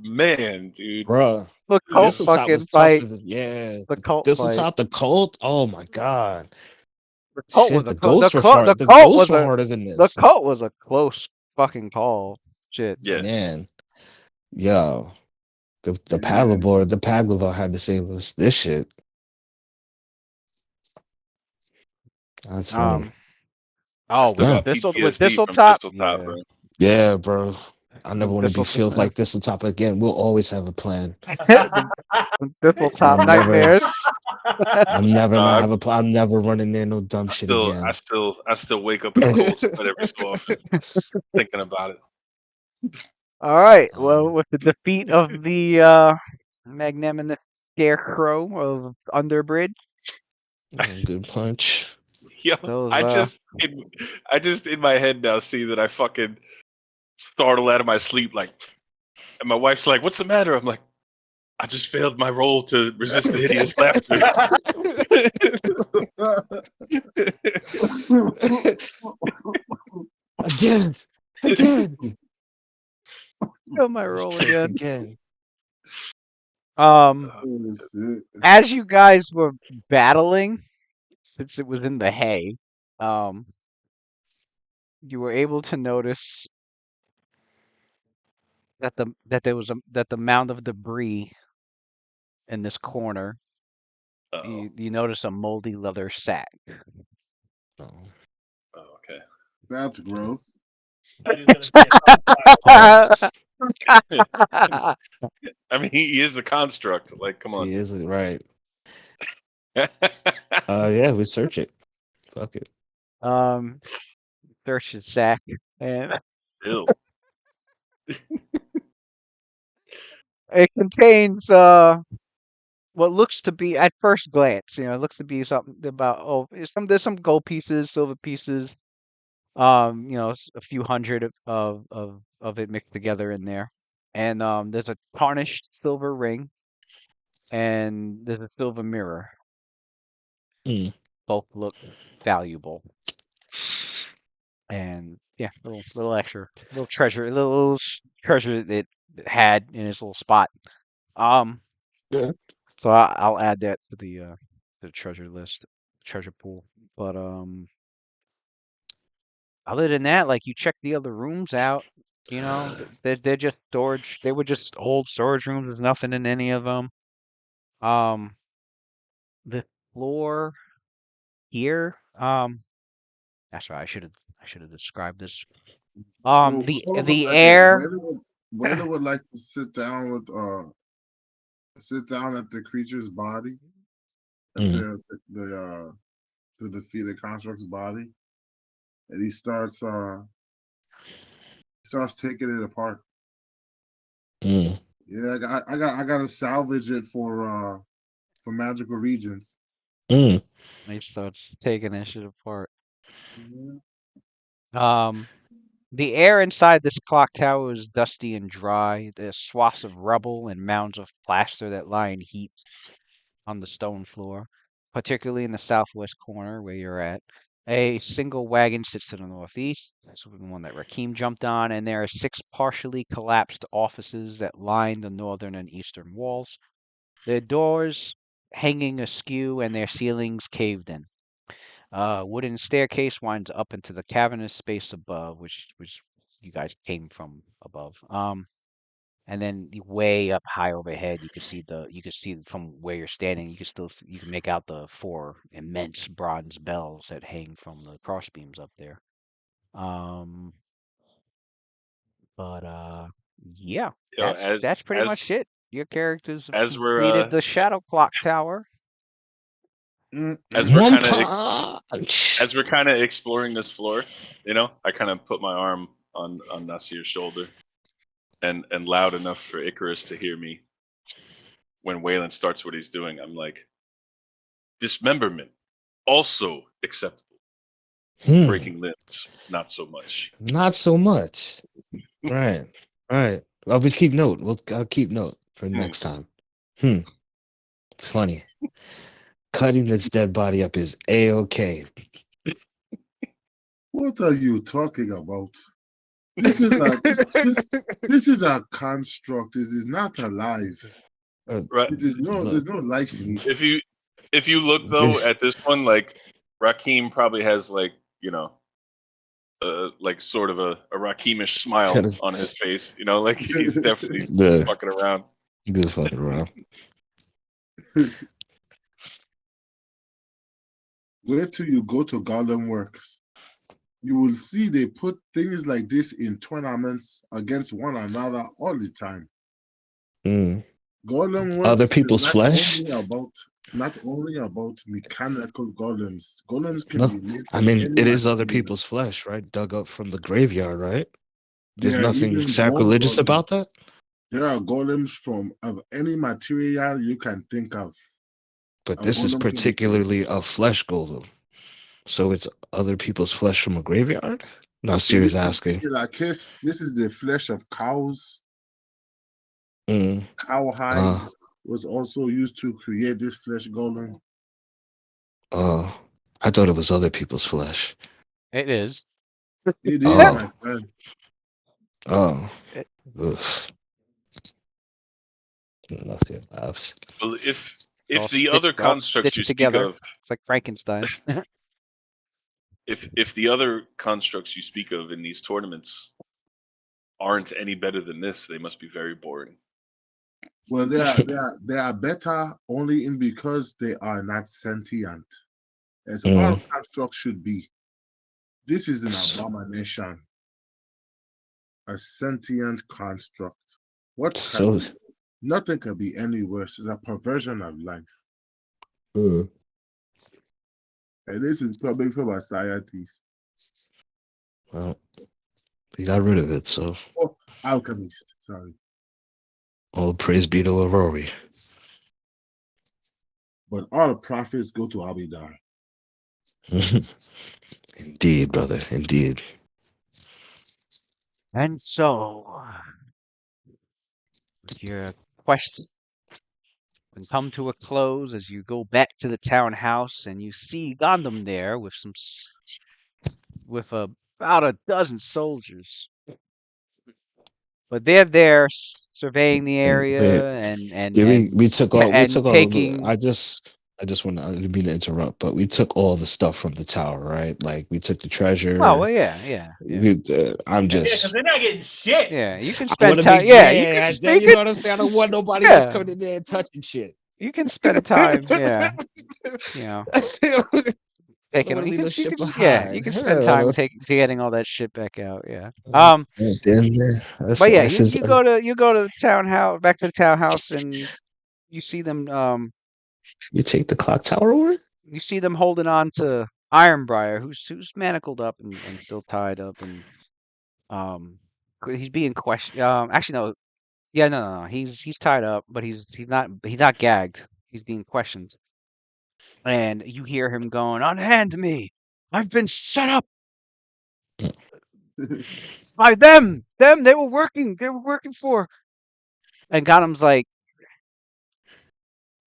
Man, dude. Bruh. the cult Thistle top fucking was tougher fight. than The cult Thistle fight. top, the Colt. Oh my god. The cult was Shit, a the close. ghosts were The hard. The cult ghosts was were a harder than the this. cult was a close fucking call. Shit. Yeah. Man. Yo. The Yeah. Paglavor had to save us. This shit. That's funny. Oh, Still No. got with PTSD Thistle from Top. Thistle Top, Yeah. bro. Yeah, bro. I never want to be Thistle filled like Thistle top again. We'll always have a plan. Thistle Top I'm never- nightmares. I'm never Nah, gonna have a. I'm never running near no dumb shit again. I still wake up in a cold sweat every so often thinking about it. All right. Well, with the defeat of the magnanimous scarecrow of Underbridge, Good punch. Yo, those I just in my head now see that I fucking startle out of my sleep like, and my wife's like, "What's the matter?" I'm like, "I just failed my role to resist the hideous laughter." Again. kill my roll again. Again. Um, Oh, shit. as you guys were battling, since it was in the hay, you were able to notice that the mound of debris in this corner. Uh-oh. You notice a moldy leather sack. Oh. Oh, okay. That's gross. Pause. I mean, he is a construct. Like, come on. He is right. Yeah, we search it. Fuck it. Search his sack and Ew. it contains what looks to be at first glance, it looks to be something about there's some gold pieces, silver pieces, a few hundred of it mixed together in there, and there's a tarnished silver ring, and there's a silver mirror. Mm. Both look valuable, and yeah, little extra, little treasure that it had in its little spot. Yeah. So I'll add that to the treasure list, treasure pool. But other than that, like you check the other rooms out, they're just storage. They were just old storage rooms. There's nothing in any of them. The floor here, that's right. I should have described this. Well, The hold on a the second. air. Wanda would like to sit down at the creature's body, at the to defeat the construct's body, and he starts taking it apart. Mm. Yeah, I got to salvage it for magical regions. Mm. He starts taking that shit apart. Mhm. The air inside this clock tower is dusty and dry. There's swaths of rubble and mounds of plaster that lie in heaps on the stone floor, particularly in the southwest corner where you're at. A single wagon sits to the northeast, so the one that Rakim jumped on, and there are 6 partially collapsed offices that line the northern and eastern walls. Their doors hanging askew and their ceilings caved in. Wooden staircase winds up into the cavernous space above, which you guys came from above. And then way up high overhead, you can see from where you're standing. You can make out the 4 immense bronze bells that hang from the crossbeams up there. But yeah, Yo, that's pretty much it. Your characters have as completed we're the Shadow Clock Tower. As we're One kind of punch. as we're kind of exploring this floor, you know, I kind of put my arm on Nasir's shoulder, and loud enough for Icarus to hear me. When Waylon starts what he's doing, I'm like, dismemberment, also acceptable. Breaking limbs, not so much. Not so much. Right. Right. I'll just keep note. I'll keep note for next time. It's funny. Cutting this dead body up is a-okay. What are you talking about? This is a this is a construct. This is not alive. Right. It is no. There's no life in it. If you look though at this one, like Rakim probably has like, you know, like sort of a Rakimish smile Kinda- on his face. You know, like he's definitely the fucking around. just fucking around. Wait till you go to Golden Works. You will see they put things like this in tournaments against one another all the time. Mm. Golden Other Works is people's flesh. not only about mechanical golems. Golems can No, be made I from mean any it is other material. people's flesh, right? Dug up from the graveyard, right? There's There are nothing even more sacrilegious golems. about that. There are golems of any material you can think of. But A this is golem can be created. particularly a flesh golem. So it's other people's flesh from a graveyard? Not In serious this asking. particular case, this is the flesh of cows. Mm. Cowhide was also used to create this flesh golem. I thought it was other people's flesh. It is. It is, Oh. my friend. Oh. It- Oof. Nothing laughs. Well, all if the other all constructs you stitched speak together. of, It's like Frankenstein. if the other constructs you speak of in these tournaments aren't any better than this, they must be very boring. Well, they are better only in because they are not sentient, as all constructs should be. This is an abomination, a sentient construct. What So can nothing can be any worse. It's a perversion of life, mm. and this is coming from a scientist. Well, we got rid of it, so Oh, alchemist. Sorry, all praise be to Aurori. but all profits go to Abidar. Indeed, brother. Indeed. And so, your quest can come to a close as you go back to the townhouse and you see Gundam there with about a dozen soldiers. But they're there surveying the Wait, area and we took all taking. I just want to I didn't mean to interrupt, but we took all the stuff from the tower, right? Like we took the treasure. Well, yeah. I'm Yeah, because just they're not getting shit. Yeah, you can I spend want to time. be Yeah, you can. you know what I'm saying? I don't want nobody else Yeah, coming in there and touching shit. you can spend time. Yeah, you know, taking. Want to leave no shit Yeah, behind. you can spend time getting all that shit back out. Yeah. But yeah, you go to the townhouse, back to the townhouse, and you see them. You take the clock tower over? You see them holding on to Ironbriar, who's manacled up and still tied up, and he's being questioned. Actually, no. Yeah, no. He's tied up, but he's not gagged. He's being questioned, and you hear him going, "Unhand me! I've been set up by them. Them. They were working. They were working for." And Gautam's like,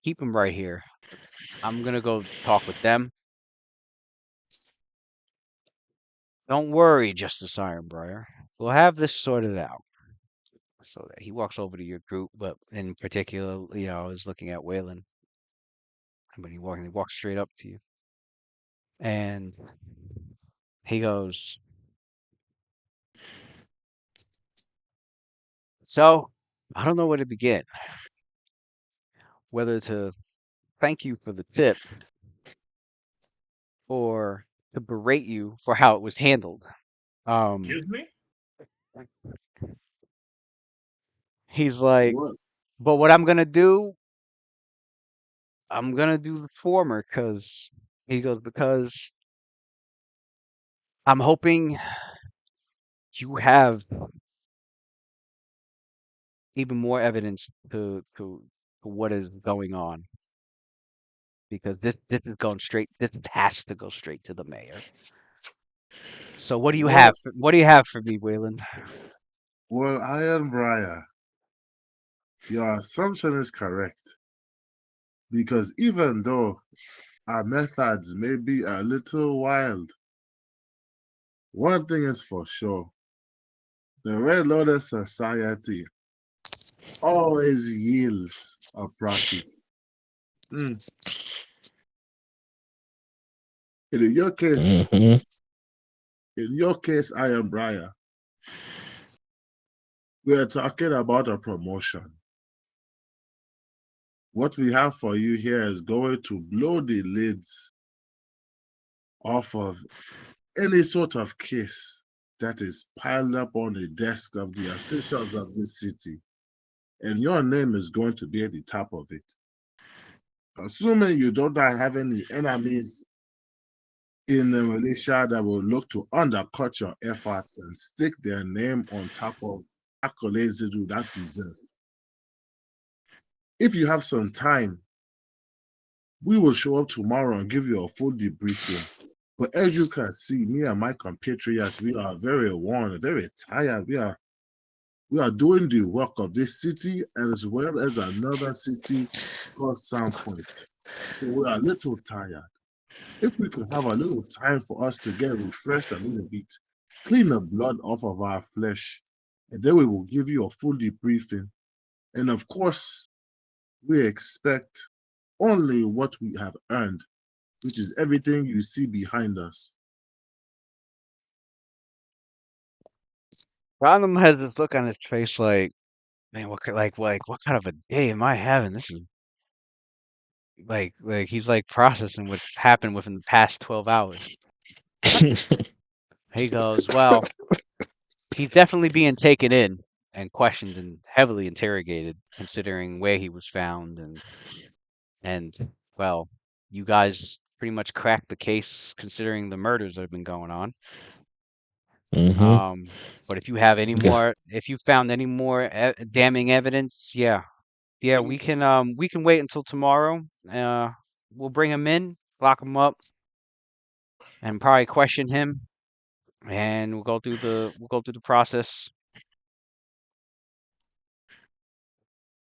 "Keep him right here. I'm gonna go talk with them. Don't worry, Justice Ironbriar. We'll have this sorted out." So he walks over to your group, but in particular, is looking at Waylon. But he walks straight up to you, and he goes, "So, I don't know where to begin. Whether to thank you for the tip or to berate you for how it was handled." Excuse me? He's like, What? "But what I'm gonna do I'm gonna do the former because he goes because I'm hoping you have even more evidence to what is going on because this is going straight. This has to go straight to the mayor. So what do you have? Well, What do you have for me, Waylon? well, Iron Briar, your assumption is correct because even though our methods may be a little wild, one thing is for sure: the Red Lotus Society always yields a profit. Mm. And Hmm. in your case, Iron Briar, we are talking about a promotion. What we have for you here is going to blow the lids off of any sort of case that is piled up on the desk of the officials of this city. And your name is going to be at the top of it. Assuming you don't have any enemies in the militia that will look to undercut your efforts and stick their name on top of accolades they do not deserve. If you have some time, we will show up tomorrow and give you a full debriefing. But as you can see, me and my compatriots, we are very worn, very tired. We are doing the work of this city as well as another city called Sandpoint. So we are a little tired. If we could have a little time for us to get refreshed a little bit, clean the blood off of our flesh, and then we will give you a full debriefing. And of course, we expect only what we have earned, which is everything you see behind us. Random has this look on his face like, man, what kind of a day am I having? This is like he's like processing what's happened within the past 12 hours. He goes, well, he's definitely being taken in and questioned and heavily interrogated, considering where he was found and well, you guys pretty much cracked the case considering the murders that have been going on. Hmm. But if you have any more, if you found any more damning evidence, yeah, we can wait until tomorrow. We'll bring him in, lock him up, and probably question him, and we'll go through the process,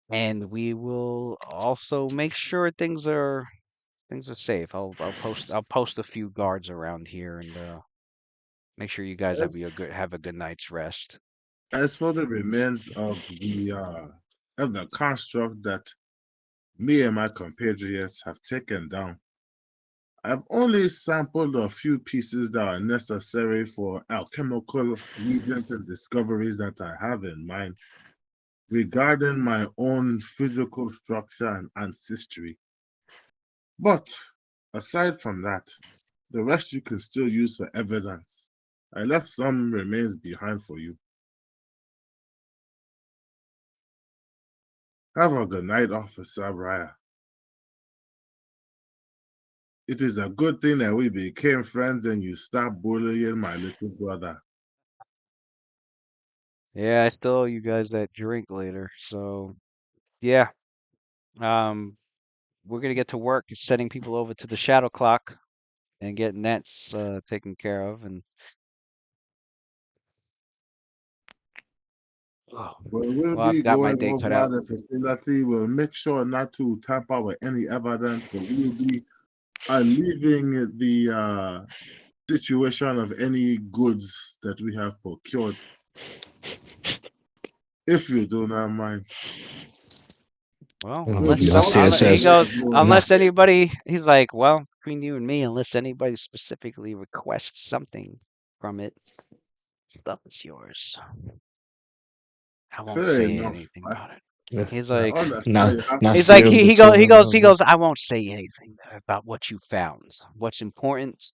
and we will also make sure things are safe. I'll post a few guards around here and make sure you guys As, have a good night's rest. as for the remains of the construct that me and my compatriots have taken down, I've only sampled a few pieces that are necessary for alchemical reagents and discoveries that I have in mind regarding my own physical structure and ancestry. But aside from that, the rest you can still use for evidence. I left some remains behind for you. Have a good night, Officer Briar. It is a good thing that we became friends and you stopped bullying my little brother. Yeah, I still owe you guys that drink later. So yeah, um, we're gonna get to work sending people over to the shadow clock and getting that taken care of. And oh, When we'll well, I've be got my going day cut over out. the facility, we'll make sure not to tamper with any evidence, but we'll be leaving the situation of any goods that we have procured, if you do not mind. Well, We'll be unless Yes, yes, he outside yes. goes, of your Nah. unless anybody, he's like, well, between you and me, unless anybody specifically requests something from it, stuff is yours. I won't fair say enough. anything about it. Yeah. He's I like, Not understand you have not to he's like, Serum protect. the he children. goes, I won't say anything about what you found. What's important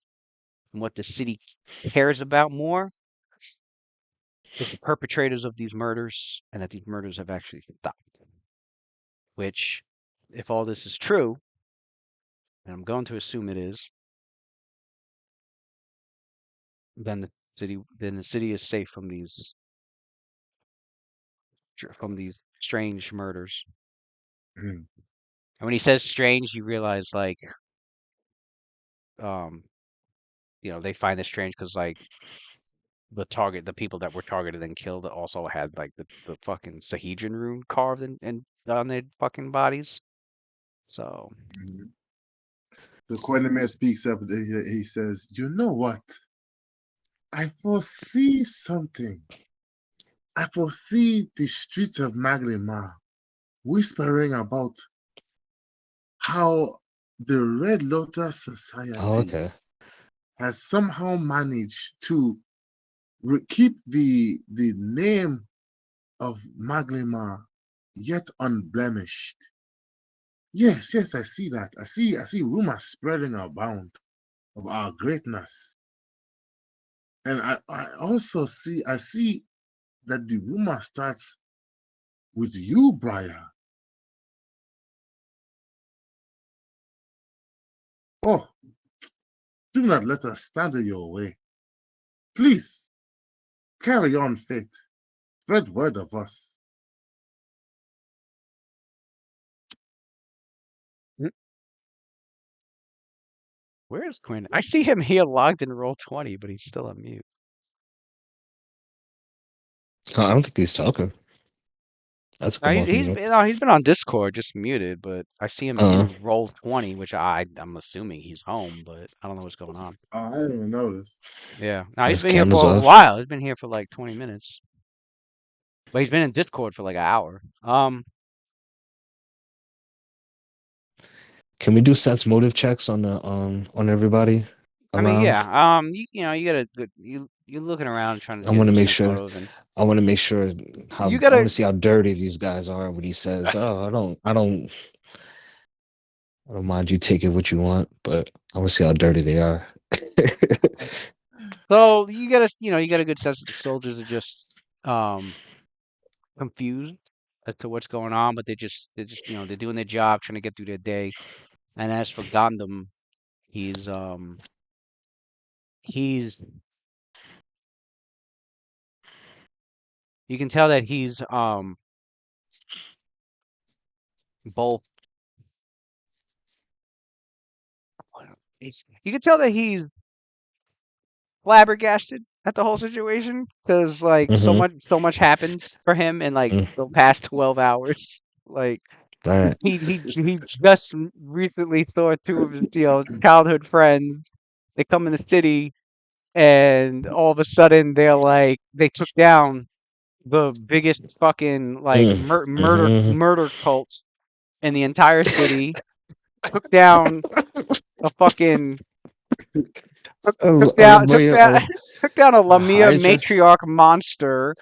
and what the city cares about more is the perpetrators of these murders and that these murders have actually stopped. Which, if all this is true, and I'm going to assume it is, then the city is safe from these strange murders. Mm. And when he says strange, you realize like they find this strange because like the people that were targeted and killed also had like the fucking Sahedron rune carved in on their fucking bodies. So Mhm. So Quentin speaks up. He says, "You know what? I foresee something. I foresee the streets of Maglemar whispering about how the Red Lotus Society Oh, okay. has somehow managed to keep the name of Maglemar yet unblemished. Yes, I see that. I see rumors spreading abound of our greatness. And I also see that the rumor starts with you, Briar. Oh, do not let us stand in your way. Please, carry on, Fate. Spread word of us. where is Quinn? I see him here logged in Roll20, but he's still on mute. I don't think he's talking. I took No, him off he's mute. he's been on Discord, just muted, but I see him Uh, in Roll20, which I'm assuming he's home, but I don't know what's going on. I didn't even notice. Yeah, no, he's his been here camera's for a off. while. He's been here for like 20 minutes, but he's been in Discord for like an hour. Can we do sets motive checks on the on everybody I mean, around? yeah, you got a good you looking around trying to I get want to some make sense sure. motive, and I want to make sure you I want gotta. to see how dirty these guys are when he says, "Oh, I don't mind you taking what you want, but I want to see how dirty they are." So you got a good sense that the soldiers are just confused as to what's going on, but they're just they're doing their job, trying to get through their day. And as for Gundam, he's he's you can tell that he's both you can tell that he's flabbergasted at the whole situation because like so Mm-hmm. much happens for him in like Mm. the past 12 hours. Like All right. he just recently saw two of his childhood friends. They come in the city, and all of a sudden they took down the biggest fucking like Mm. Mm-hmm. murder cults in the entire city. Took down a fucking took down Oh, took down a Lamia Hydra. matriarch monster.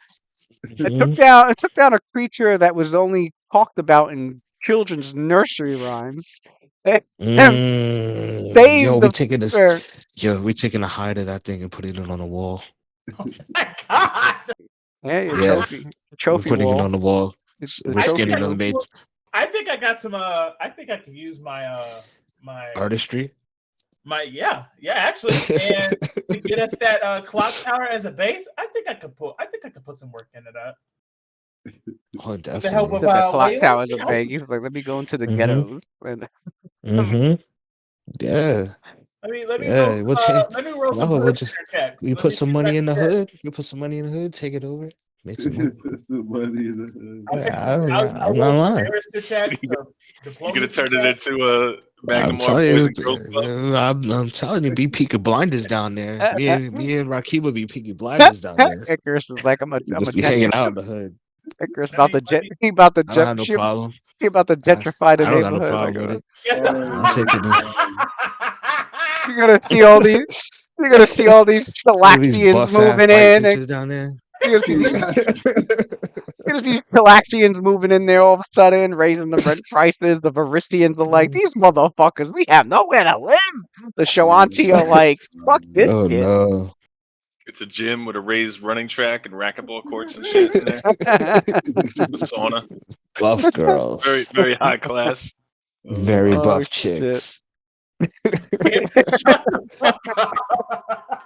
Mm. It took down a creature that was only talked about in children's nursery rhymes. And Yo, saved we the taking this. er, Yo, we taking a hide of that thing and putting it on the wall. Oh my god! hey, Yeah, a we're trophy putting it wall. on the wall. It's the We're I think trophy I scanning the could. room. made I think I got some. I think I could use my artistry. yeah actually, and to get us that clock tower as a base, I think I could put some work into that Oh, with the help definitely. of Said that clock Wayland. tower is a bag. He's like, let me go into the Mm-hmm. ghettos. And Mm-hmm. Yeah. Yeah. Let me roll some No, we'll blood just sugar checks. we Let put me see some if I money can in the get. hood. We put some money in the hood. Take it over. Make some money. Somebody in the I'll take. Yeah, I'll I'm not roll some lying. barrister checks, You gonna diplomacy turn it checks. into a I'm Magnum telling Boys you, and Girls Club? I'm telling you, be peaky blinders down there. Me and Rakiba be peaky blinders down there. Icarus is like, We I'm a just be jet. hanging out in the hood. Icarus Let about me to let jet. me. He about to I don't jet have no ship. problem. He about to I, gentrify the I don't got no neighborhood. Like, problem with it. I'm Yeah. taking the you're gonna see all these. You're gonna see all these look at these Galaxians buff ass moving white in, and bitches down there. you're gonna see these. You're gonna see these Galaxians moving in there all of a sudden, raising the rent prices. The Varistians are like, these motherfuckers, we have nowhere to live. The Shawanti are like, fuck this Oh shit. no. It's a gym with a raised running track and racquetball courts and shit in there. The sauna. Buff Very, girls. very high class. Very Oh buff shit. chicks. Shut the fuck up.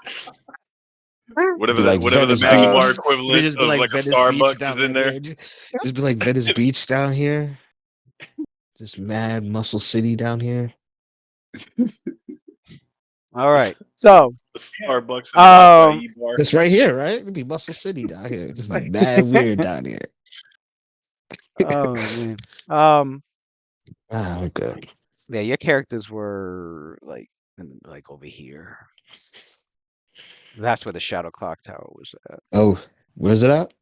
Whatever Be like whatever the Venice Magmar Beach. They equivalent just be of like like a Venice Beach Starbucks down is in there. there. Yeah, just be like Venice Beach down here. Just mad Muscle City down here. All right. So, A Starbucks and an acai bar. It's right here, right? It'd be Muscle City down here. Just mad weird down here. oh man. I'm good. Yeah, your characters were like over here. That's where the Shadow Clock Tower was at. Oh, where's it at?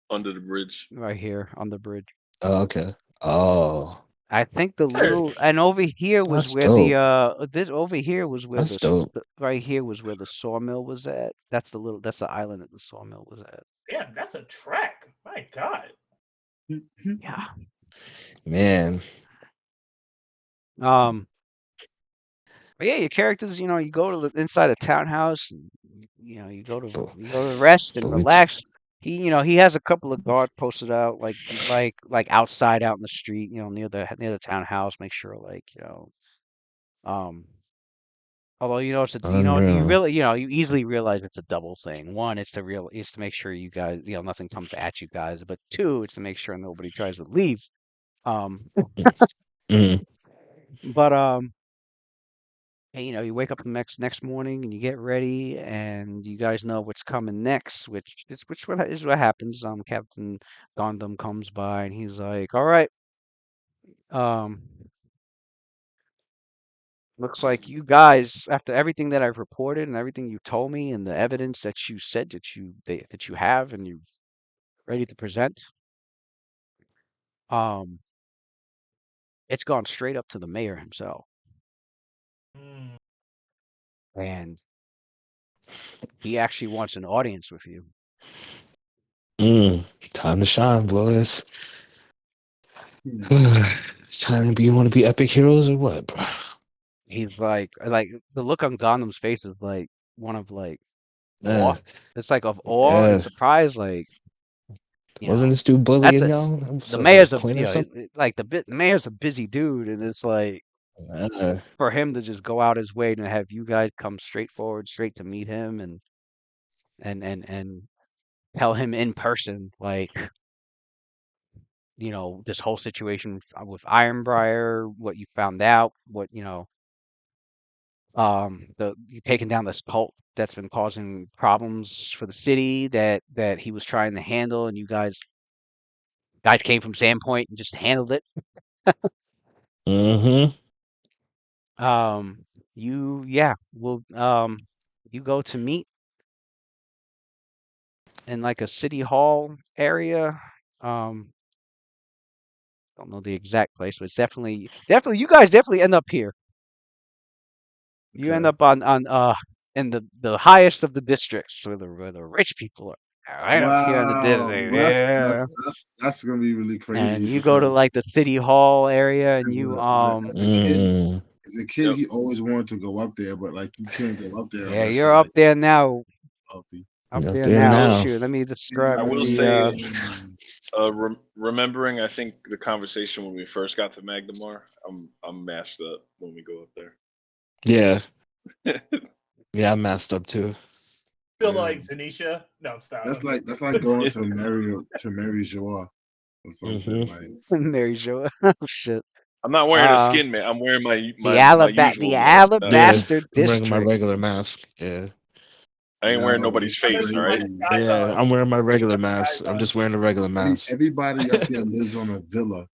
Under the bridge. Right here on the bridge. Oh, okay. Oh, I think the little and over here was that's where dope. this over here was where That's dope. right here was where the sawmill was at. That's the island that the sawmill was at. Damn, that's a track. My God. Yeah. Man. But yeah, your characters, you go to the inside a townhouse, and, you go But, to rest and but we relax. He has a couple of guard posted out, like outside out in the street, near the townhouse. Make sure, um, although you unreal. really, you easily realize it's a double thing. One, it's to make sure you guys, nothing comes at you guys, but two, it's to make sure nobody tries to leave. Um, Mm, but And, you wake up the next morning and you get ready, and you guys know what's coming next, which is what happens. Captain Gondam comes by and he's like, "All right, um, looks like you guys, after everything that I've reported and everything you told me and the evidence that you said that you have and you're ready to present, um, it's gone straight up to the mayor himself, Mm. and he actually wants an audience with you." mm. Time to shine, boys. It's time to be. You want to be epic heroes or what, bro? He's like the look on Gondam's face is like one of awe. Uh, It's like of awe and yeah. surprise. Like, you Wasn't know, this dude that's bullying a y'all? That was the like a mayor's point or something. like the mayor's a busy dude, and it's like Uh, for him to just go out his way and have you guys come straight to meet him and tell him in person, like, this whole situation with Ironbriar, what you found out, what you taking down this cult that's been causing problems for the city that he was trying to handle, and you guys came from Sandpoint and just handled it. mm-hmm. You go to meet in like a city hall area. Um, don't know the exact place, but it's definitely you guys definitely end up here. You end Okay. up on in the highest of the districts where the rich people are. Right up here in the Wow, district, that's that's yeah. that's that's gonna be really And crazy you go to because like the city hall area, and as you a as a as a kid, Mm, Yep. he always wanted to go up there, but like you can't go up there yeah, unless you're you're up like there now. wealthy. Up up there there I now. will. now. Shoot, let me I describe will the say, Mm. remembering, I think the conversation when we first got to Magnemar, I'm mashed up when we go up Yeah. there. Yeah, I messed up too. Feel Yeah, like Zanisha. No, I'm sorry. that's like going to Mary Joie or something Mm-hmm. like. Mary Jo. Oh shit. I'm not wearing a Uh, skin man. I'm wearing my the usual mask now. Yeah, Alabaster I'm wearing my District. regular mask. Yeah. I ain't wearing Yo, nobody's it's face. All I right. crazy. disguise Yeah, on. I'm wearing my regular Disguise mask. I'm on. just wearing a regular mask. Everybody up there lives on a villa.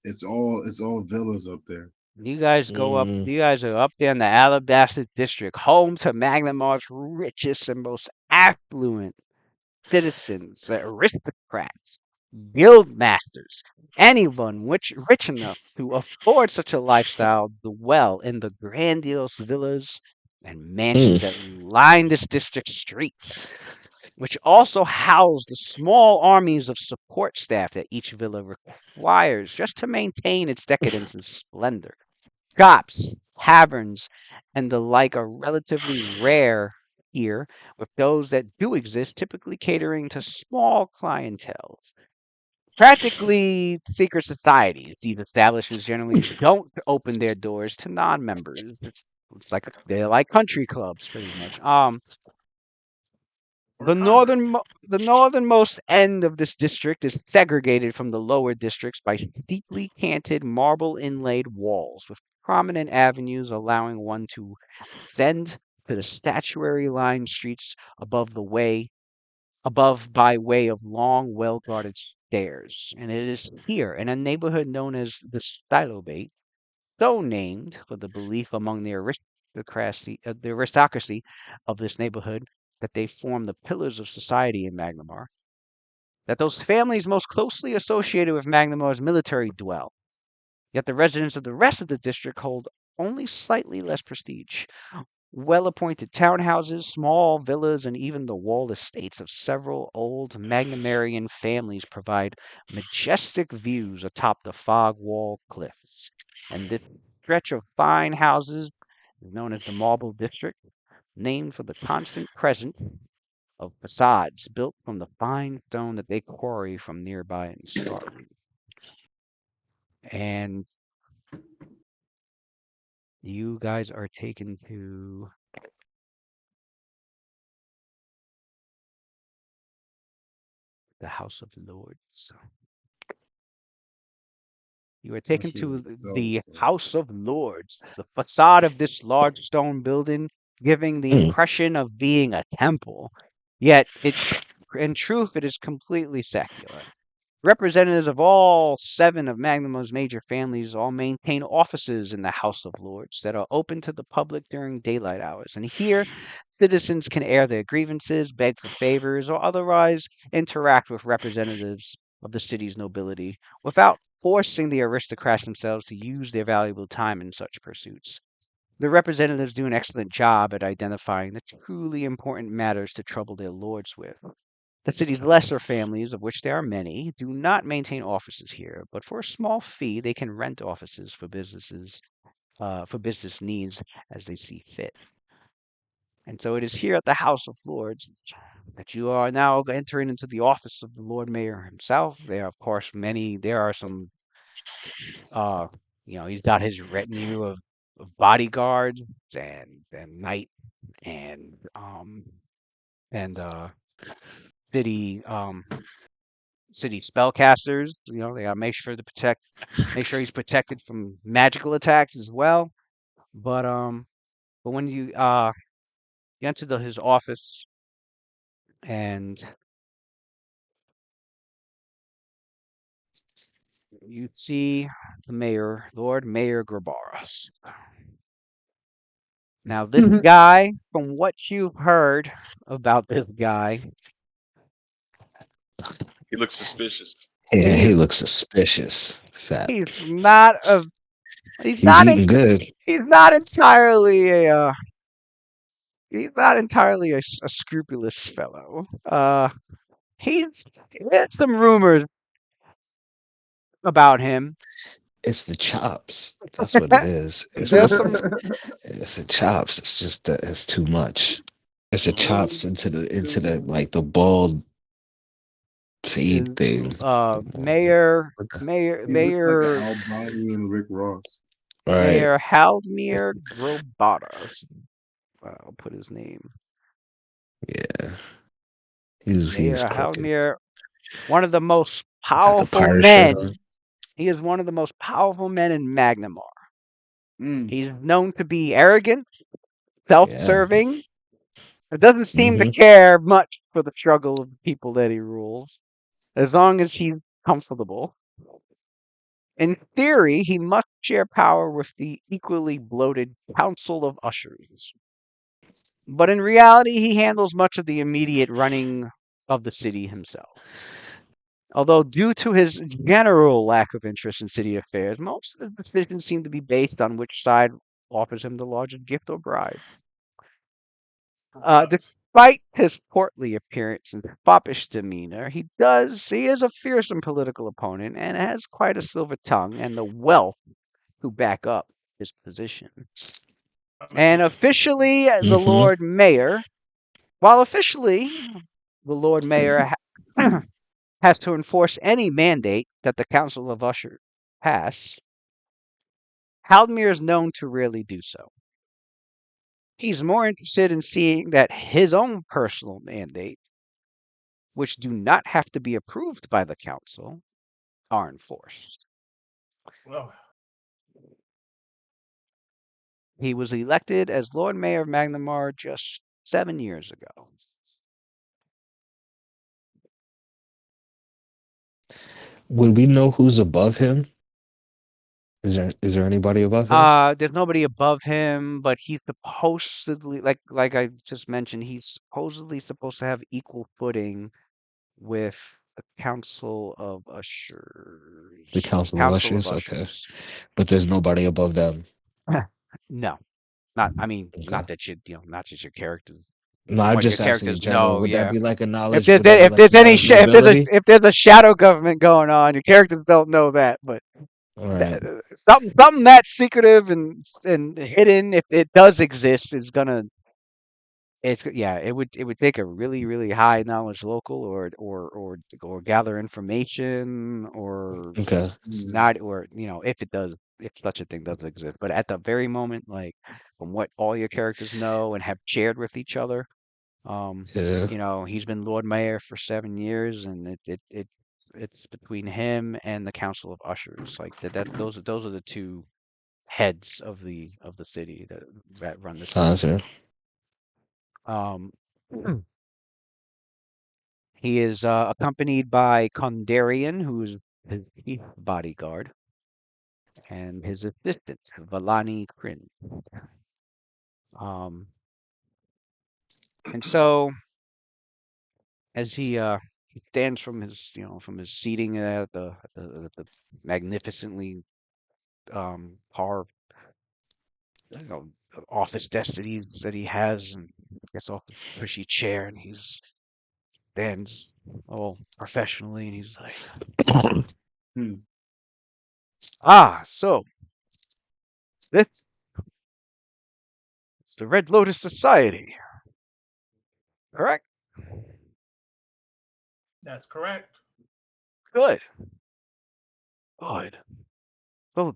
It's all villas up there. You guys go up. Mm, You guys are up there in the Alabaster District, home to Magnemar's richest and most affluent citizens, aristocrats, guild masters, anyone rich enough to afford such a lifestyle dwell in the grandiose villas and mansions that mm, line this district's streets, which also house the small armies of support staff that each villa requires just to maintain its decadence and splendor. Shops, taverns, and the like are relatively rare here, with those that do exist typically catering to small clientele. practically secret societies. These establishments generally don't open their doors to non-members. It's like they're like country clubs, pretty much. Or convert. The northernmost end of this district is segregated from the lower districts by steeply canted marble inlaid walls with prominent avenues allowing one to ascend to the statuary lined streets above by way of long, well guarded stairs. And it is here, in a neighborhood known as the Stylobate, so named for the belief among the aristocracy of this neighborhood that they form the pillars of society in Magnamar, that those families most closely associated with Magnamar's military dwell. Yet the residents of the rest of the district hold only slightly less prestige. Well-appointed townhouses, small villas, and even the walled estates of several old Magnamarian families provide majestic views atop the fog wall cliffs. And this stretch of fine houses is known as the Marble District, named for the constant presence of facades built from the fine stone that they quarry from nearby in Starry. And you guys are taken to the House of Lords. You are taken That's to really the dope. House of Lords, the facade of this large stone building giving the Mm. impression of being a temple. Yet, in truth, it is completely secular. Representatives of all 7 of Magnamar's major families all maintain offices in the House of Lords that are open to the public during daylight hours. And here, citizens can air their grievances, beg for favors, or otherwise interact with representatives of the city's nobility without forcing the aristocrats themselves to use their valuable time in such pursuits. The representatives do an excellent job at identifying the truly important matters to trouble their lords with. The city's lesser families, of which there are many, do not maintain offices here, but for a small fee they can rent offices for business needs as they see fit. And so it is here at the House of Lords that you are now entering into the office of the Lord Mayor himself. There are, of course, there are some, uh, he's got his retinue of bodyguards and knight and and city city spellcasters. They gotta make sure he's protected from magical attacks as well. But when you enter his office and you see the mayor, Lord Mayor Grabaros. Now, this guy, from what you've heard about this guy, He looks suspicious. Yeah, he he's looks suspicious. Fat. he's not a he's He's not eating good. he's not entirely a scrupulous fellow. There's some rumors about him. It's the chops. That's what it is. There's some It's the chops. It's just it's too much. It's the chops into the like the bald is feed thing. Mayor What the- Mayor He looks like an Mayor Albanian Rick Ross. Right. Mayor Haldmir Grobatas. I'll put his name. Yeah. He's Mayor crooked. Haldmir, one of the most Got the powerful pirate shirt on. men. He is one of the most powerful men in Magnamar. Mm. He's known to be arrogant, Yeah. self-serving. It doesn't seem to Hmm. care much for the struggle of the people that he rules, as long as he's comfortable. In theory, he must share power with the equally bloated Council of Ushers. But in reality, he handles much of the immediate running of the city himself. Although due to his general lack of interest in city affairs, most of his decisions seem to be based on which side offers him the largest gift or bribe. Corrupt. Despite his portly appearance and foppish demeanor, he is a fearsome political opponent and has quite a silver tongue and the wealth to back up his position. I'm gonna And take it. officially, Hmm. While officially the Lord Mayor has to enforce any mandate that the Council of Ushers pass, Haldmir is known to rarely do so. He's more interested in seeing that his own personal mandates, which do not have to be approved by the council, are enforced. Well, He was elected as Lord Mayor of Magnamar just 7 years ago. Would we know who's above him? Is there anybody above him? There's nobody above him, but he's supposedly, like I just mentioned, he's supposedly supposed to have equal footing with the Council of Ushers. The Council of Council of Ushers? Okay. Ushers. But there's nobody above them. No, not. I mean, Okay. not that not just your characters. No, I'm What your just asking characters in general. know. Would that Yeah. be like a If knowledge? there's Would that be if like there's any knowledgeable ability? if there's a shadow government going on, your characters don't know that. But All right. something that's secretive and hidden, if it does exist, is gonna. It would take a really high knowledge local or gather information or Okay. not, or if such a thing does exist. But at the very moment, like from what all your characters know and have shared with each other, Yeah. he's been Lord Mayor for 7 years, and it's between him and the Council of Ushers. Like those are the two heads of the city that run the city. Gotcha. Um, he is accompanied by Kondarian, who's his chief bodyguard, and his assistant, Valani Kryn. And so as he stands from his seating at the magnificently carved office desk that he has, and gets off his cushy chair, and he stands all professionally, and he's like, Hmm. so this is the Red Lotus Society, correct? that's correct. Good. Good. Well,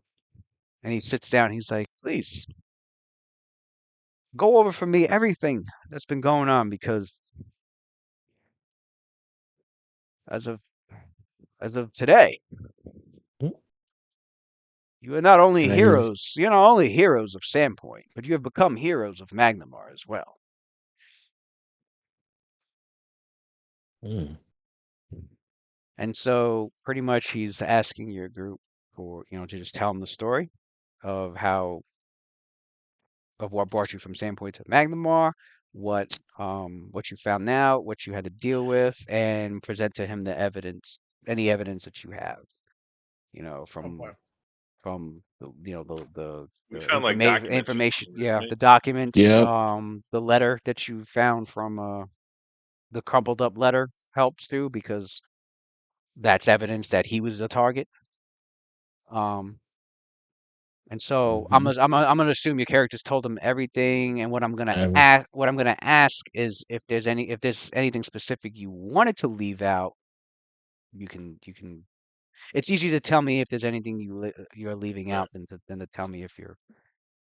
and he sits down. He's like, please go over for me everything that's been going on, because as of today, you are not only Can I hear? heroes of Sandpoint, but you have become heroes of Magnamar as well. Mm. And so pretty much he's asking your group for, to just tell him the story of what brought you from Sandpoint to Magnamar, what you found out, what you had to deal with, and present to him any evidence that you have, On point. from the We found like documents or information, something, didn't we? the documents, Yep. the letter that you found from the crumpled up letter helps too, because that's evidence that he was the target. And so Mhm. I'm gonna assume your characters told him everything, and Every- what I'm gonna ask is if there's anything specific you wanted to leave out, you can. It's easy to tell me if there's anything you're leaving Right. out than to tell me if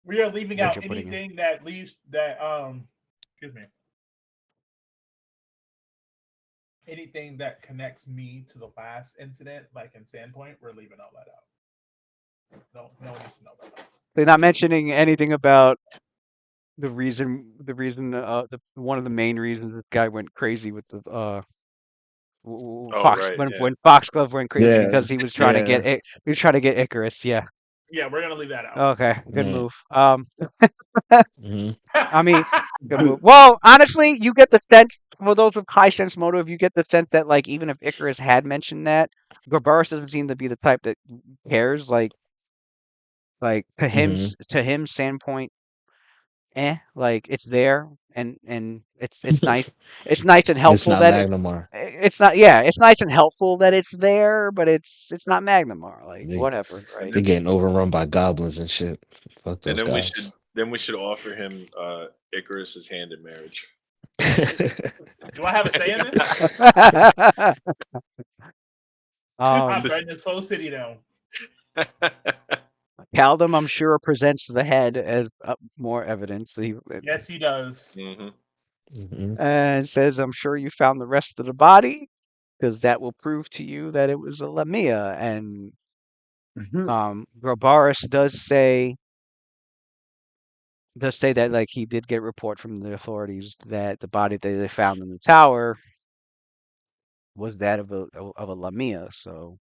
We are leaving what out you're putting in. anything that leaves that excuse me. Anything that connects me to the last incident, like in Sandpoint, we're leaving all that out. No one needs to know that. They're not mentioning anything about the reason one of the main reasons this guy went crazy with the Oh, right. Yeah. when Foxglove went crazy, Yeah. because he was trying to Yeah. he was trying to get Icarus. Yeah. Yeah, we're gonna leave that out. Okay. Good Yeah. move. Mhm. I mean, good move. Well, honestly, you get the sense, for those with high sense motive, you get the sense that, like, even if Icarus had mentioned that, Garbarus doesn't seem to be the type that cares. Like Mhm. to him, Sandpoint, like it's there, and it's nice. It's nice and It's helpful not that Magnamar. it's not. Yeah, it's nice and helpful that it's there, but it's not Magnamar. Like, They whatever, And right? they then, getting overrun by goblins and shit. Fuck and those then we guys. should offer him Icarus's hand in marriage. Do I have a say in this? I'm um, Brendan's full city now. Caldum, I'm sure, presents the head as more evidence. Yes, he does. Mhm. And says, "I'm sure you found the rest of the body, because that will prove to you that it was a Lamia." And Grobaris does say that like he did get a report from the authorities that the body that they found in the tower was that of a Lamia. So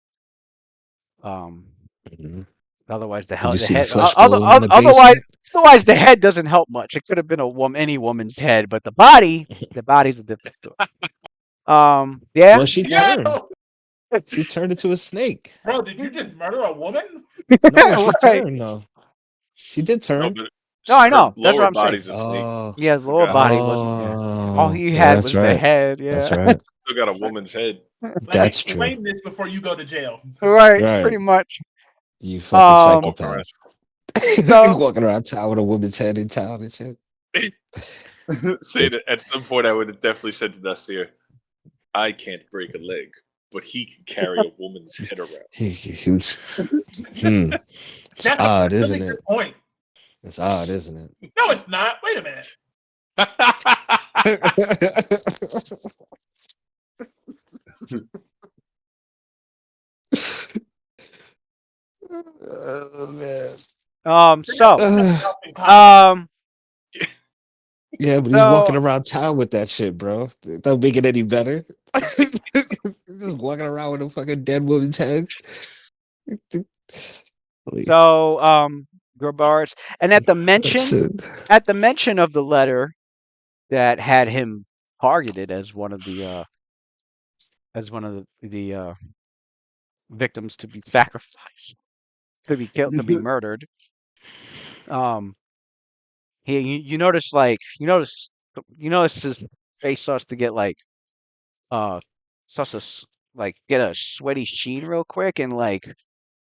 otherwise Did you see the flesh glow in the otherwise basement? the head doesn't help much. It could have been any woman's head, but the body's a different story. Yeah. Well, she turned. She turned into a snake. Bro, did you just murder a woman? No, she Right. turned though. She did No, turn. but No, I her know. That's what lower I'm saying. body's a snake. Oh, Yeah, the lower Forgot. body wasn't. Yeah. All he yeah, had that's was the right. head. That's Yeah. right. Still got a woman's head. Let me That's true. explain this before you go to jail. Right. Right. Pretty much. You fucking Walking psychopath. So Walking around town with a woman's head in town and shit. Say that at some point I would have definitely said to Nasir, I can't break a leg, but he can carry a woman's head around. He was. It's That's odd, a isn't really it? good point. It's odd, isn't it? No, it's not. Wait a minute. Oh man. so Yeah, but he's walking around town with that shit, bro. It don't make it any better. Just walking around with a fucking dead woman's head. Grobaris, and at the That's mention of the letter that had him targeted as one of the victims to be sacrificed, to be killed, to be murdered. You notice his face starts to get like starts to like get a sweaty sheen real quick, and like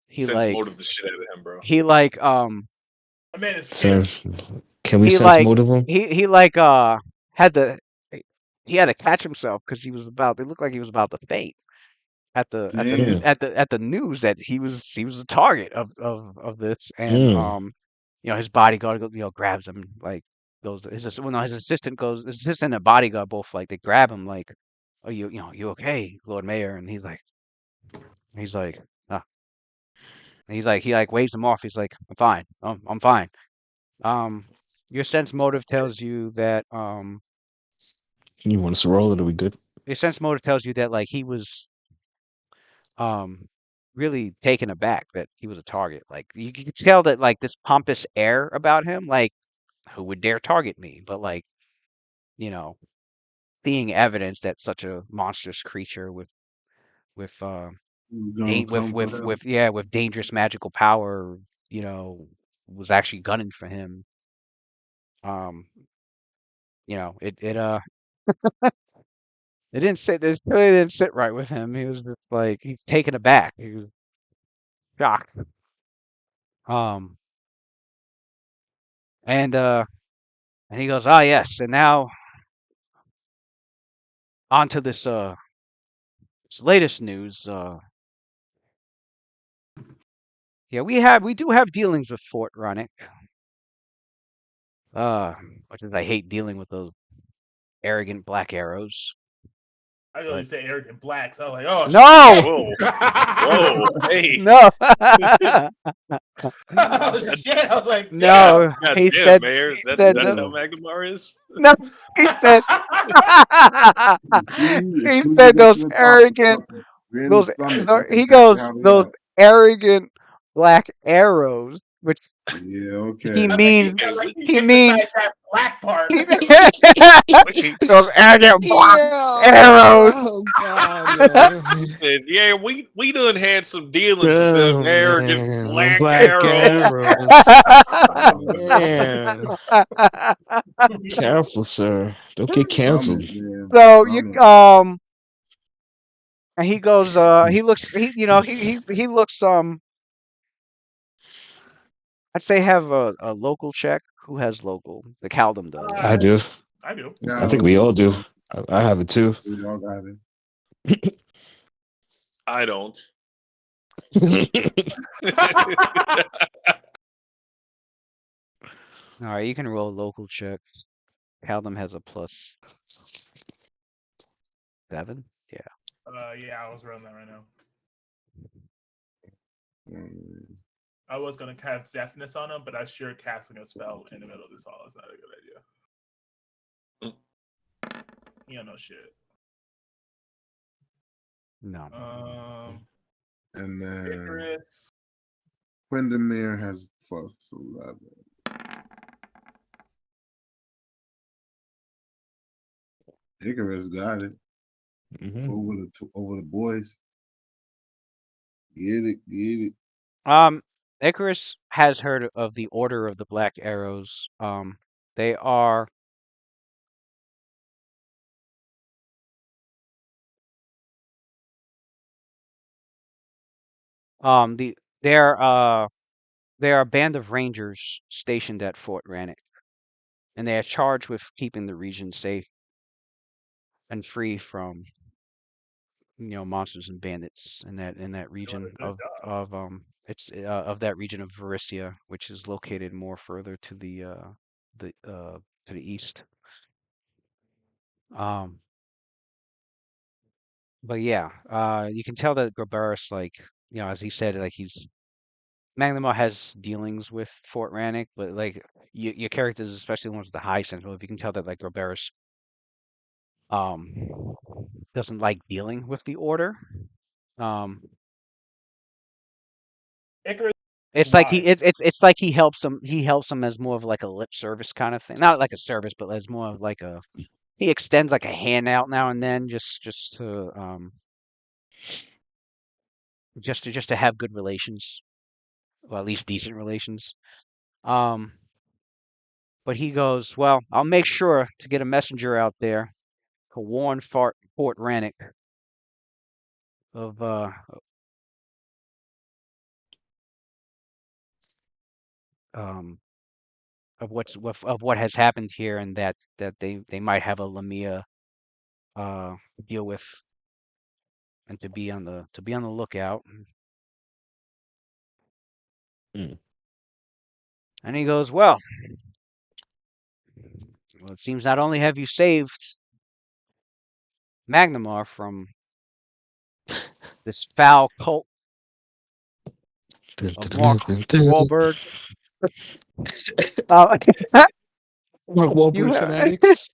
he Sense like motive the shit out of him, bro. he like A man is scared. Can we he sense like motive him? he like had to he had to catch himself because he was about. It looked like he was about to faint at the news that he was a target of this, and his bodyguard grabs him, like his assistant and bodyguard both like they grab him like, "Are you okay, Lord Mayor?" And he's like ah. And he like waves him off. He's like, "I'm fine. I'm fine." Your sense motive tells you that You want us to roll it? Are we good? your sense motive tells you that like he was really taken aback that he was a target. Like you could tell that like this pompous air about him, like who would dare target me? But like, seeing evidence that such a monstrous creature with with dangerous magical power, was actually gunning for him. It really didn't sit right with him. He was just like he's taken aback. He was shocked. Um and he goes, "Ah yes, and now on to this latest news. Yeah, we do have dealings with Fort Runnick. Much as I hate dealing with those arrogant black arrows. I know you But say arrogant blacks. I was like, oh no, Whoa, hey, no, oh shit! I was like, no. God He damn, said, Mayor, said that's the, how Magnemar is. no. He said, he said those arrogant, those. He goes those arrogant black arrows, which Yeah, he okay. I think means he emphasized that black part. Wait, those arrogant black arrows. Oh god, yo. he said, "Yeah, we done had some dealings with Oh them arrogant man, the black black arrows." arrows. Man, careful, sir. Don't get Summit, canceled. man. So Summit. and he goes, he looks, he looks, I'd say have a local check. Who has local? The Caldum does. I do. I do. Yeah, I think we all do. I have it too. We all got it. I don't. All right, you can roll local check. Caldum has a +7. Yeah. Yeah, I was rolling that right now. Mm, I was gonna cast deafness on him, but I sure casting a spell in the middle of this hall is not a good idea. He don't know shit. No. And then Icarus. Quindamere has +11. Icarus got it Mhm. over the boys. Get it. Icarus has heard of the Order of the Black Arrows. They are they're a band of rangers stationed at Fort Rannoch, and they are charged with keeping the region safe and free from monsters and bandits in that region Doing a good job. of that region of Varissia, which is located more further to the east. Um, but yeah, you can tell that Grabarus, like, as he said, like Magnamar has dealings with Fort Rannoch, but like your characters, especially the ones with the high sense, well, if you can tell that like Grabarus um doesn't like dealing with the order. Um, Icarus. it's like Why? it's like he helps them as more of like a lip service kind of thing, not like a service, but as more of like he extends like a hand out now and then just to have good relations, or at least decent relations. Um, but he goes, well, I'll make sure to get a messenger out there to warn Fort Rannoch of um of what has happened here, and that they might have a Lamia to deal with, and to be on the lookout. Mm. And he goes, well, it seems not only have you saved Magnamar from this foul cult Dun, of dun, dun, Mark dun, dun. Wahlberg, uh, Mark you Wahlberg have fanatics.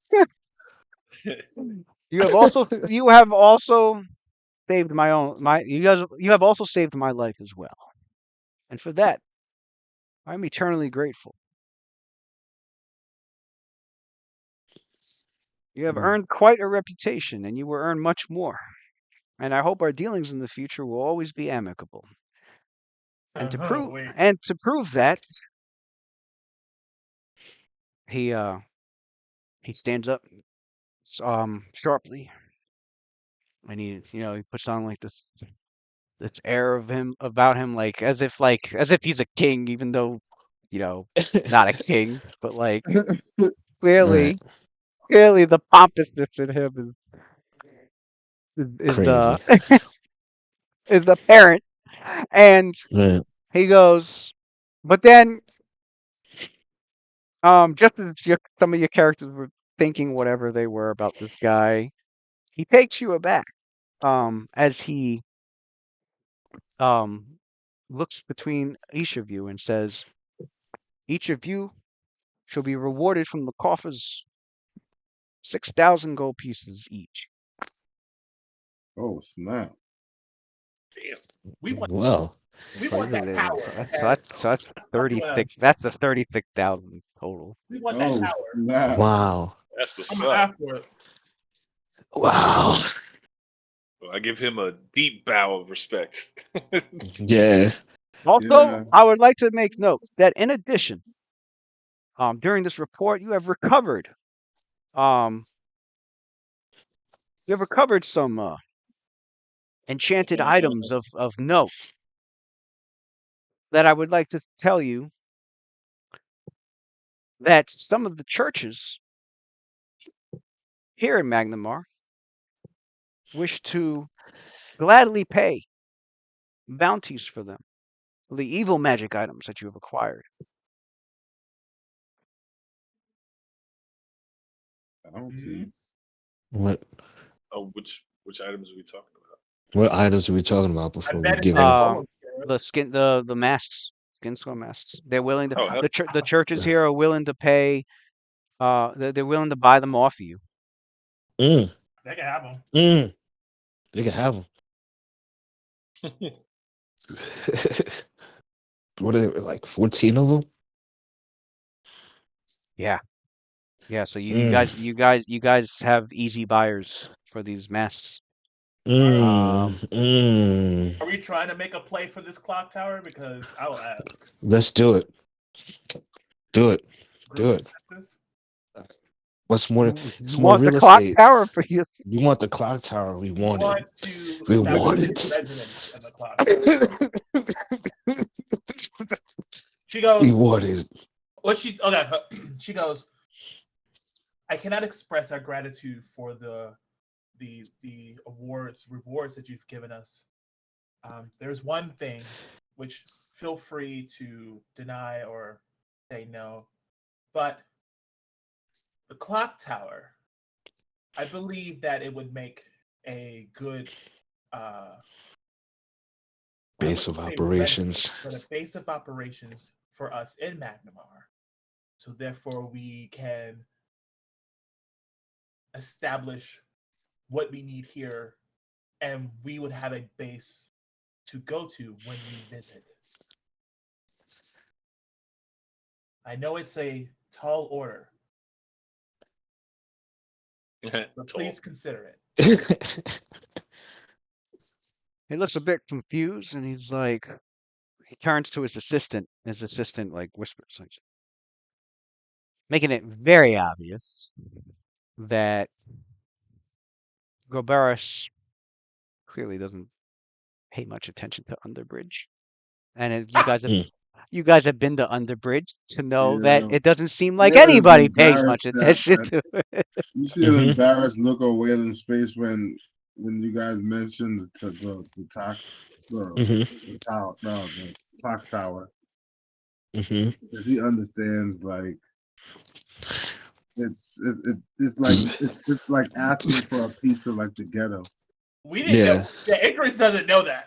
you have also saved you have also saved my life as well, and for that I'm eternally grateful. You have Mm. earned quite a reputation, and you will earn much more. And I hope our dealings in the future will always be amicable. And to prove Wait. and to prove that, he stands up sharply, and he puts on like this air of him about him, like as if he's a king, even though not a king, but like Right. clearly clearly the pompousness in him is Crazy. is apparent. And Right. he goes, but then just as some of your characters were thinking whatever they were about this guy, he takes you aback as he um looks between each of you and says, each of you shall be rewarded from the coffers 6,000 gold pieces each. Oh snap! Damn. We want Well, we So want this that is power. so Okay. that's I'm gonna 36. That's the 36,000 total. we want that Oh power. snap! wow. That's I'm what's gonna up. ask for it. Wow. Well, I give him a deep bow of respect. Yeah. Also, Yeah. I would like to make note that in addition, during this report, um, you have recovered some enchanted items of note that I would like to tell you that some of the churches here in Magnamar wish to gladly pay bounties for them, the evil magic items that you have acquired. Bounties. What Which items are we talking about? what items are we talking about I before we bet it's give that any? golem scarab. The skin, the masks, skin skin masks. They're willing to. Oh, hell, The churches here are willing to pay. They're willing to buy them off of you. Mm, They can have them. they can have them. What are they, like 14 of them? Yeah, yeah. So you Mm. you guys have easy buyers for these masks. Mm, Are we trying to make a play for this clock tower? Because I will ask. Let's do it. Do it. Group Do it. consensus? What's more? You It's more want the real clock estate. tower for you? We want the clock tower. We We want want it. to We establish want a it. residence in the clock tower. She We goes, want it. what she's okay. She goes, I cannot express our gratitude for the rewards that you've given us. There's one thing which feel free to deny or say no, but the clock tower, I believe that it would make a good Base of operations. but a base of operations for us in Magnamar. So therefore we can establish what we need here, and we would have a base to go to when we visit. I know it's a tall order, but please consider it. He looks a bit confused, and he's like, he turns to his assistant. His assistant like whispers, like, making it very obvious that Gobaris clearly doesn't pay much attention to Underbridge, and you guys have been to Underbridge to know that Yeah. it doesn't seem like Yeah, it's anybody pays much embarrassed attention to it. You see an Mhm. embarrassed look on Waylon's face when you guys mentioned the talk Mhm. the tower no the clock tower, Mhm. because he understands like it's like asking for a piece of like the ghetto. We didn't know. Yeah. Yeah, Icarus doesn't know that.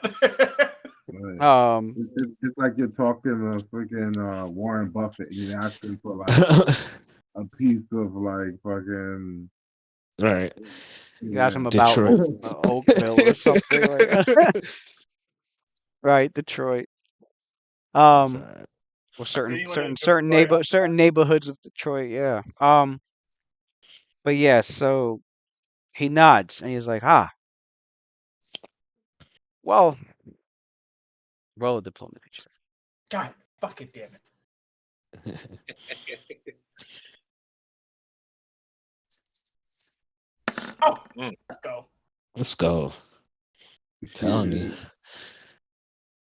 Right? It's like you're talking to freaking Warren Buffett and you're asking for like a piece of like fucking Right. You ask him yeah. about Detroit. Oakville or something like that. Right, Detroit. Or Anyone in Detroit, certain neighborhoods of Detroit, yeah. But yeah, so he nods and he's like, well, roll a diplomacy check. God, fucking damn it. Oh, let's go. Let's go. Telling you.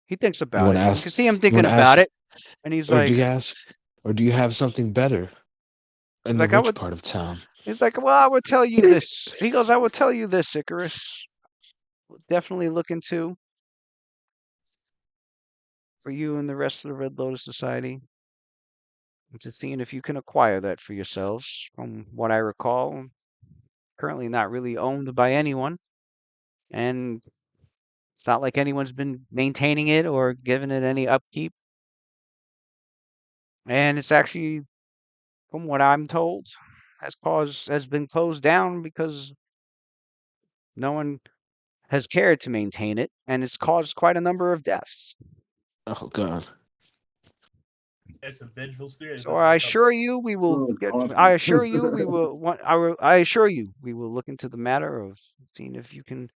He thinks You about want it. to You ask? can see him You thinking want to about ask? it, and he's Or do like, you ask? Or do you have something better in the like I rich would. part of town? He's like, well, I would tell you this. He goes, I will tell you this, Icarus. Definitely look into for you and the rest of the Red Lotus Society into seeing if you can acquire that for yourselves. From what I recall, currently not really owned by anyone, and it's not like anyone's been maintaining it or giving it any upkeep. And it's actually, from what I'm told, has been closed down because no one has cared to maintain it, and it's caused quite a number of deaths. Oh God. It's a vengeful spirit. So I assure you, we will So it's get. awesome. I assure you, we will. I assure you, we will look into the matter of seeing if you can,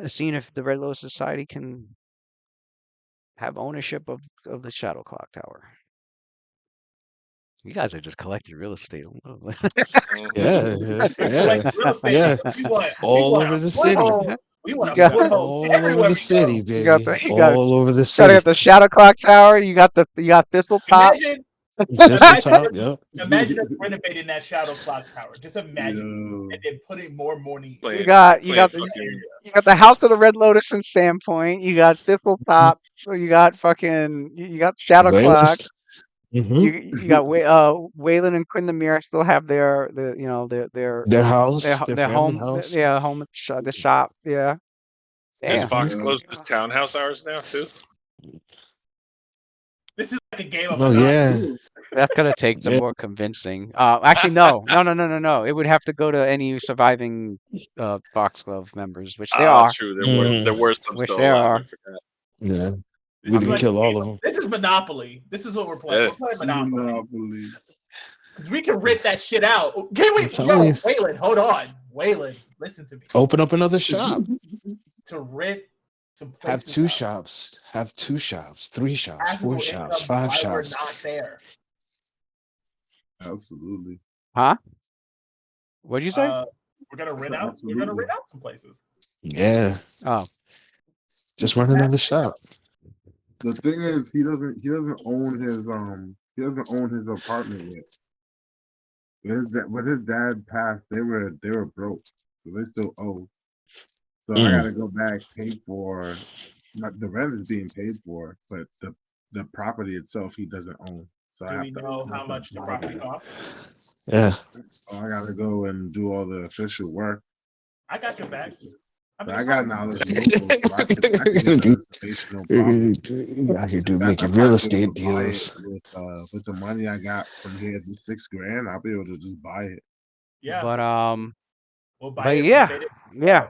seeing if the Red Lotus Society can have ownership of the Shadow Clock Tower. You guys are just collecting real estate. Yeah. Like Yeah. real estate. Yeah. We All want over a the city. foothold. We want You a got foothold All over everywhere the we city, go. baby. you got All over the gotta city. get the Shadow Clock Tower. You got Thistle Top. Imagine Just the top. Yep. Imagine us renovating that shadow clock tower. Just imagine, Yo. and then putting more money. You Playing, got playing the fucking you got the House of the Red Lotus in Sandpoint. You got Thistletop. You got fucking you got Shadow Clock. Waylist. Mm-hmm. You got Waylon and Quindamere still have their Their house, their their family home house. home at the shop. Yeah. Does Damn. Fox Yeah. close his townhouse hours now too? This is like a game of Oh Monopoly. yeah. That's gonna take some Yeah. more convincing. Actually, no. It would have to go to any surviving Foxglove members, which there Oh, are. true. Mm. There were some Which still there alive. I are. forgot. Yeah. This We is didn't like kill a all game of of- them. This is Monopoly. This is what we're playing. Yeah. We're playing Monopoly. Monopoly. Because we can rent that shit out. Can we? I'm telling you. Waylon, hold on. Waylon, listen to me. Open up another shop. To rent some Have places 2 out. shops. Have 2 shops. 3 shops. 4 Passive shops. income 5 while we're shops. not there. Absolutely. Huh? What'd you say? We're gonna rent said out. We're gonna absolutely. rent out some places. Yeah. Oh, Just run another shop. The thing is, he doesn't own his apartment yet. When his dad passed, they were broke, so they still owe. So I gotta go back, pay for. The rent is being paid for, but the property itself he doesn't own. So Do I we have to. know I how have to much the buy property it. costs? Yeah. So I gotta go and do all the official work. I got your back. But I got knowledge local, so I can get the reservation no problem. Out here In doing fact, making I real might be estate able to buy it deals. with the money I got from here, the $6,000. I'll be able to just buy it. Yeah, but we'll buy but it. yeah, renovate it. yeah.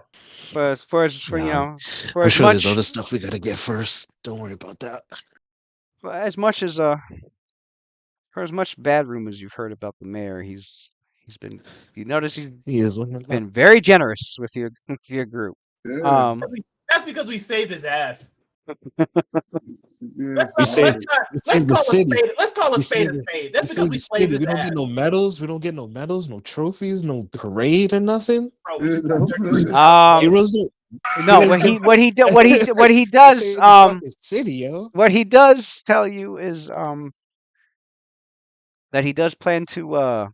For Nah, for I'm as sure there's much other stuff we gotta get first. Don't worry about that. for as much as for as much bad rumors you've heard about the mayor, he's been you notice he's He is looking at been very generous with your group. Yeah. That's because we saved his ass. Yeah, We saved Let's the call city. a We spade a saved spade. We That's because saved we the saved city. his We don't ass. get no medals. We don't get no medals, no trophies, no parade or nothing. Bro, we just that's Heroes don't. No, Heroes what he We does saved the fucking city, yo. what he does tell you is that he does plan to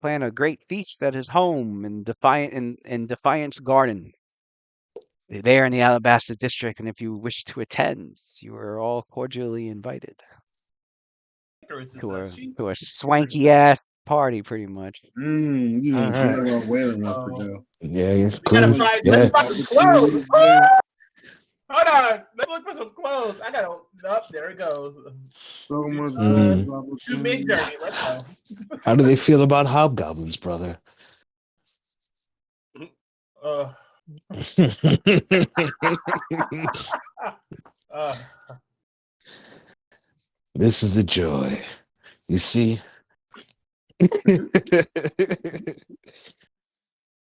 plan a great feast at his home in Defiance Garden. There in the Alabasta district, and if you wish to attend, you are all cordially invited to a swanky ass party, pretty much. You know, Alright. General Whalen wants to go. Yeah, yeah, We gotta cool. find. Yeah. Let's find some clothes. Ah! Hold on. Let's look for some clothes. I gotta. Up there it goes. So much Mm. business To Mid Journey. Let's go. How do they feel about hobgoblins, brother? Uh, uh, This is the joy. You see?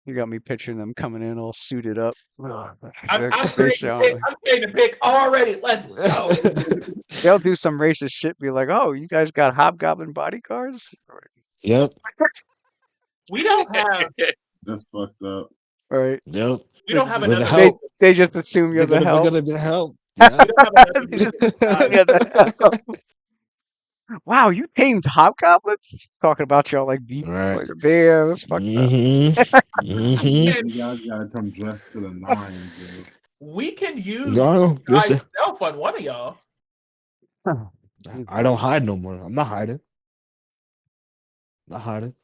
You got me picturing them coming in all suited up. I'm They're getting the pick already. Let's go. They'll do some racist shit. Be like, "Oh, you guys got hobgoblin bodyguards?" Yep. We don't have. That's fucked up. Right? Yep. We don't have With the another. help. They just assume you're We're the help. gonna be help. Yeah. We don't have another. They just assume you're the help. Wow, you tamed hobgoblins? Talking about y'all like beef Right. like a bear. That's fucked up. Mm-hmm. You guys gotta come dressed to the nines, yo. We can use Y'all, guy's listen. self on one of y'all. I don't hide no more. I'm not hiding. Not hiding.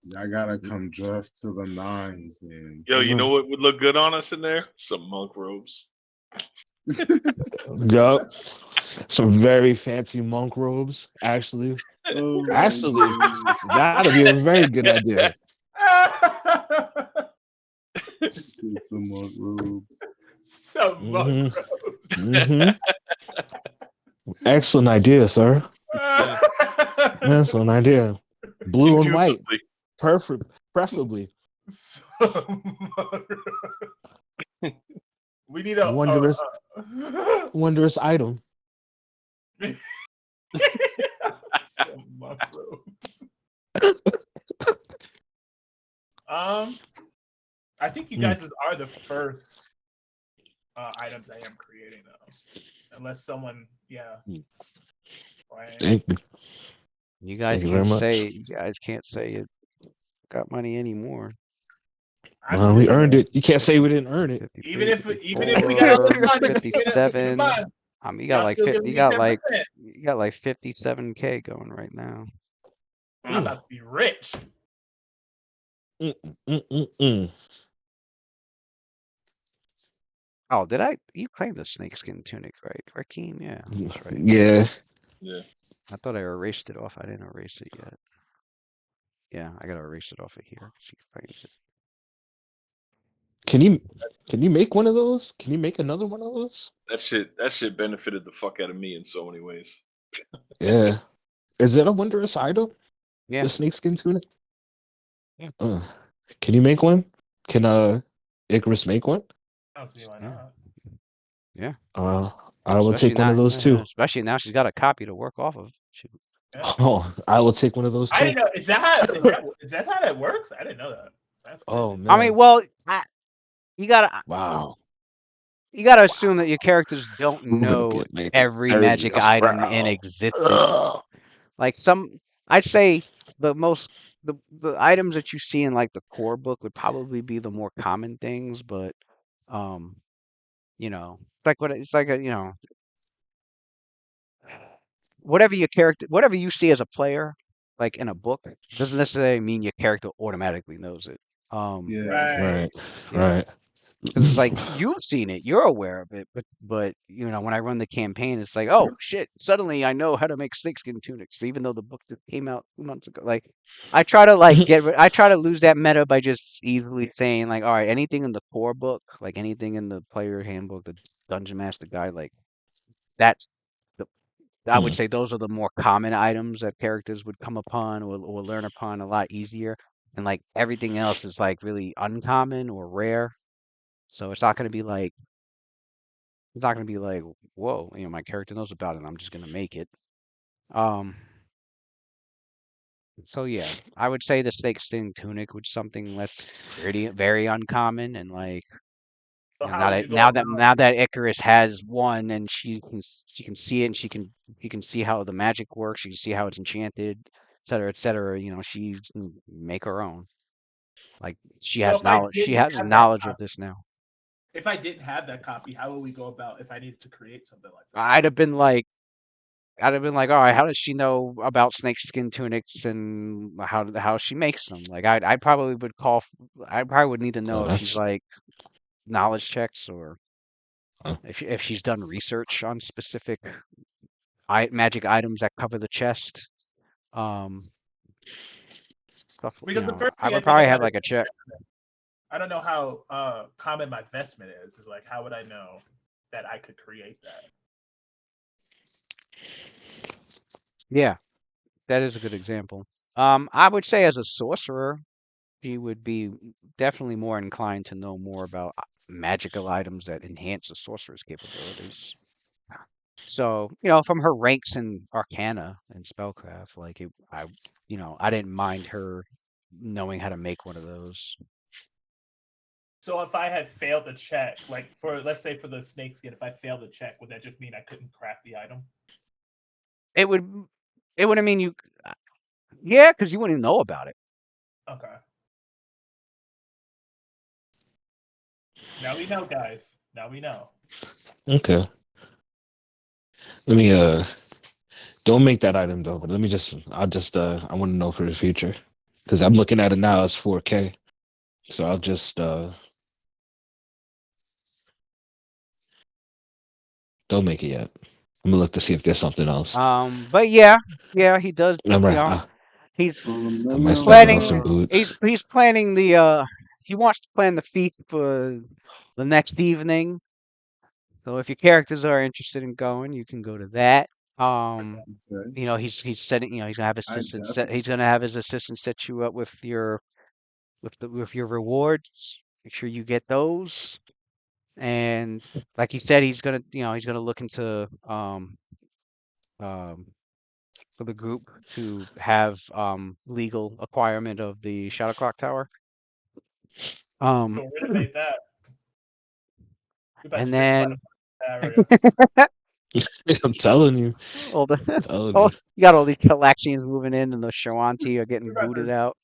Y'all gotta come dressed to the nines, man. Yo, you know what would look good on us in there? Some monk robes. Yup. Some very fancy monk robes. Actually, Oh, that'd be a very good idea. some monk robes. Some monk robes. Excellent idea, sir. Excellent idea. Blue and white. Preferably. We need a wondrous item. Some monk robes. I think you guys are the first items I am creating though, unless someone, yeah. Right. Thank you. You guys Thank you very can't much. say it got money anymore. I'm Well, we still earned it. You can't say we didn't earn it. 53, even if we 54, got a little money, keep in 57. mind, You y'all got like still 50, giving me 10%. you got like 57K going right now. I'm about to be rich. Mm-mm-mm-mm. Oh, you claimed the snakeskin tunic, right, Rakeem? Yeah, that's right. Yeah. Yeah. I thought I erased it off. I didn't erase it yet. Yeah, I gotta erase it off of here. She claimed it. Can you make one of those? Can you make another one of those? That shit benefited the fuck out of me in so many ways. Yeah. Is it a wondrous item? Yeah. The snakeskin tunic? Yeah. Can you make one? Can Icarus make one? I don't see why Yeah. not. Yeah. I will take one of those too. Especially now she's got a copy to work off of. Shoot. Yeah. Oh, I will take one of those I too. didn't know. Is that how that works? I didn't know that. That's crazy. Oh man. I mean, well, you gotta Wow. assume that your characters don't We're gonna know get like every magic item in existence. Like I'd say the items that you see in like the core book would probably be the more common things, but it's like whatever you see as a player, like in a book, doesn't necessarily mean your character automatically knows it. Yeah. Right. Right. Because it's like you've seen it, you're aware of it, but when I run the campaign, it's like, oh shit, suddenly I know how to make snakeskin tunics, even though the book just came out 2 months ago. Like, I try to I try to lose that meta by just easily saying like, all right, anything in the core book, like anything in the player handbook, the dungeon master guide, like that's the I would say those are the more common items that characters would come upon or learn upon a lot easier, and like everything else is like really uncommon or rare. So it's not going to be like whoa, my character knows about it, and I'm just going to make it. So yeah, I would say the snakeskin tunic was something that's very uncommon, and like So how would you go about? now that Icarus has one, and she can see it, and she can see how the magic works, she can see how it's enchanted, et cetera, et cetera. She can make her own. Like she So has if I knowledge. She didn't has have that knowledge of copy, this now. if I didn't have that copy, how would we go about if I needed to create something like that? I'd have been like, all right, how does she know about snakeskin tunics and how she makes them? Like, I probably would I probably would need to know if she's like knowledge checks or if she's done research on specific magic items that cover the chest. Stuff, Because the first I thing I would think probably have about like is a check. I don't know how common my vestment is. Is like, how would I know that I could create that? Yeah, that is a good example. I would say as a sorcerer, he would be definitely more inclined to know more about magical items that enhance a sorcerer's capabilities. So, from her ranks in Arcana and Spellcraft, like I didn't mind her knowing how to make one of those. So if I had failed the check, like let's say for the snakeskin, if I failed the check, would that just mean I couldn't craft the item? It would mean you, yeah, because you wouldn't even know about it. Okay. Now we know, guys. Now we know. Okay. Let me don't make that item though, but I want to know for the future. Because I'm looking at it now as 4K. So I'll just don't make it yet. I'm gonna look to see if there's something else. But yeah, he does. He's I might spend it on some planning. boots. He's planning the. He wants to plan the feast for the next evening. So if your characters are interested in going, you can go to that. Okay. He's setting. He's gonna have He's gonna have his assistant set you up with your with your rewards. Make sure you get those. And like you said, he's gonna look into um for the group to have legal acquirement of the Shadow Clock Tower. So we're gonna make that. And then I'm telling you. All the Telling oh, you. you got all these Calaxians moving in, and the Shawanti are getting You got booted to- out.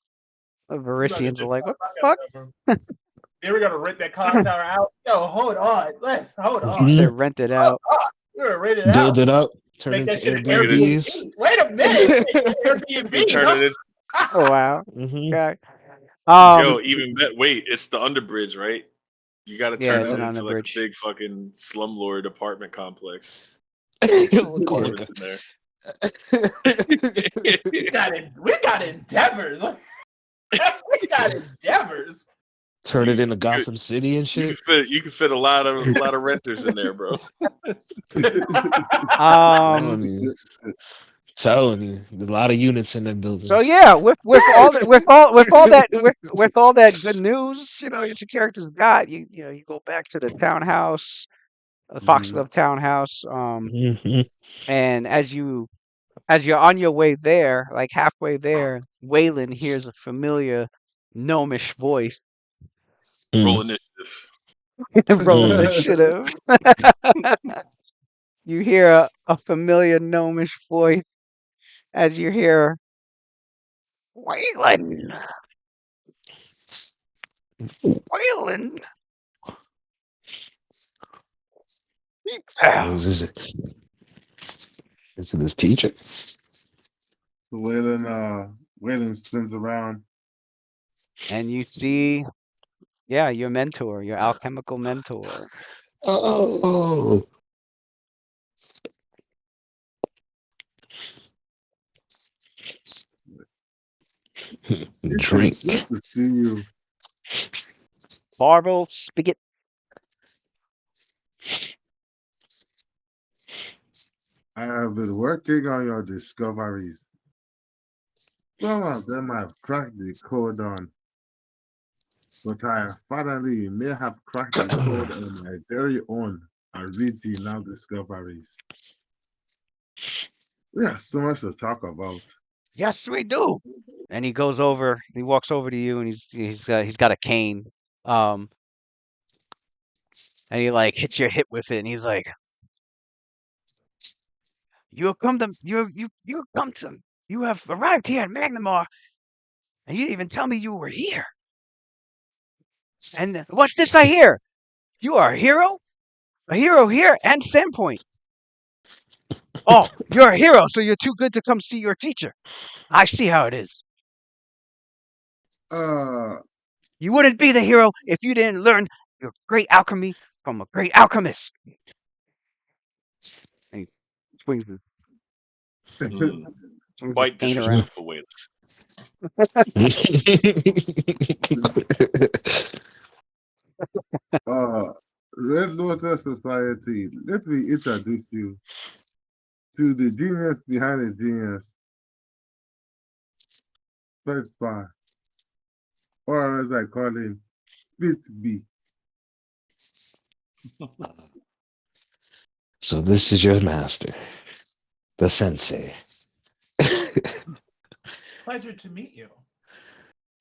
The you got to Varisians are just like, what the fuck fuck? them. Then we're gonna rent that clock tower out. Yo, hold on. Hold on. Mhm. Said rent it out. We're gonna rent it Build out. it up, turn Make into that shit an Make it a- Airbnbs. Airbnb. Wait a minute. You turn Airbnb. it Oh wow. Hmm Okay. Yo, even that. Wait, it's the underbridge, right? You got to Yeah, turn it's it an on the into like a bridge. big fucking slumlord apartment complex. Oh, Apartments in there. We got endeavors. We got endeavors. Turn it into You could- Gotham City and shit. You can fit a lot of renters in there, bro. Telling you. Telling you. There's a lot of units in them buildings. So yeah, with all that with all that good news, that your characters got, you go back to the townhouse, the Foxglove townhouse, Mhm. and as you're on your way there, like halfway there, Waylon hears a familiar gnomish voice. Roll Mm. initiative. Roll Mm. initiative. You hear a familiar gnomish voice as you hear Waylon. Waylon. Speak thou. Is it his teacher? So Waylon spins around. And you see, yeah, your mentor, your alchemical mentor. Oh. Drink. It's good to see you. Barbel Spigot. I have been working on your discoveries. Some of them I've cracked the code on, but I finally may have cracked the code on my very own original discoveries. We have so much to talk about. Yes, we do. And he walks over to you, and he's got a cane. And he like hits your hip with it, and he's like, "You have come to you have arrived here at Magnamar, and you didn't even tell me you were here. And what's this I hear? You are a hero here and Sandpoint. Oh, you're a hero, so you're too good to come see your teacher. I see how it is. Uh, You wouldn't be the hero if you didn't learn your great alchemy from a great alchemist." And he swings his, Mm, swings his quite cane around. disrespectful, Waylon. Red Lotus Society, let me introduce you to the genius behind the genius, First Bar, or as I call him, Fit B. So this is your master, the sensei. Pleasure to meet you.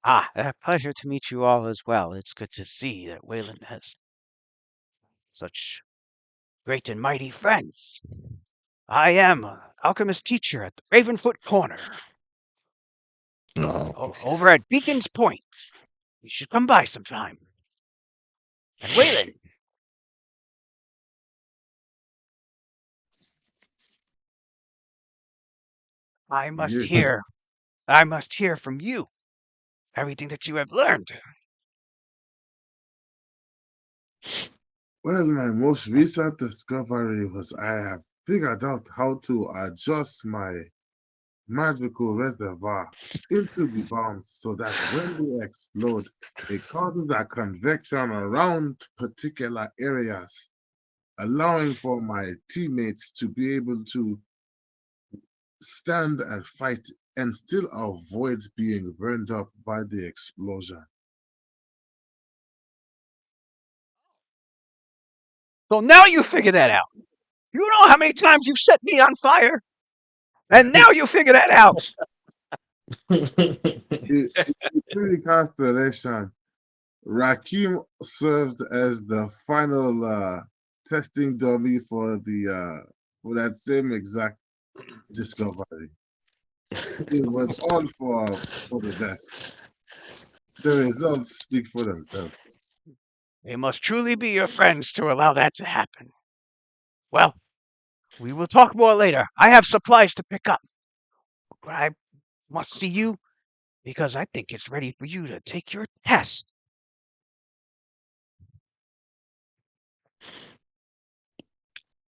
A pleasure to meet you all as well. It's good to see that Waylon has such great and mighty friends. I am alchemist teacher at the Ravenfoot Corner, No. over at Beacon's Point. You should come by sometime. And Waylon, I must Yeah. hear from you everything that you have learned. Well, my most recent discovery was I have figured out how to adjust my magical reservoir into the bombs so that when they explode, it causes a convection around particular areas, allowing for my teammates to be able to stand and fight and still avoid being burned up by the explosion. So now you figure that out. You know how many times you've set me on fire? And now you figure that out. In the constellation, Rakim served as the final testing dummy for the for that same exact discovery. It was all for the best. The results speak for themselves. They must truly be your friends to allow that to happen. Well, we will talk more later. I have supplies to pick up. But I must see you because I think it's ready for you to take your test.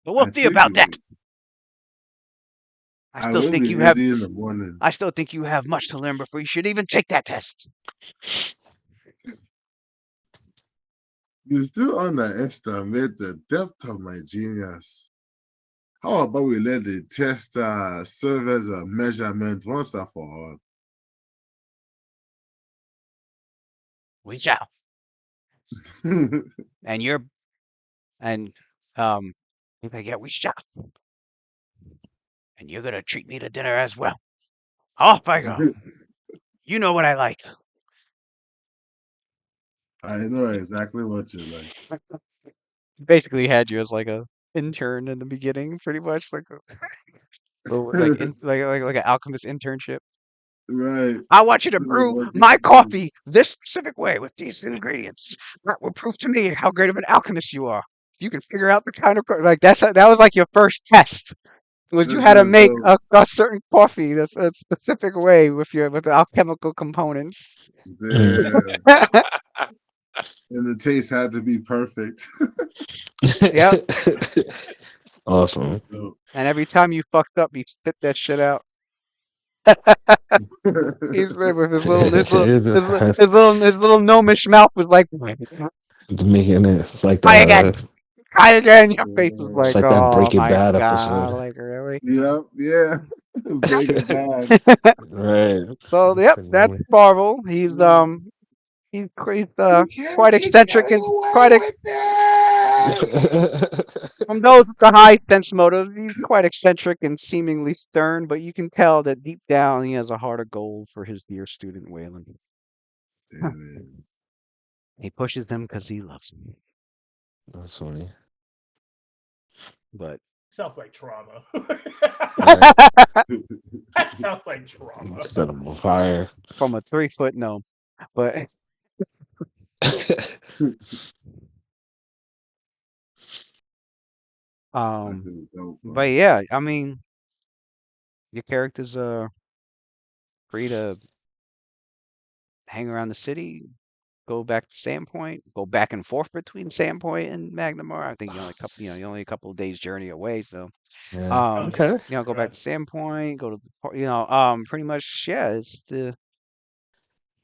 But we'll I see think about that. I will be ready in the morning. I still think you have much to learn before you should even take that test. You still underestimate the depth of my genius. How about we let the test serve as a measurement once and for all? We shall. And you're if I get we shall. And you're gonna treat me to dinner as well. Off I go. You know what I like. I know exactly what you like. Basically had you as like a intern in the beginning, pretty much like like an alchemist internship. Right. I want you to brew my coffee this specific way with these ingredients. That will prove to me how great of an alchemist you are. You can figure out the kind of like that was like your first test. Was you had to make a certain coffee that's a specific way with the alchemical components. Damn. And the taste had to be perfect. Yep. Awesome. And every time you fucked up, you spit that shit out. He's with his little gnomish mouth was like Making it like try again. that. Try again. Your face was It's like, like that oh Breaking my Bad god, episode. like really? Yep, yeah. Breaking Bad. Right. So yep, that's Marvel. He's quite eccentric and from those with the high sense motive, he's quite eccentric and seemingly stern, but you can tell that deep down he has a heart of gold for his dear student Waylon. He pushes them because he loves them. That's funny. But Sounds like trauma. Right. That sounds like trauma. Set him on fire. From a 3-foot gnome. But but yeah, I mean, your characters are free to hang around the city, go back to Sandpoint, go back and forth between Sandpoint and Magnamar. I think you're only a couple of days journey away, so Yeah. Okay. go back to Sandpoint, go to pretty much it's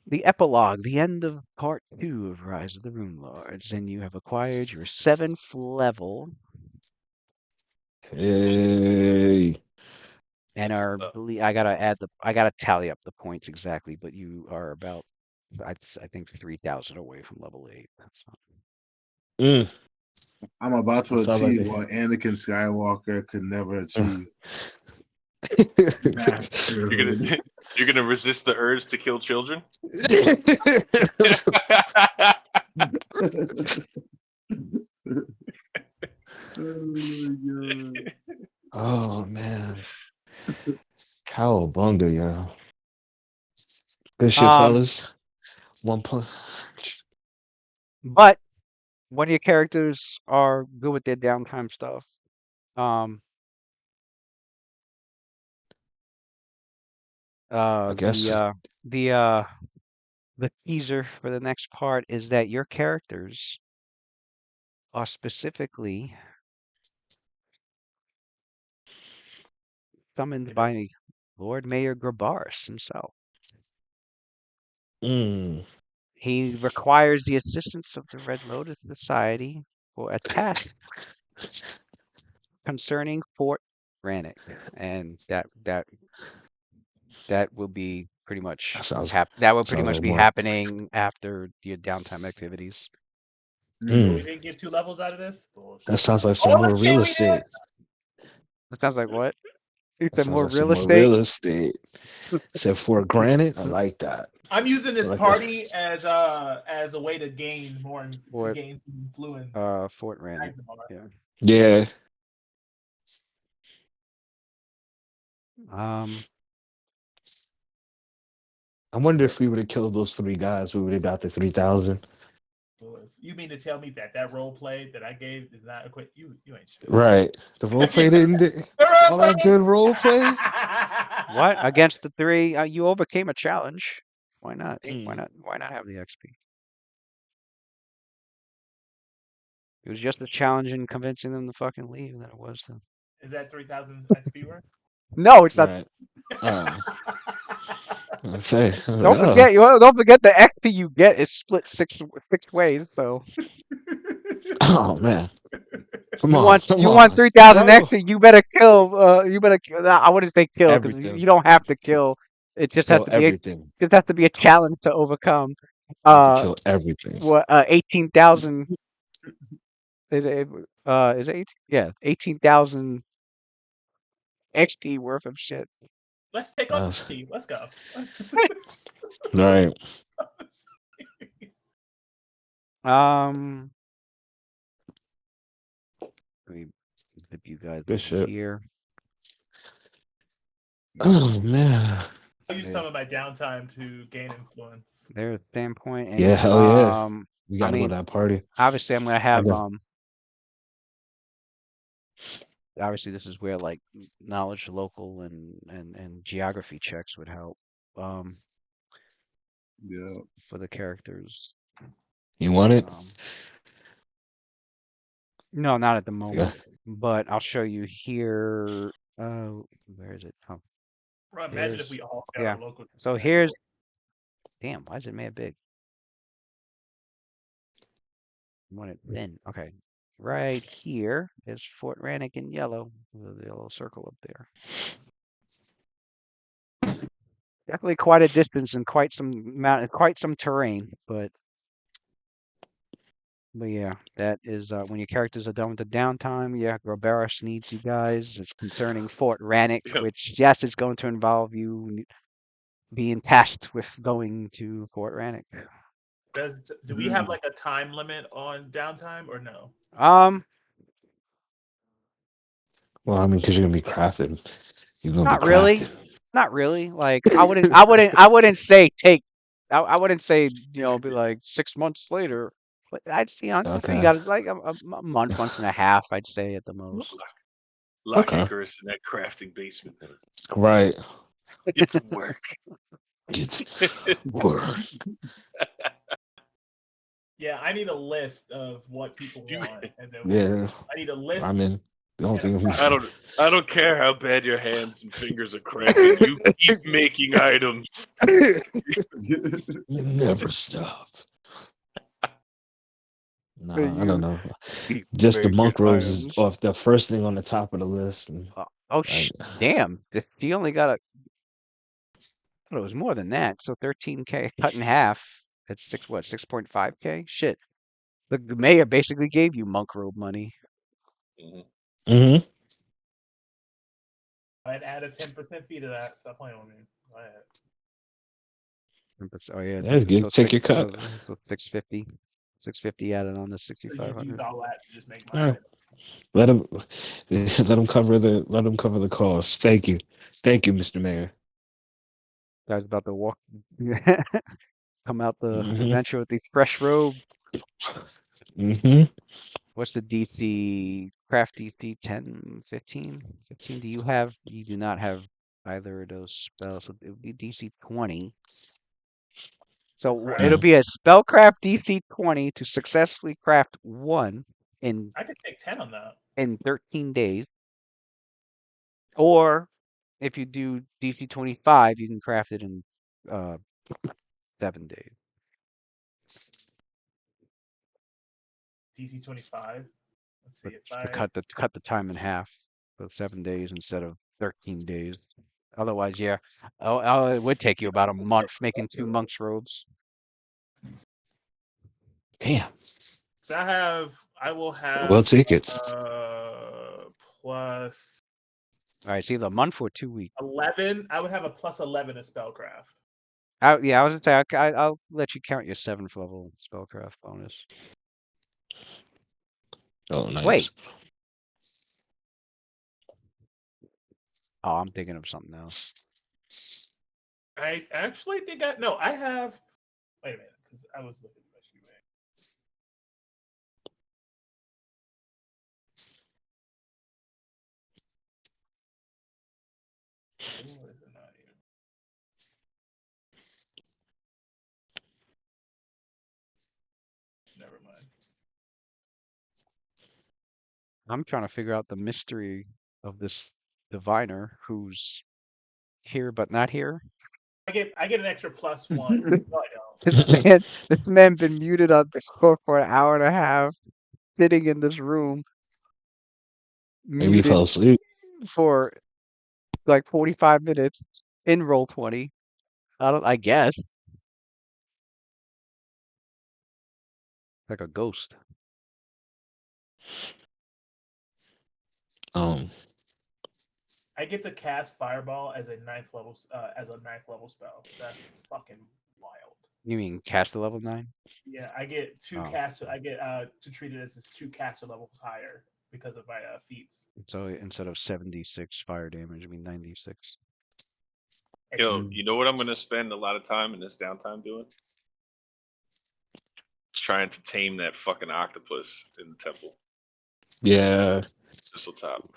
the epilogue, the end of part 2 of Rise of the Runelords, and you have acquired your 7th level Hey. and I gotta tally up the points exactly, but you are about I think 3,000 away from level 8. I'm about to That sounds like achieve what Anakin Skywalker could never achieve. You're gonna resist the urge to kill children. Oh man. Cowabunga, yo. Good shit, fellas. 1 point. But one of your characters are good with their downtime stuff. I guess. The teaser for the next part is that your characters are specifically summoned by Lord Mayor Grabaris himself. He requires the assistance of the Red Lotus Society for a task concerning Fort Granite, and that will be pretty much that will pretty much be happening after your downtime activities. So we didn't get 2 levels out of this? Bullshit. That sounds like some more real estate. That sounds like what? You said Sounds more like real some estate? more real estate. Said Fort Granite. I like that. I'm using this like party as a way to gain more gain some influence. Fort Granite. Yeah. I wonder if we would have killed those 3 guys, we would have got the 3,000. You mean to tell me that role play that I gave is not equipped? You ain't shit. Right. The role play didn't. All that good role play. What against the 3? You overcame a challenge. Why not? Why Mm. not? Why not have the XP? It was just a challenge in convincing them to fucking leave than it was to. Is that 3,000 XP worth? No, it's not. Right. I'd say. Don't forget. Don't forget the XP you get is split six ways. So Oh man. Come you on. want Come you on. want 3,000 No. XP. You better kill. You better. I wouldn't say kill because Everything. you don't have to kill. It just has Kill to be. everything. Just has to be a challenge to overcome. You have to kill everything. What 18,000 is it? Is it 18? Yeah, 18,000 XP worth of shit. Let's take on That's- Steve. Let's go. Right. Let me zip you guys Good over shit. here. Oh man. I'll use some of my downtime to gain influence. There's standpoint. And, Yeah, hell yeah. We I gotta go mean, to that party. obviously, I'm gonna have guess- Obviously, this is where like knowledge, local, and geography checks would help. Yeah. For the characters. You want it? No, not at the moment. Yeah. But I'll show you here. Where is it? Oh, Bro, imagine if we all got yeah. our local. So here's. Damn, why is it made big? I want it thin. Okay. Right here is Fort Rannick in yellow. The yellow circle up there. Definitely quite a distance and quite some terrain, but yeah, that is when your characters are done with the downtime. Yeah, Grobarus needs you guys. It's concerning Fort Rannick, Yep. which yes, it's going to involve you being tasked with going to Fort Rannick. Do we have like a time limit on downtime or no? Well, I mean, because you're gonna be crafting. You're gonna Not be really. crafting. Not really. Like I wouldn't say take. I wouldn't say be like 6 months later. But I'd say you Okay. got like a month, month and a half. I'd say at the most. Lock Okay. Icarus in that crafting basement. Right. Get to work. Get work. Yeah, I need a list of what people want, and then Yeah. I need a list. I mean, the only thing. I don't care how bad your hands and fingers are cramping. You keep making items. Never stop. Nah, I You don't know. keep Just the making monk robes is items. off the first thing on the top of the list. And Damn! He only got a. I thought it was more than that. So 13K cut in half. That's 6.5K? Shit. The mayor basically gave you monk robe money. Mm-hmm. I'd add a 10% fee to that. Stop playing with me. Go ahead. Oh yeah, That's good. Take your cut. So 650. 650 added on to So you 6,500. use all that to just make All mine. right. Let him cover the cost. Thank you, Mr. Mayor. Guys about to walk come out the Mhm. adventure with these fresh robe. Mm-hmm. What's the DC craft DC 10, 15? 15 do you have? You do not have either of those spells. So it would be DC 20. So it'll be a spellcraft DC 20 to successfully craft one I could take 10 on that. in 13 days. Or if you do DC 25, you can craft it in 7 days. DC 25. Let's see if To I cut the time in half, so 7 days instead of 13 days. Otherwise, yeah, it would take you about a month making 2 monks robes. Damn. So I will have Well, tickets. plus All right, it's either a month or 2 weeks. 11. I would have a plus 11 in spellcraft. Yeah, I was gonna say I'll let you count your 7th level spellcraft bonus. Oh, nice. Wait. Oh, I'm thinking of something else. I actually think I have. Wait a minute, because I was looking at you. Who is it not here? Never mind. I'm trying to figure out the mystery of this diviner who's here but not here. I get an extra +1. No, I This man been muted on Discord for an hour and a half, sitting in this room, Maybe you fell muted asleep. for like 45 minutes in Roll20. I guess. Like a ghost. I get to cast Fireball as a 9th level spell. That's fucking wild. You mean caster level 9? Yeah, I get two Oh. caster. I get to treat it as it's 2 caster levels higher because of my feats. So instead of 76 fire damage, I mean 96. Yo, you know what I'm gonna spend a lot of time in this downtime doing? Trying to tame that fucking octopus in the temple. Yeah. Thistletop.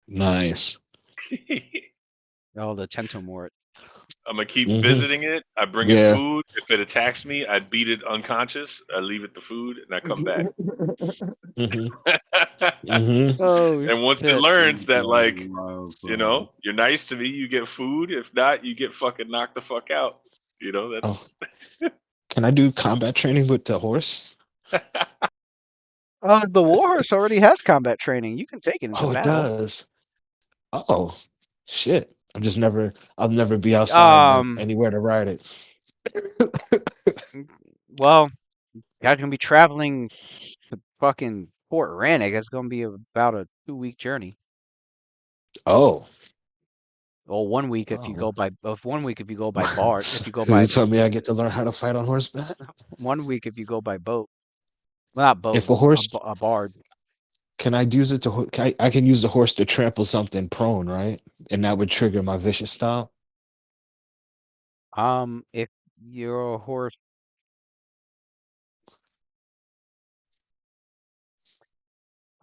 Nice. Oh, the Tentomort. I'm gonna keep Mhm. visiting it. I bring Yeah. it food. If it attacks me, I beat it unconscious. I leave it the food, and I come back. hmm hmm Oh, And once it shit. learns that, like, Wow, you know, you're nice to me, you get food. If not, you get fucking knocked the fuck out. You know, that's. Can I do combat training with the horse? The warhorse already has combat training. You can take it into Oh, it battle. does. Oh, shit. I'll never be outside anywhere to ride it. Well, guys gonna be traveling to fucking Fort Rannick. That's gonna be about a 2-week journey. Oh. Well, 1 week if you go by 1 week if you go by BART. If you go You by told me I get to learn how to fight on horseback? 1 week if you go by boat. Well, not boat. If a horse, a bard. can I use it to? I can use the horse to trample something prone, right? And that would trigger my vicious style. If your horse,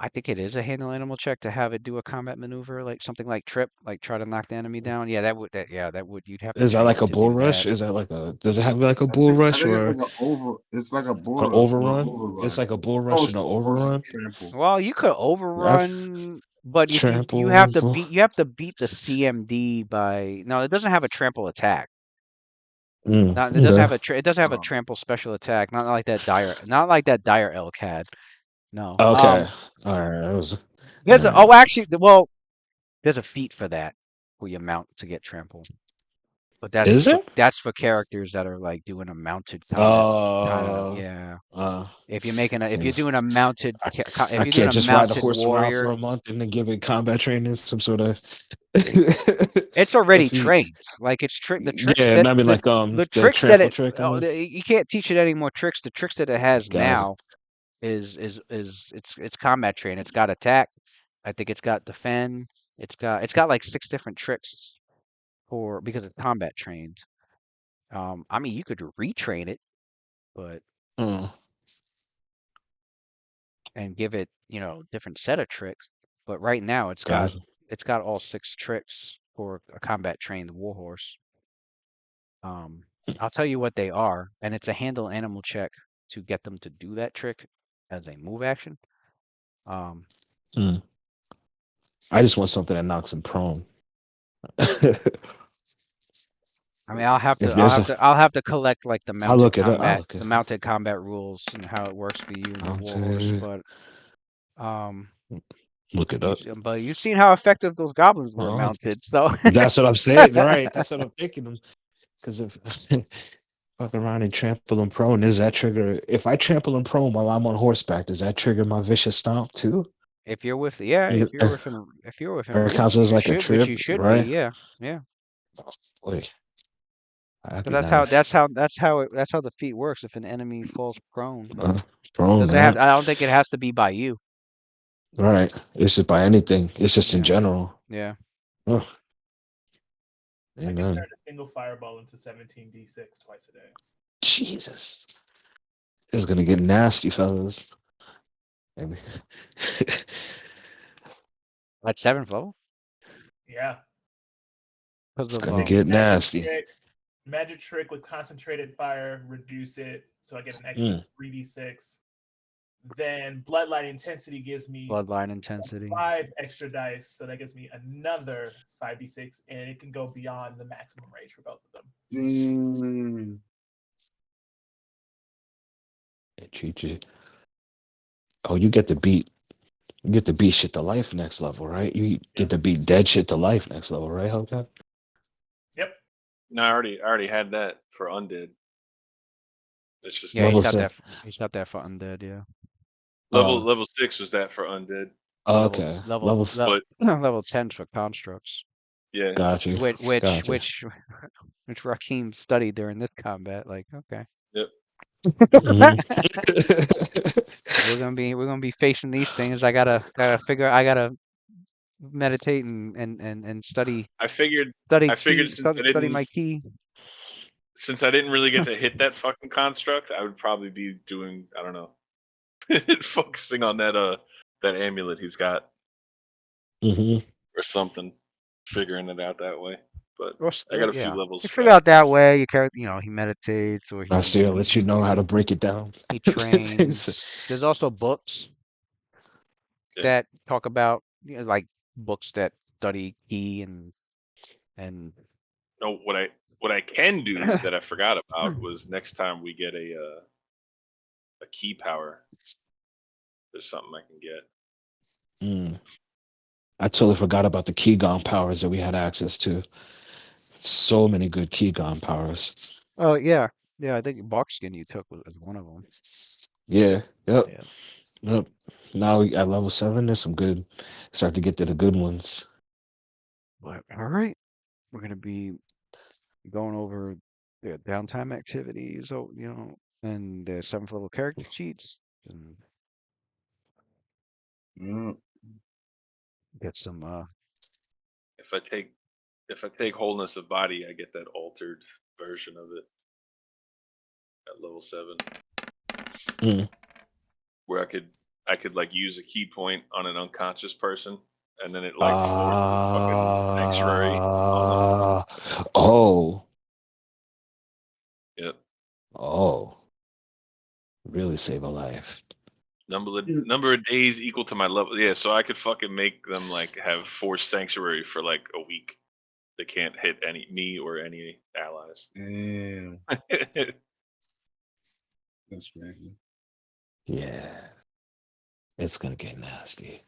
I think it is a handle animal check to have it do a combat maneuver, like something like trip, like try to knock the enemy down. Yeah, that would you'd have to Is that train like it a to bull do rush? that. Is that like a? Does it have like a bull I rush think it's or like it's like a bull an rush or an overrun? overrun. It's like a bull rush and an overrun. Trample. Well, you could overrun, but if you Trample. have to beat the CMD by no, it doesn't have a trample attack. It doesn't have it doesn't have a trample special attack. Not like that dire elk had. No. Okay. All right. There's actually there's a feat for that where you mount to get trample. But Is it? that's for characters that are like doing a mounted combat kind of Yeah. If you're doing a mounted I if you're doing can't a just ride the mounted horse around for warrior, a month and then give it combat training, some sort of. it's already defeat. trained. Like it's the tricks Yeah, that and I mean like the the tricks that trample trick. you can't teach it any more tricks. The tricks that it has Guys, now is it's combat train. It's got attack. I think it's got defend. It's got like 6 different tricks because it's combat trained. I mean you could retrain it, but and give it, different set of tricks. But right now it's got all 6 tricks for a combat trained warhorse. I'll tell you what they are, and it's a handle animal check to get them to do that trick as a move action. I just want something that knocks him prone. I mean, I'll have to collect like the mounted combat rules and how it works for you and your warhorse. But look it up. But you've seen how effective those goblins were mounted, so that's what I'm saying, right? That's what I'm thinking. Because if fuck around and trample him prone, does that trigger? If I trample him prone while I'm on horseback, does that trigger my vicious stomp too? If you're with if you're within or it reach, counts as like a trip, which you should right? be, yeah. Boy, So that's how the feat works. If an enemy falls prone, prone, I don't think it has to be by you. Right. It's just by anything. It's just in general. Yeah. Oh, I can Amen. turn a single fireball into 17d6 twice a day. Jesus. It's gonna get nasty, fellas. Maybe. At 7th level? Yeah. Because It's of gonna get nasty. Magic trick with concentrated fire, reduce it so I get an extra Mm. 3d6. Then bloodline intensity gives me bloodline intensity. 5 extra dice, so that gives me another 5d6, and it can go beyond the maximum range for both of them. Treat you. Oh, you get to beat. You get to beat shit to life next level, right? You get to beat dead shit to life next level, right, Hellcat? Yep. No, I already had that for undead. It's just Yeah, Level he's got six. that. He's got that for undead. Yeah. level 6 was that for undead. Okay. Level. But Level 10's for constructs. yeah, Got you. Which Gotcha. Raheem studied during this combat. Like, okay, yep. Mhm. we're gonna be facing these things. I gotta meditate and study I figured study my key. since I didn't really get to hit that fucking construct, I would probably be doing, I don't know, focusing on that amulet he's got Mhm. or something, figuring it out that way. But Or I got a yeah, few levels you for figure that. out that way. You care, he meditates or I see. I'll let you know how to break it down. he trains. There's also books Yeah. that talk about like books that study key and No, what I can do that I forgot about was next time we get a key power. There's something I can get. Mm. I totally forgot about the Keygon powers that we had access to. So many good Keygon powers. oh yeah, I think Barkskin you took was one of them. Yeah. Yep. Yeah. Yep. Now at level 7, there's some good. Start to get to the good ones. But all right, we're gonna be going over the downtime activities. So and the 7th level character sheets and Yeah. get some. If I take wholeness of body, I get that altered version of it at level 7, Mm. where I could like use a key point on an unconscious person, and then it like forces fucking sanctuary on them. Oh. Yep. Oh. Really save a life. Number of days equal to my level. Yeah, so I could fucking make them like have forced sanctuary for like a week. They can't hit me or any allies. Damn. That's crazy. Yeah. It's gonna get nasty.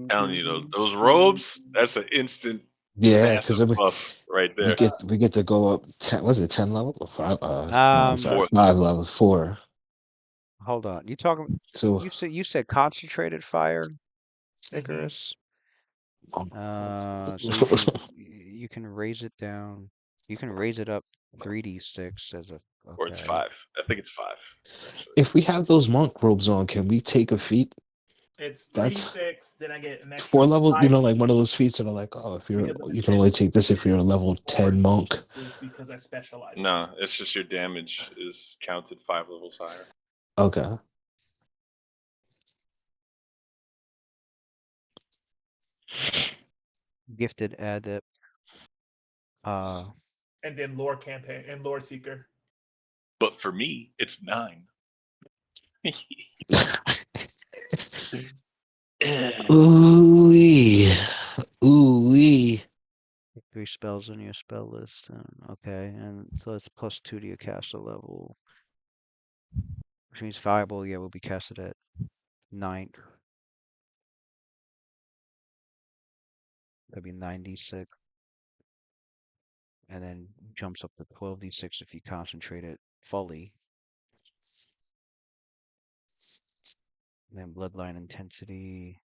Telling you those robes, that's an instant Yeah, massive because buff right we there. get to go up 10. Was it 10 levels or 5? No, I'm sorry, Fourth. 5 levels. 4. Hold on, you talking? So You said concentrated fire, Mm-hmm. Icarus. So you can raise it down. You can raise it up 3d6 as a Or it's okay. 5. I think it's 5. Actually. if we have those monk robes on, can we take a feat? It's That's 3d6, then I get an extra 4 levels. 5 Like one of those feats that are like, oh, if you're because of you can only take this if you're a level 10 monk. is because I specialize. No, it's just your damage is counted 5 levels higher. Okay. Gifted adept. And then lore campaign and lore seeker. But for me, it's 9. Ooh-wee. Ooh-wee. 3 spells on your spell list. Okay, and so it's +2 to your caster level. Which means fireball, will be casted at 9th. That'd be 96. And then jumps up to 12d6 if you concentrate it fully. And then bloodline intensity.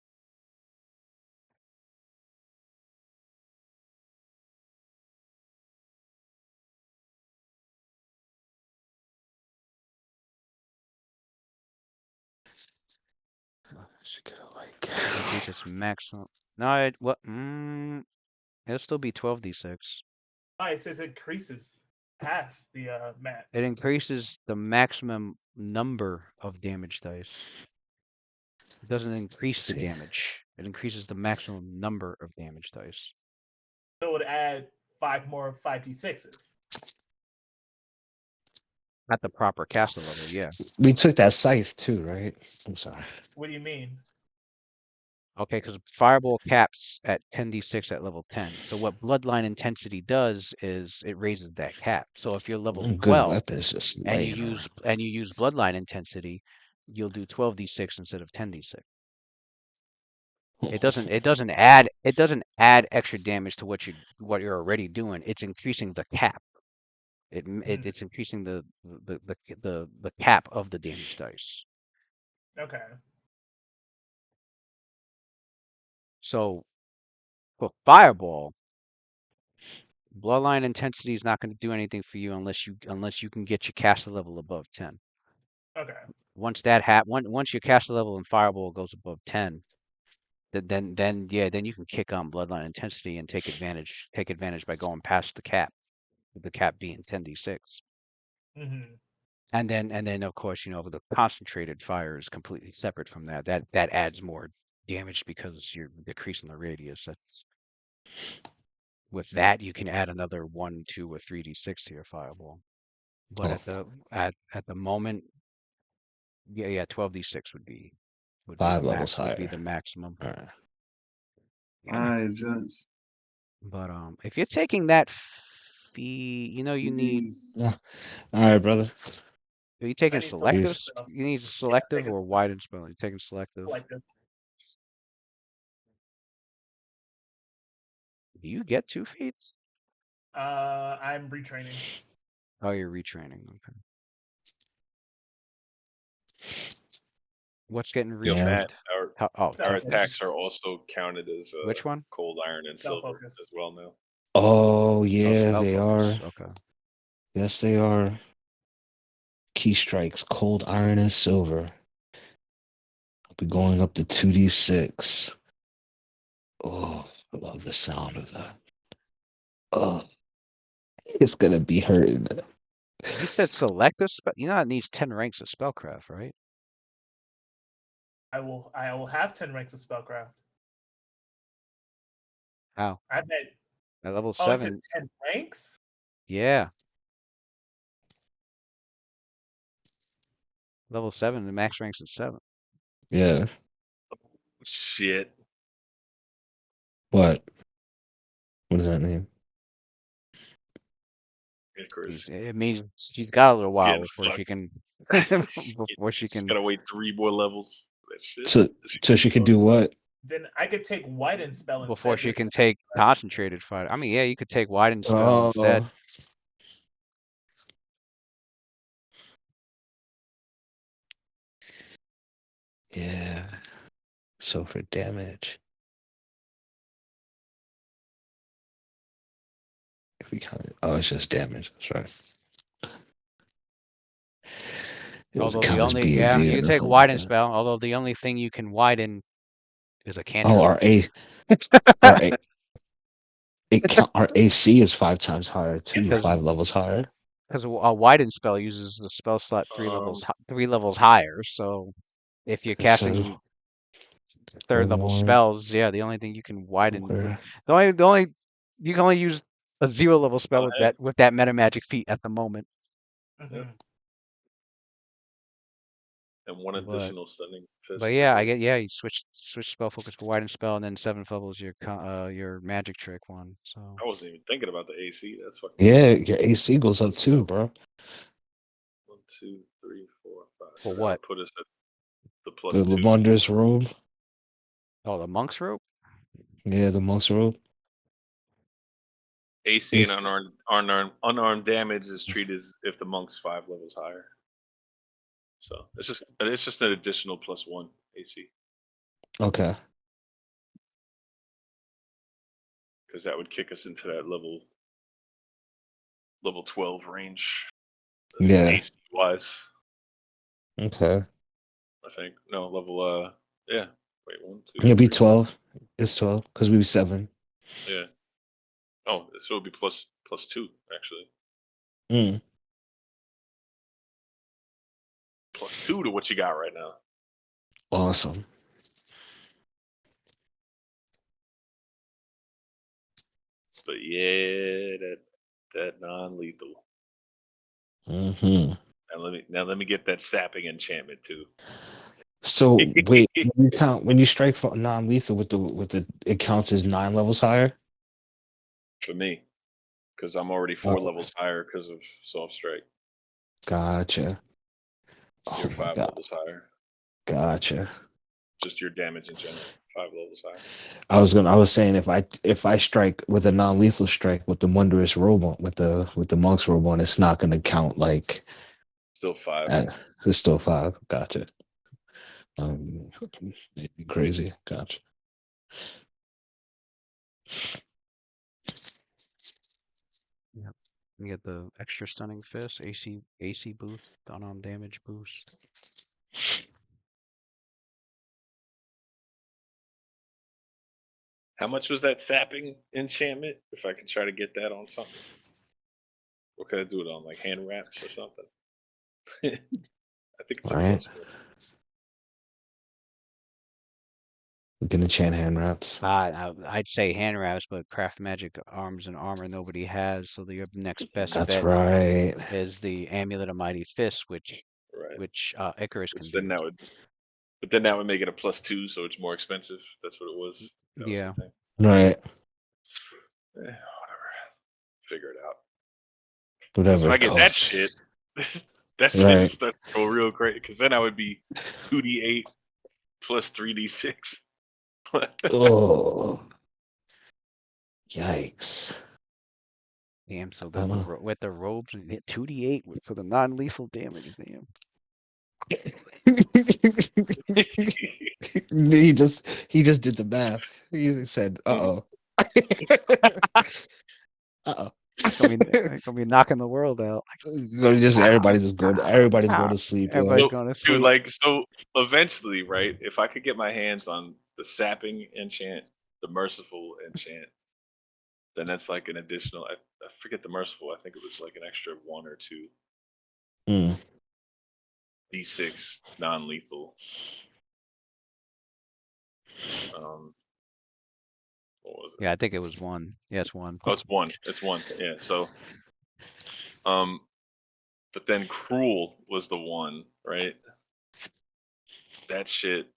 Increase its maximum. No, it what? It'll still be 12d6. Oh, it says it increases past the max. It increases the maximum number of damage dice. It doesn't increase the See. damage. It increases the maximum number of damage dice. So it would add 5 more 5d6s. At the proper caster level, yeah. We took that scythe too, right? I'm sorry. What do you mean? Okay, because Fireball caps at 10d6 at level 10. So what Bloodline Intensity does is it raises that cap. So if you're level Good 12 weapons, just and you laying use Bloodline Intensity, you'll do 12d6 instead of 10d6. It doesn't add extra damage to what you're already doing. It's increasing the cap. It's increasing the cap of the damage dice. Okay. So for Fireball, Bloodline Intensity is not going to do anything for you unless you can get your caster level above 10. Okay. Once your caster level in Fireball goes above 10, then you can kick on Bloodline Intensity and take advantage by going past the cap. The cap being 10d6. Mm-hmm. And then of course, the concentrated fire is completely separate from that. That adds more damage because you're decreasing the radius. With that you can add another 1, 2, or 3d6 to your fireball. But at the moment, 12d6 would be 5 the levels would be higher. the maximum. All right. All right, gents. But if you're taking that fee, you need. Please. Yeah. All right, brother. Are you taking I need selective selectives? spell. You need selective taking or widened spell? You're taking selective. Selective. Do you get 2 feats? I'm retraining. Oh, you're retraining. Okay. What's getting Yo, Yeah. Matt, retrained? our Spell attacks are also counted as Which one? cold iron and Spell silver focus. as well now. Oh Oh, yeah, spell they focus. are. Okay. Yes, they are. Key strikes, cold iron and silver. I'll be going up to 2d6. Oh, I love the sound of that. Oh, it's gonna be hurting. You said selective spell. It needs 10 ranks of spellcraft, right? I will have 10 ranks of spellcraft. How? I bet. At level Oh, it 7. says 10 ranks? Yeah. Level 7, the max ranks is 7. Yeah. Shit. What? What does that mean? Icarus. It means she's got a little while Getting before she can Just gotta wait 3 more levels. That shit. So she could do what? Then I could take widened spell instead. before she can take concentrated fire. I mean, yeah, you could take widened spell instead. Oh. Yeah. So for damage. If we count it. Oh, it's just damage. That's right. It doesn't Although the count as only B&B you or can take nothing like widen that. spell. Although the only thing you can widen is a cantrip. Oh, our AC is 5 times higher too, Cantrip? 5 levels higher. Because a widen spell uses the spell slot 3 levels higher. So if you're It says casting third level more, spells, yeah, the only thing you can widen more. the only you can only use a 0 level spell Oh, with hey. that meta magic feat at the moment. Mhm. And one additional stunning fist. But yeah, you switch spell focus for widen spell, and then 7th level is your magic trick one. So I wasn't even thinking about the AC. That's fucking. Yeah, your AC goes up too, bro. 1, 2, 3, 4, 5. For So that what? would put us at the plus The 2. Wondrous robe. Oh, the monk's rope. Yeah, the monk's robe. AC and It's unarmed damage is treated as if the monk's 5 levels higher. So it's just an additional +1 AC okay. because that would kick us into that level 12 range. Yeah. AC wise, Okay. I think no level Yeah. Wait, 1, 2, It'll be 3. 12. It's 12 because we were 7. Yeah. Oh, so it'll be plus 2 actually. Mm. Plus 2 to what you got right now. Awesome. But yeah, that non-lethal. Mm-hmm. Now let me get that sapping enchantment too. So wait, when you strike for non-lethal with the it counts as 9 levels higher. For me, because I'm already 4 levels higher because of soft strike. Gotcha. You're Oh my 5 god. levels higher. Gotcha. Just your damage in general, 5 levels higher. I was saying if I strike with a non-lethal strike with the wondrous robot with the monk's robot, it's not gonna count like Still 5. it's still 5. Gotcha. Crazy. Gotcha. Yep. You get the extra stunning fist, AC boost, unarmed damage boost. How much was that sapping enchantment? If I can try to get that on something. What can I do it on? Like hand wraps or something? I think it's a Right. plus 1. We can enchant hand wraps. I'd say hand wraps, but craft magic arms and armor nobody has, so your next best That's bet right. is the amulet of mighty fist, Right. which Icarus can Which do. then that would make it a plus 2, so it's more expensive. That's what it was. That Yeah. was the thing. Right. Whatever. Figure it out. Whatever If I it get that costs. shit, that shit Right. starts to go real great. Because then I would be 2d8 plus 3d6. Oh. Yikes. Damn, so I don't know. with the robes and hit 2d8 for the non-lethal damage, damn. he just did the math. He said, "Uh-oh." Uh-oh. It's gonna be knocking the world out. Everybody's going Pow. to sleep, yo. Everybody's So, going to dude, sleep. so eventually, right? If I could get my hands on the sapping enchant, the merciful enchant, then that's like an additional. I forget the merciful. I think it was like an extra 1 or 2 Mm. d6 non-lethal. What was it? Yeah, I think it was 1. Yeah, it's 1. Oh, it's 1. It's 1. Yeah. So, but then cruel was the 1, right? That shit.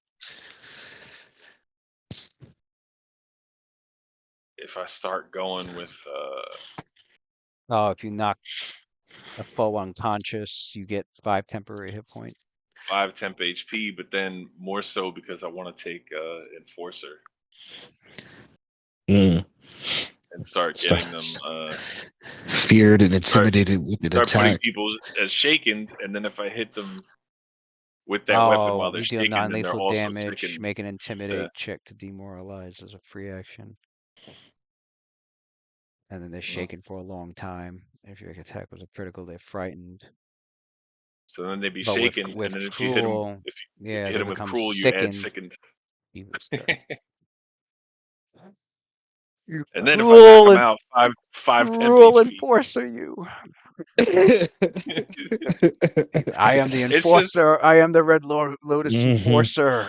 If I start going with Oh, if you knock a foe unconscious, you get 5 temporary hit points. 5 temp HP, but then more so because I want to take enforcer Mm. and start getting them feared and intimidated with an start putting attack. people as shaken, and then if I hit them with that weapon while Oh, they're you deal shaken, then they're non-lethal also damage, sickened. make an intimidate check to demoralize as a free action. And then they're shaken for a long time. If your attack was a critical, they're frightened. So then they'd be But shaken, with and then if you hit them, cruel, if yeah, you hit they them with become cruel, you add sickened. sickened. Even stuff. You And then if I knock them out, 5 temp cruel HP. enforcer, you. Mm-hmm. I am the It's just enforcer. I am the Red Lotus enforcer.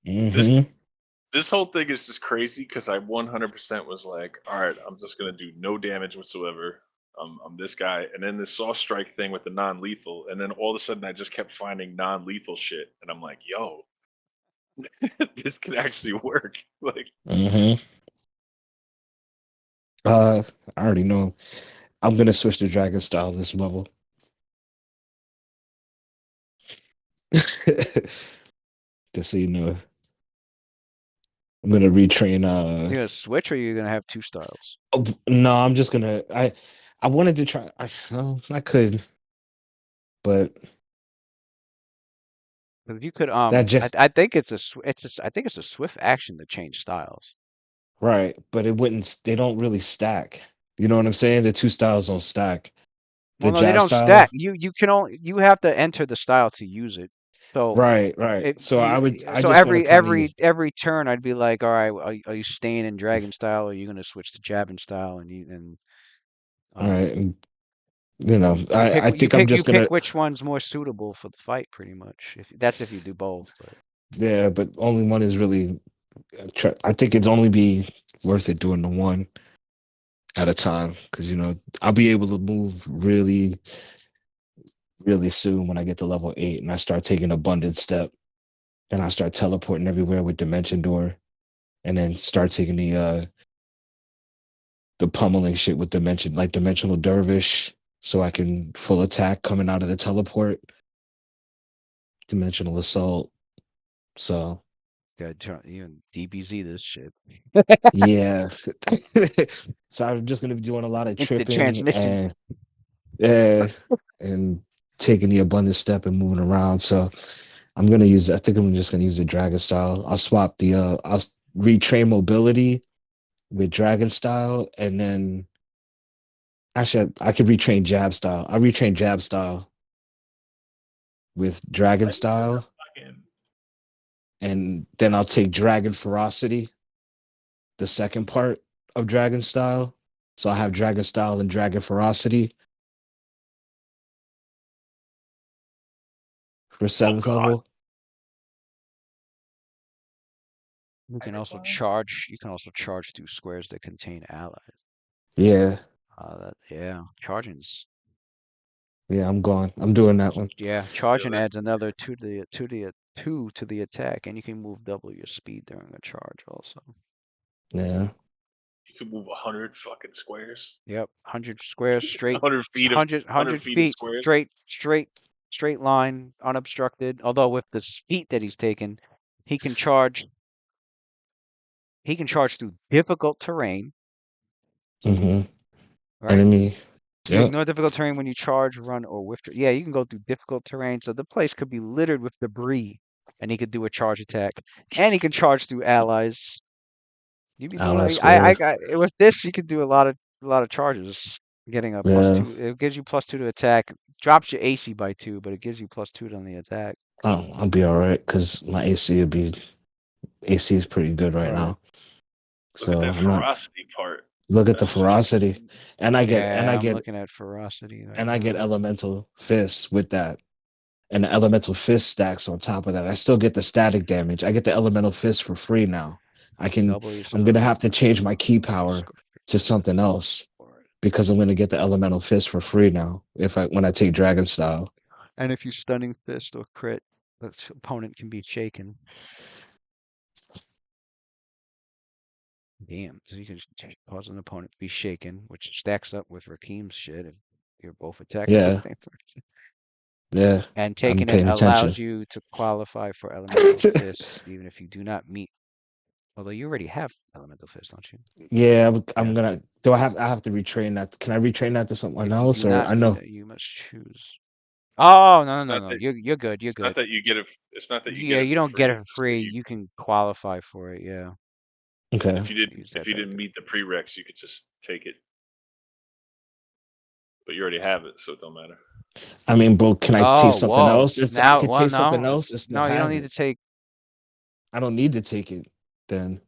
this whole thing is just crazy because I 100% was like, all right, I'm just gonna do no damage whatsoever. I'm this guy, and then this soft strike thing with the non-lethal, and then all of a sudden I just kept finding non-lethal shit, and I'm like, yo, this could actually work. Like, I already know. I'm gonna switch to dragon style this level. Just so you know. I'm gonna retrain You're gonna switch, or you're gonna have 2 styles? no, I'm just gonna I wanted to try I could, but If you could, that I think it's I think it's a swift action to change styles. right, but it wouldn't they don't really stack. You know what I'm saying? The 2 styles don't stack. The Well, no, they jab don't style, stack. You have to enter the style to use it. So Right. it So you I so just want to kind of every turn I'd be like, all right, are you staying in dragon style, or are you gonna switch to jabbing style? And all right, um and you know, I you think I'm you just pick gonna which one's more suitable for the fight, pretty much. If that's if you do both, but yeah, but only one is really. I think it'd only be worth it doing the one at a time because I'll be able to move really soon when I get to level 8 and I start taking abundant step and I start teleporting everywhere with dimension door and then start taking the pummeling shit with dimensional dervish so I can full attack coming out of the teleport, dimensional assault. So you DBZ this shit. yeah. So I'm just gonna be doing a lot of Instant tripping transmission. and taking the abundant step and moving around. So I think I'm just gonna use the dragon style. I'll swap I'll retrain mobility with dragon style and then actually I could retrain jab style. I'll retrain jab style with dragon Let me get the style fucking and then I'll take dragon ferocity, the second part of dragon style. So I have dragon style and dragon ferocity for Oh 7th God. level. You can dragon also style. charge. You can also charge through squares that contain allies. Yeah. Yeah, charging's Yeah, I'm going. I'm doing that one. yeah, charging Really? adds another two to the attack, and you can move double your speed during a charge also. Yeah. You could move 100 fucking squares. Yep, 100 squares straight, 100 feet of 100 feet of feet squares. straight line, unobstructed. Although with the feet that he's taken, he can charge. He can charge through difficult terrain, Mm-hmm. right? Enemy. You Yep. ignore difficult terrain when you charge, run, or withdraw. Yeah, you can go through difficult terrain, so the place could be littered with debris, and he could do a charge attack, and he can charge through allies. You be Ally doing. I squared. got with this. You could do a lot of charges, getting a plus Yeah. two. It gives you plus two to attack. Drops your AC by two, but it gives you plus two on the attack. Oh, I'll be all right because my AC is pretty good right Right. now. Look at So that I'm not ferocity part. look at the That's fucking. ferocity. And I get and I Yeah, I'm get looking at ferocity right and I get now. elemental fists with that. And the elemental fist stacks on top of that. I still get the static damage. I get the elemental fist for free now. Double your I'm gonna have summon. to change my key power to something else because I'm gonna get the elemental fist for free now if I when I take dragon style. And if you stunning fist or crit, the opponent can be shaken. Damn, so you can cause an opponent to be shaken, which stacks up with Rakim's shit if you're both attacking the Yeah, same person. yeah. And I'm taking it paying allows attention. you to qualify for Elemental Fist, even if you do not meet. Although you already have Elemental Fist, don't you? Yeah, I'm Yeah. gonna. Do I have to retrain that? Can I retrain that to something If you else, do or not I meet know? it, you must choose. Oh no no It's no not no! that. You're good. You're It's not good. that you get it. It's not that you Yeah, get it you for don't get free. it for It's just that free. you. You can qualify for it. Yeah, Okay. use If that you type didn't thing. meet the prereqs, you could just take it. But you already have it, so it don't matter. I mean, bro, can I take Oh something whoa! else? I Now, can well, take something no, else and still no, you don't have need to it. take. I don't need to take it then.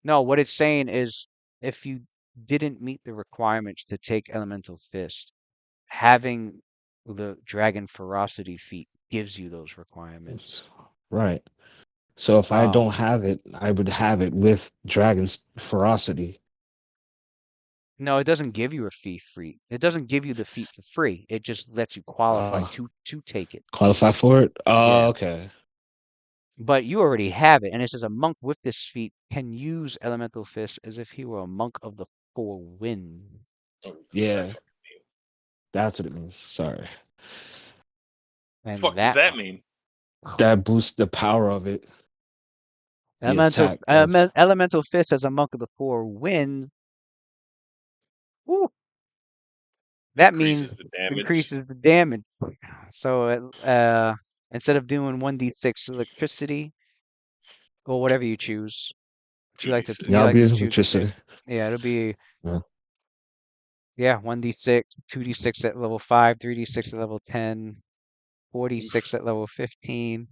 No, what it's saying is if you didn't meet the requirements to take Elemental Fist, having the Dragon Ferocity feat gives you those requirements. Right. So if I don't Um, have it, I would have it with Dragon's ferocity. no, it doesn't give you a fee free. It doesn't give you the feat for free. It just lets you qualify Uh, to take it. qualify for it? Oh, Yeah. okay. But you already have it, and it says a monk with this feat can use Elemental Fist as if he were a monk of the Four Winds. Oh, what's that Yeah, fucking mean? that's what it means. Sorry. And Fuck does that that mean? That boosts the power of it. The Elemental attack does. Elemental Fist as a monk of the Four Winds. Woo, that means Increases the damage. increases the damage. So instead of doing 1d6 electricity or whatever you choose, if Two d you Yeah, six. I'll like be to choose electricity. yeah, it'll be Yeah. yeah 1d6, 2d6 at level 5, 3d6 at level 10. 46 at level 15.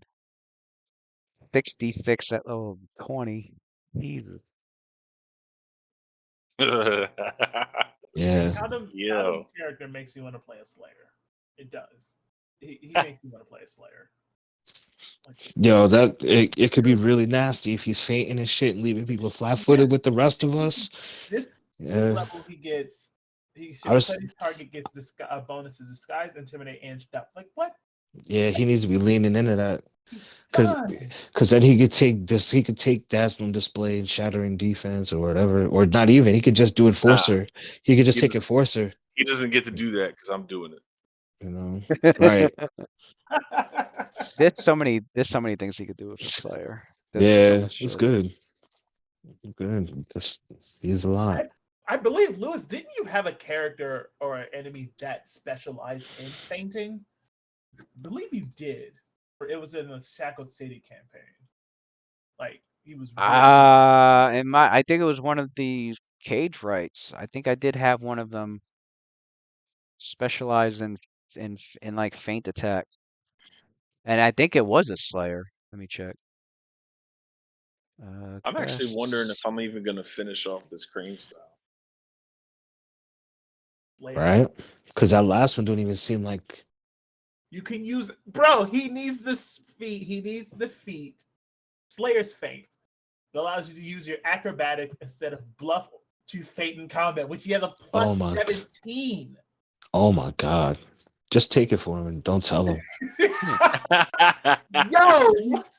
66 at level 20. Jesus. Yeah. Callum Yo. character makes me want to play a Slayer. It does. He makes me want to play a Slayer. Like, Yo, it could be really nasty if he's fainting and shit and leaving people flat-footed with the rest of us. this Yeah. level, he gets I was- his target gets bonuses: disguise, intimidate, and stealth. Like what? Yeah, he needs to be leaning into that. He Cause, does. Cause then he could take this, he could take dazzling display and shattering defense or whatever, or not even. He could just do enforcer. He could just He take doesn't- enforcer. He doesn't get to do that because I'm doing it. You know, right? There's so many things he could do with the Slayer. There's so Yeah, much it's shit. good. Good. Just use a lot. I believe, Lewis, didn't you have a character or an enemy that specialized in fainting? I believe you did. Or it was in the Shackled City campaign. Like he was really I think it was one of the cage rights. I think I did have one of them specialize in like feint attack. And I think it was a Slayer. Let me check. I'm actually wondering if Quests. I'm even gonna finish off this cream style. Slayer. Right? Because that last one don't even seem like. You can use, bro. He needs this feat. He needs the feat. Slayer's feint that allows you to use your acrobatics instead of bluff to feint in combat, which he has a plus Oh my- 17. Oh my god! Just take it for him and don't tell him. Yo,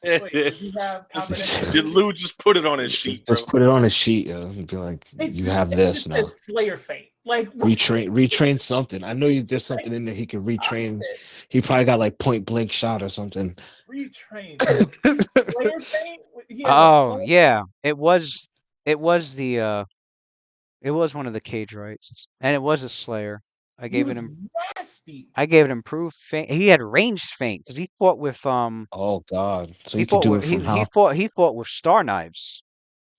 wait, does he have combat? Did Lou just put it on his sheet, bro? Just put it on a sheet, yo, and be like, "You have this now." Slayer feint. Like what? Retrain something. I know there's something in there he could retrain. He probably got like point blank shot or something. Retrain Slayer feint. He has a Oh plus- yeah, it was one of the cage rights, and it was a Slayer. I He gave was it him. nasty. I gave it improved feint. He had ranged feint because he fought with Oh god! So he you could fought do with it from how? he fought with star knives,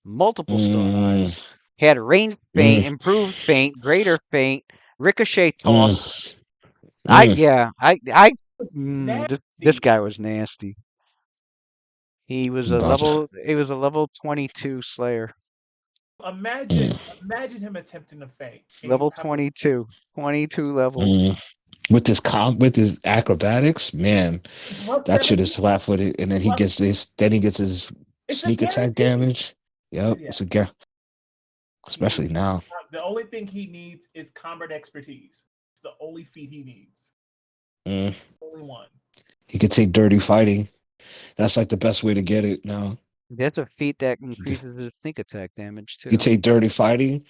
multiple star Mm, knives. He had ranged feint, mm, improved feint, greater feint, ricochet mm, toss. mm. This guy was nasty. He was a Gotcha. level 22 Slayer. Imagine him attempting to feint. And you Level have 22 level. Mm. With his acrobatics, man, a plus that shit 17. is flat footed, and then he gets his It's a sneak attack guarantee. damage. Yep, Yeah. it's a guarantee. Especially now. The only thing he needs is combat expertise. It's the only feat he needs. Mm. Only one. He could take dirty fighting. That's like the best way to get it now. That's a feat that increases his sneak attack damage too. You take dirty fighting.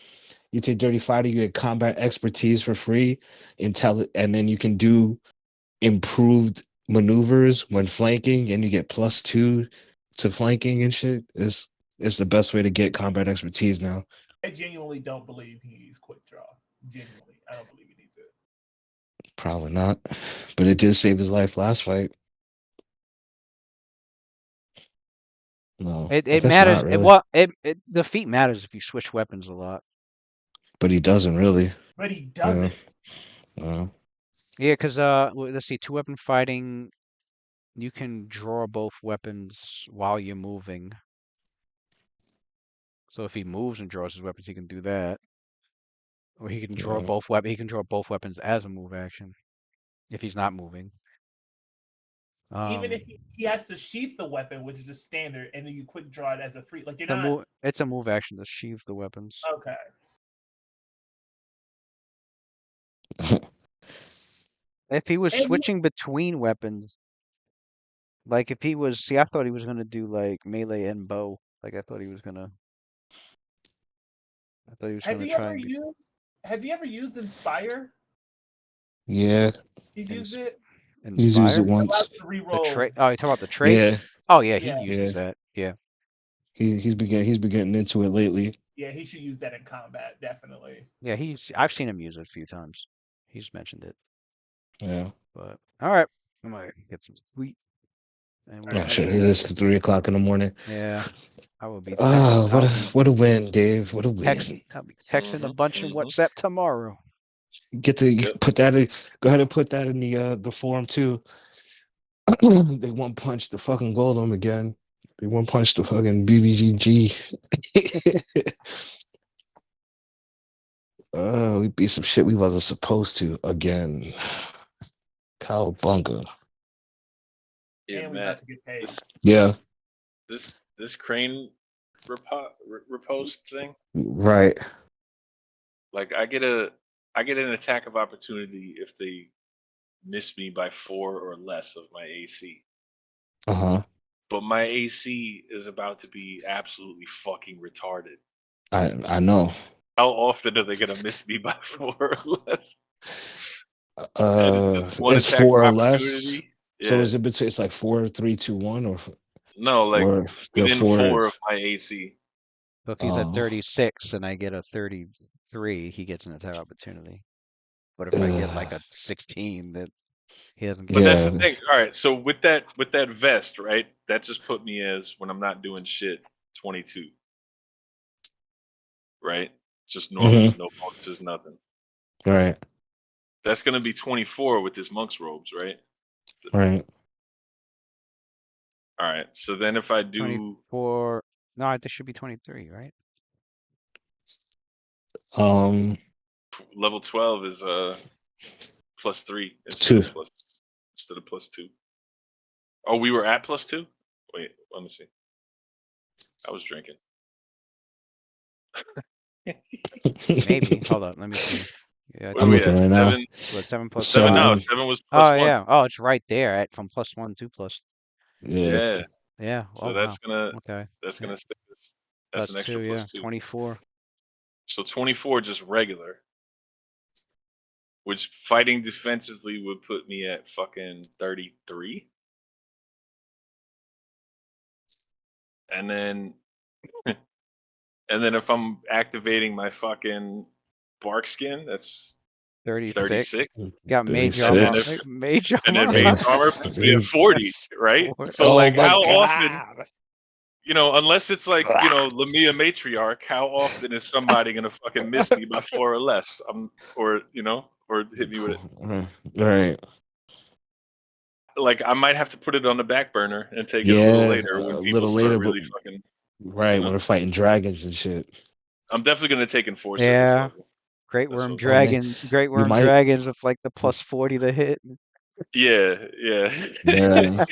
You take dirty fighting. You get combat expertise for free. And then you can do improved maneuvers when flanking, and you get +2 to flanking and shit. It's the best way to get combat expertise now. I genuinely don't believe he needs quick draw. Genuinely, I don't believe he needs it. Probably not, but it did save his life last fight. No, I It guess matters. not really. The feat matters if you switch weapons a lot. But he doesn't really. But he doesn't. Yeah. Yeah, because let's see, 2-weapon fighting, you can draw both weapons while you're moving. So if he moves and draws his weapons, he can do that. Or he can draw Yeah. both He can draw both weapons as a move action if he's not moving. Even if he has to sheath the weapon, which is a standard, and then you quick draw it as a free, like you're not. It's a move action to sheath the weapons. Okay. If he was And switching between weapons, like if he was, see, I thought he was gonna do like melee and bow. Like I thought he was gonna has he try ever and do. used? Has he ever used Inspire? Yeah. He's used it. He's used it Inspire? once. To The reroll. trait? Oh, you talking about the trait? Yeah. Oh yeah, he Yeah. uses that. Yeah. He's been getting into it lately. Yeah, he should use that in combat, definitely. Yeah, I've seen him use it a few times. He's mentioned it. Yeah. But all right, I'm gonna get some sleep. And Oh shit! It is 3 o'clock in the morning. Yeah, I will be. Oh, what a win, Dave! What a win! I'll be texting a bunch in WhatsApp tomorrow. Put that in. Go ahead and put that in the forum too. They one punch the fucking golem again. They one punch the fucking BBGG. We beat some shit we wasn't supposed to again. Cowabunga. Yeah, And we Matt. about to get paid. Yeah, This crane repost thing. right. Like I get an attack of opportunity if they miss me by 4 or less of my AC. Uh-huh. But my AC is about to be absolutely fucking retarded. I know. How often are they gonna miss me by 4 or less? And it's just one It's attack 4 of or less. opportunity. So Yeah. is it between? It's like 4, 3, 2, 1, No, like or the within 4 4 is. of my AC. So if he's at 36 and I get a 33, he gets an attack opportunity. But if I get like a 16, that he doesn't get But an that's Yeah. the thing. All right, so with that vest, right? That just put me as when I'm not doing shit 22. Right? Just normal, no bonuses, nothing. Right. That's gonna be 24 with this monk's robes, right? Right. All right. So then if I do 24. No, this should be 23, right? Um. level 12 is +3 2. instead of +2. Oh, we were at +2? Wait, let me see. I was drinking. Maybe. Hold on. Let me see. Yeah, What are I'm we it's looking at? right now. 7 what, 7 plus 7 5? no, 7. 7 was Oh, +1. yeah. Oh, it's right there at from +1 to plus. Yeah. Yeah. Yeah. So Oh, that's wow. gonna Okay. that's Yeah. gonna stay that's an extra +2, yeah. +2. 24. So 24 just regular, which fighting defensively would put me at fucking 33. And then and then if I'm activating my fucking bark skin, that's 36. 36. Got mage 36. armor. And then Mage and then armor. mage armor puts me at 40, right? So Oh like my how often, god. unless it's like, Lamia matriarch, how often is somebody gonna fucking miss me by 4 or less? Or hit me with it. Right. Like I might have to put it on the back burner and take it a little Yeah, later when a people little start later, but really fucking. right when we're fighting dragons and shit. I'm definitely gonna take Enforcer this Yeah. level. Great That's Worm what. Oh man, Great you Worm might. Dragons with like the +40 to hit. Yeah, yeah. Yeah.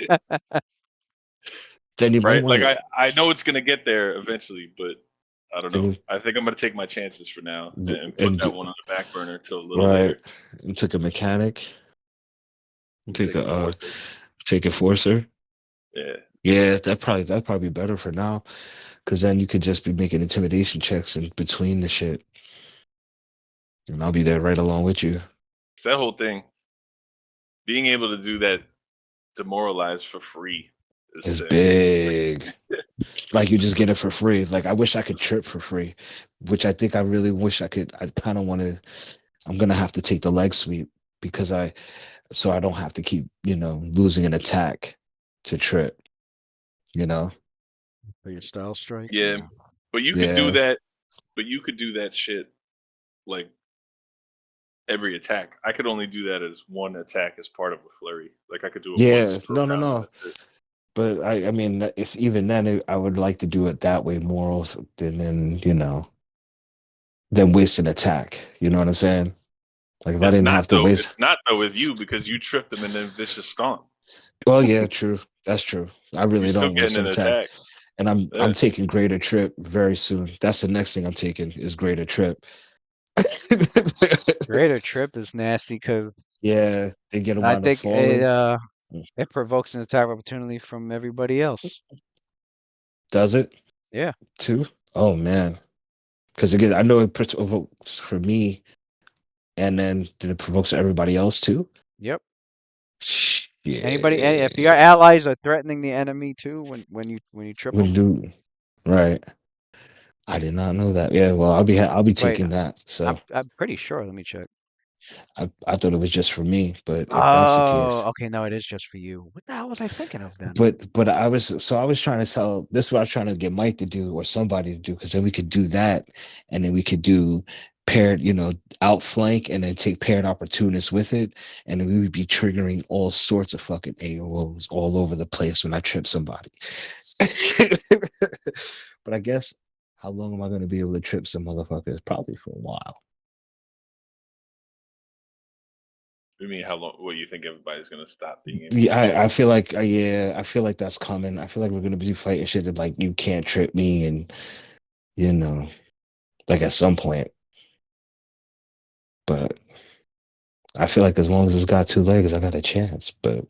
Then you might Right? want Like to. I know it's gonna get there eventually, but I don't Then know. you, I think I'm gonna take my chances for now and put and that one on the back burner till a little right. later. You took a mechanic. You take Take a Enforcer. take a forcer. Yeah. Yeah, that'd probably be better for now, because then you could just be making intimidation checks in between the shit, and I'll be there right along with you. It's that whole thing. Being able to do that demoralize for free is It's sick. big. Like you just get it for free. Like I wish I could trip for free, which I think I really wish I could. I kind of want to. I'm gonna have to take the leg sweep because so I don't have to keep losing an attack to trip. You know. For your style strike. Yeah. But you could do Yeah. that. But you could do that shit like every attack. I could only do that as one attack as part of a flurry. Like I could do it once Yeah. per No. No. round and No. that's it. But I mean, it's even then. I would like to do it that way more also than than waste an attack. You know what I'm saying? Like if I It's didn't not have to though. waste. It's not though with you because you tripped them and then vicious stomp. Well, yeah, true. That's true. I You really still don't waste getting an an attack, attack. and Yeah. I'm taking greater trip very soon. That's the next thing I'm taking is greater trip. Greater trip is nasty because Yeah, they get them I out of think falling. it provokes an attack opportunity from everybody else. Does it Yeah. too? Oh man, because again, I know it provokes for me, and then it provokes everybody else too. Yep. Shit. If your allies are threatening the enemy too, when you trip When them. do right? I did not know that. Yeah, well, I'll be Wait, taking that. So I'm pretty sure. Let me check. I thought it was just for me, but if that's the Oh, case, okay. No, it is just for you. What the hell was I thinking of then? but I was trying to tell this is what I was trying to get Mike to do or somebody to do because then we could do that and then we could do paired, outflank and then take paired opportunists with it, and then we would be triggering all sorts of fucking AOs all over the place when I trip somebody. But I guess how long am I going to be able to trip some motherfuckers? Probably for a while. You mean how long? What you think everybody's gonna stop being able? Yeah, I feel like I feel like that's coming. I feel like we're gonna be fighting shit that like you can't trip me, and like at some point. But I feel like as long as it's got two legs, I got a chance. But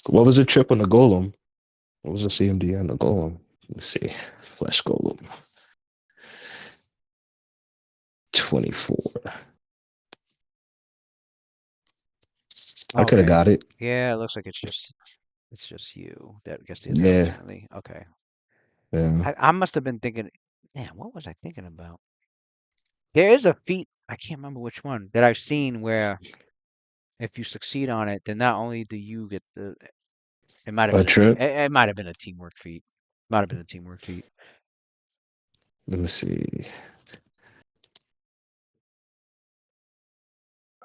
what was the trip on the golem? What was the CMD on the golem? Let's see. Flesh golem. 24. I could have Okay. got it. Yeah, it looks like it's just you that gets the attack Yeah. opportunity. Okay. Yeah. I must have been thinking, man, what was I thinking about? There is a feat, I can't remember which one, that I've seen where if you succeed on it, then not only do you get it might have A been a team, trip. it might have been a teamwork feat. Might have been a teamwork feat. Let me see.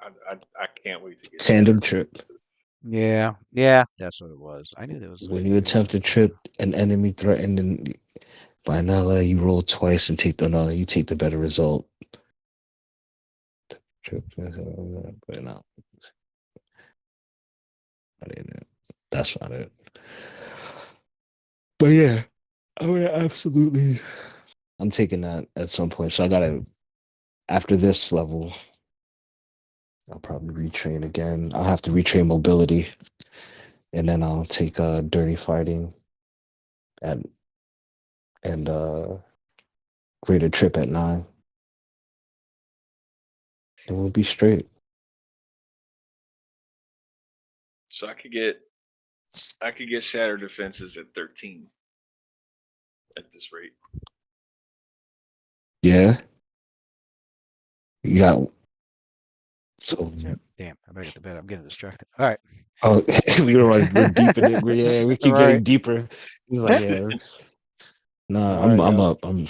I can't wait to get Tandem trip. Yeah, that's what it was. I knew there was. When you attempt to trip an enemy threatened by an ally, you roll twice and take you take the better result. Trip. But no. That's not it. But yeah, I would absolutely. I'm taking that at some point. So I gotta after this level, I'll probably retrain again. I'll have to retrain mobility, and then I'll take dirty fighting, and greater trip at 9. And we'll be straight. So I could get shattered defenses at 13 at this rate. Yeah. You got so. Damn, I better get to bed. I'm getting distracted. All right. Oh, we're deep in it. We keep All right. getting deeper. He's like, yeah. Nah, All right, I'm yo. up. I'm